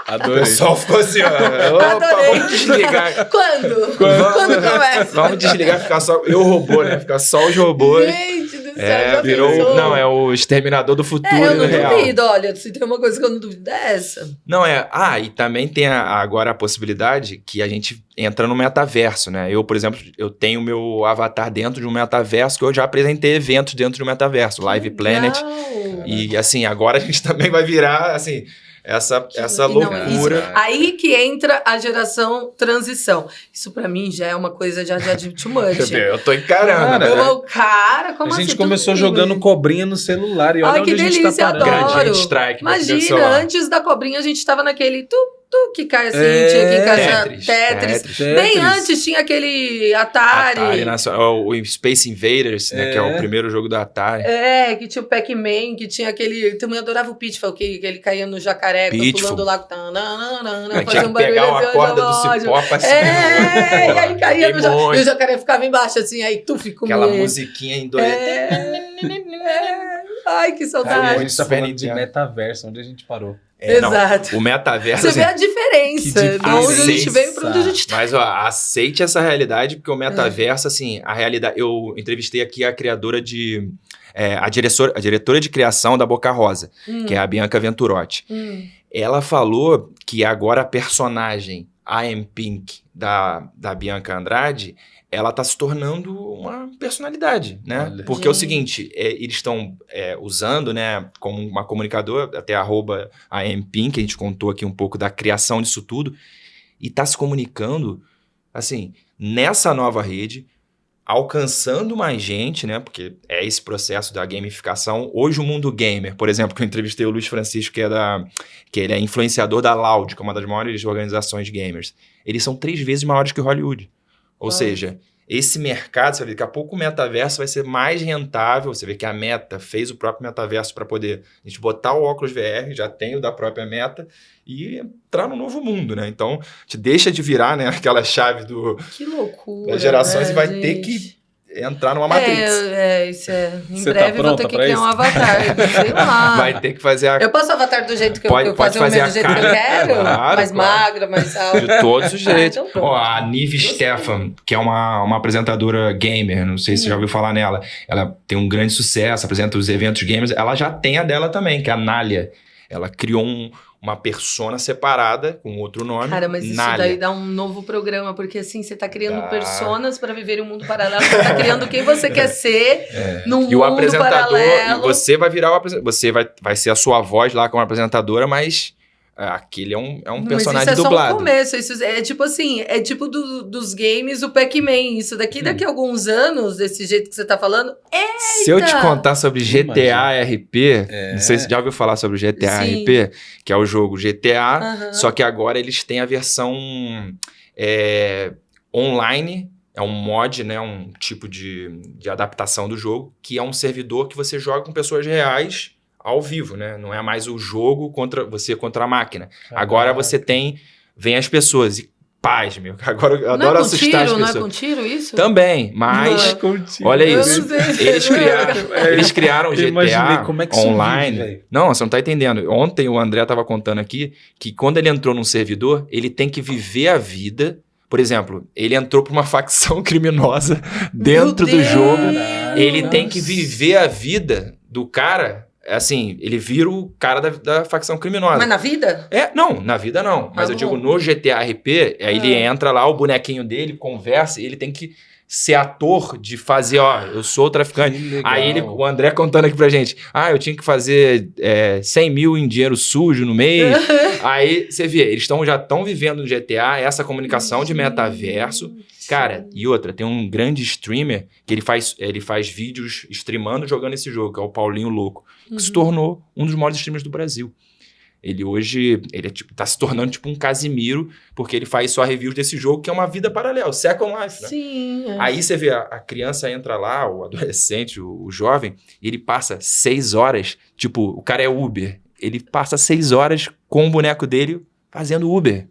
O Adorei. pessoal ficou assim, opa, Adorei. vamos desligar. Quando? Quando começa? Vamos desligar e ficar só eu robô, né? Ficar só os robôs. Gente do céu, já Virou. pensou? Não, é o exterminador do futuro eu não real. duvido, olha, se tem uma coisa que eu não duvido é essa. Não, e também tem agora a possibilidade que a gente entra no metaverso, né? Eu, por exemplo, eu tenho meu avatar dentro de um metaverso que eu já apresentei eventos dentro de um metaverso, Live Planet. Legal. E, assim, agora a gente também vai virar, assim, essa Não, loucura. isso- aí que entra a geração transição. Isso pra mim já é uma coisa já de too much. Eu tô encarando, Cara, né? Cara, como A assim? gente Tudo começou bem, jogando né? cobrinha no celular e olha Ai, onde que a gente delícia, tá parando. adoro. Gradiente Strike. no Imagina, celular. antes da cobrinha a gente tava naquele que cai assim, É, tinha que encaixar Tetris. Tetris. Tetris. Bem antes tinha aquele Atari. Nacional, o Space Invaders, né? Que é o primeiro jogo da Atari. Que tinha o Pac-Man, que tinha aquele... Também adorava o Pitfall, que ele caía no jacaré, Pitfall. pulando lá. Tinha Fazia que um barulho pegar uma assim, corda do ódio. cipó pra cima. E aí caía no jacaré. Demônio. E o jacaré ficava embaixo, assim, aí tu ficou Aquela musiquinha em dois. Ai, que Cara, a saudade. gente tá Super falando de Nintendo. metaverso, onde a gente parou. Exato. O metaverso. Você vê a assim, diferença. Que De onde a gente diferença. veio pra onde a gente tá. Mas, aceite essa realidade, porque o metaverso, assim, a realidade... Eu entrevistei aqui a criadora de... a diretora de criação da Boca Rosa, que é a Bianca Venturotti. Ela falou que agora a personagem I Am Pink da Bianca Andrade, ela tá se tornando uma personalidade, né? Olha. Porque é o seguinte, eles estão usando, né, como uma comunicadora, até @IamPink, a gente contou aqui um pouco da criação disso tudo, e tá se comunicando, assim, nessa nova rede, alcançando mais gente, né? Porque é esse processo da gamificação. Hoje o mundo gamer, por exemplo, que eu entrevistei o Luiz Francisco, que ele é influenciador da Loud, que é uma das maiores organizações de gamers. Eles são 3 vezes maiores que o Hollywood. Ou seja, esse mercado, você vê, daqui a pouco o metaverso vai ser mais rentável. Você vê que a Meta fez o próprio metaverso para poder a gente botar o óculos VR, já tem o da própria Meta, e entrar no novo mundo, né? Então, te deixa de virar, né, aquela chave Que loucura. das gerações né, e vai gente? ter que entrar numa Matrix. Isso é. Em Você tá breve eu vou pronta ter que pra criar isso? um avatar. Sei lá. Vai ter que fazer a Eu posso avatar do jeito que Pode- eu pode fazer o fazer meu a do jeito que eu cara. quero? Claro, Mais claro. magra, mais alta. de todos os jeitos. então pronto. Ó, a Nive Stefan, que é uma apresentadora gamer, não sei se você já ouviu falar nela. Ela tem um grande sucesso, apresenta os eventos gamers. Ela já tem a dela também, que é a Nália. Ela criou uma persona separada, com outro nome. Cara, mas isso Nália. daí dá um novo programa, porque assim, você tá criando Dá. personas pra viver em um mundo paralelo, você tá criando quem você quer ser num E o mundo apresentador, paralelo. você vai virar o apresentador. Você vai ser a sua voz lá como apresentadora, mas aquele é um personagem mas isso é dublado. só o começo, isso é tipo assim, é tipo dos games, o Pac-Man, isso daqui a alguns anos, desse jeito que você tá falando, Se eu te contar sobre Imagina. GTA RP, não sei se você já ouviu falar sobre o GTA Sim. RP, que é o jogo GTA, Aham. só que agora eles têm a versão online, é um mod, né, um tipo de adaptação do jogo, que é um servidor que você joga com pessoas reais ao vivo, né? Não é mais o jogo contra a máquina. Agora você vem as pessoas e paz, meu. Agora eu adoro não é com assustar tiro, as não é pessoas. com tiro isso? Também, mas olha Eu isso. não sei. Eles criaram o Eu imaginei GTA como é que isso online. vive, velho. Não, você não tá entendendo. Ontem o André tava contando aqui que quando ele entrou num servidor, ele tem que viver a vida. Por exemplo, ele entrou pra uma facção criminosa dentro do Deus! jogo. Ele tem que viver a vida do cara, assim, ele vira o cara da facção criminosa. Mas na vida? Não, na vida não. Mas eu digo, no GTA RP, aí ele entra lá, o bonequinho dele, conversa, e ele tem que ser ator de fazer, eu sou o traficante. Aí o André contando aqui pra gente, eu tinha que fazer 100 mil em dinheiro sujo no mês. Aí você vê, eles já estão vivendo no GTA essa comunicação de metaverso. Cara, e outra, tem um grande streamer que ele faz vídeos streamando jogando esse jogo, que é o Paulinho Louco, que se tornou um dos maiores streamers do Brasil. Ele hoje, tá se tornando tipo um Casimiro, porque ele faz só reviews desse jogo, que é uma vida paralela, o Second Life, né? Sim. Aí você vê, a criança entra lá, o adolescente, o jovem, e ele passa 6 horas, tipo, o cara é Uber, ele passa 6 horas com o boneco dele fazendo Uber.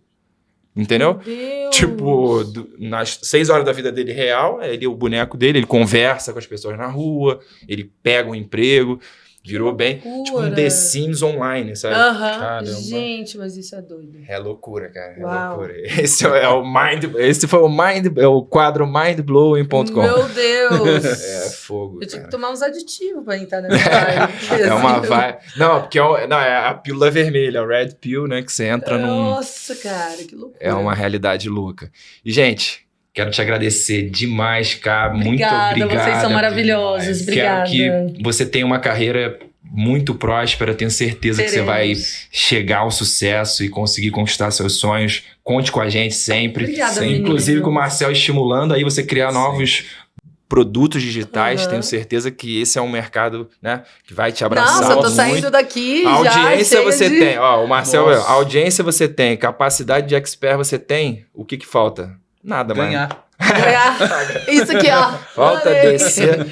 Entendeu? Meu Deus. Tipo, nas 6 horas da vida dele real, ele o boneco dele, ele conversa com as pessoas na rua, ele pega um emprego, virou bem, tipo um The Sims online, sabe? Caramba. Gente, mas isso é doido. É loucura, cara. É Uau. loucura. Esse foi o quadro mindblowing.com. Meu Deus. É fogo. Eu tinha que tomar uns aditivos pra entrar nessa vibe. É uma vibe. Não, porque é a pílula vermelha, o red pill, né? Que você entra num. Nossa, cara, que loucura. É uma realidade louca. E, gente, quero te agradecer demais, Cá. Muito obrigado. Vocês são maravilhosos. Obrigada. Quero que você tenha uma carreira muito próspera. Tenho certeza que você vai chegar ao sucesso e conseguir conquistar seus sonhos. Conte com a gente sempre. Obrigada, inclusive com o Marcel estimulando aí você criar novos produtos digitais. Tenho certeza que esse é um mercado, né, que vai te abraçar. Nossa, eu tô saindo daqui a audiência você de... tem. Ó, o Marcel, a audiência você tem. Capacidade de expert você tem. O que falta? Nada mais. Ganhar. Isso aqui, ó. Falta descer.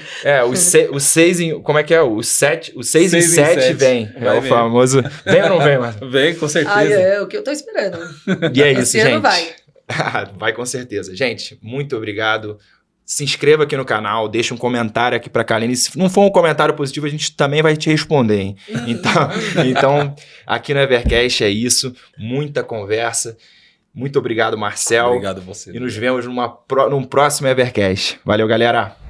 O 6 em... Como é que é? O 6 em 7 vem. É o famoso... Vem ou não vem, Marcelo? Vem, com certeza. É o que eu tô esperando. E é isso, Esse gente. ano vai. Vai com certeza. Gente, muito obrigado. Se inscreva aqui no canal, deixa um comentário aqui pra Kaline. Se não for um comentário positivo, a gente também vai te responder, hein? Então, aqui no Evercast é isso. Muita conversa. Muito obrigado, Marcel. Obrigado a você. E nos vemos num próximo Evercast. Valeu, galera!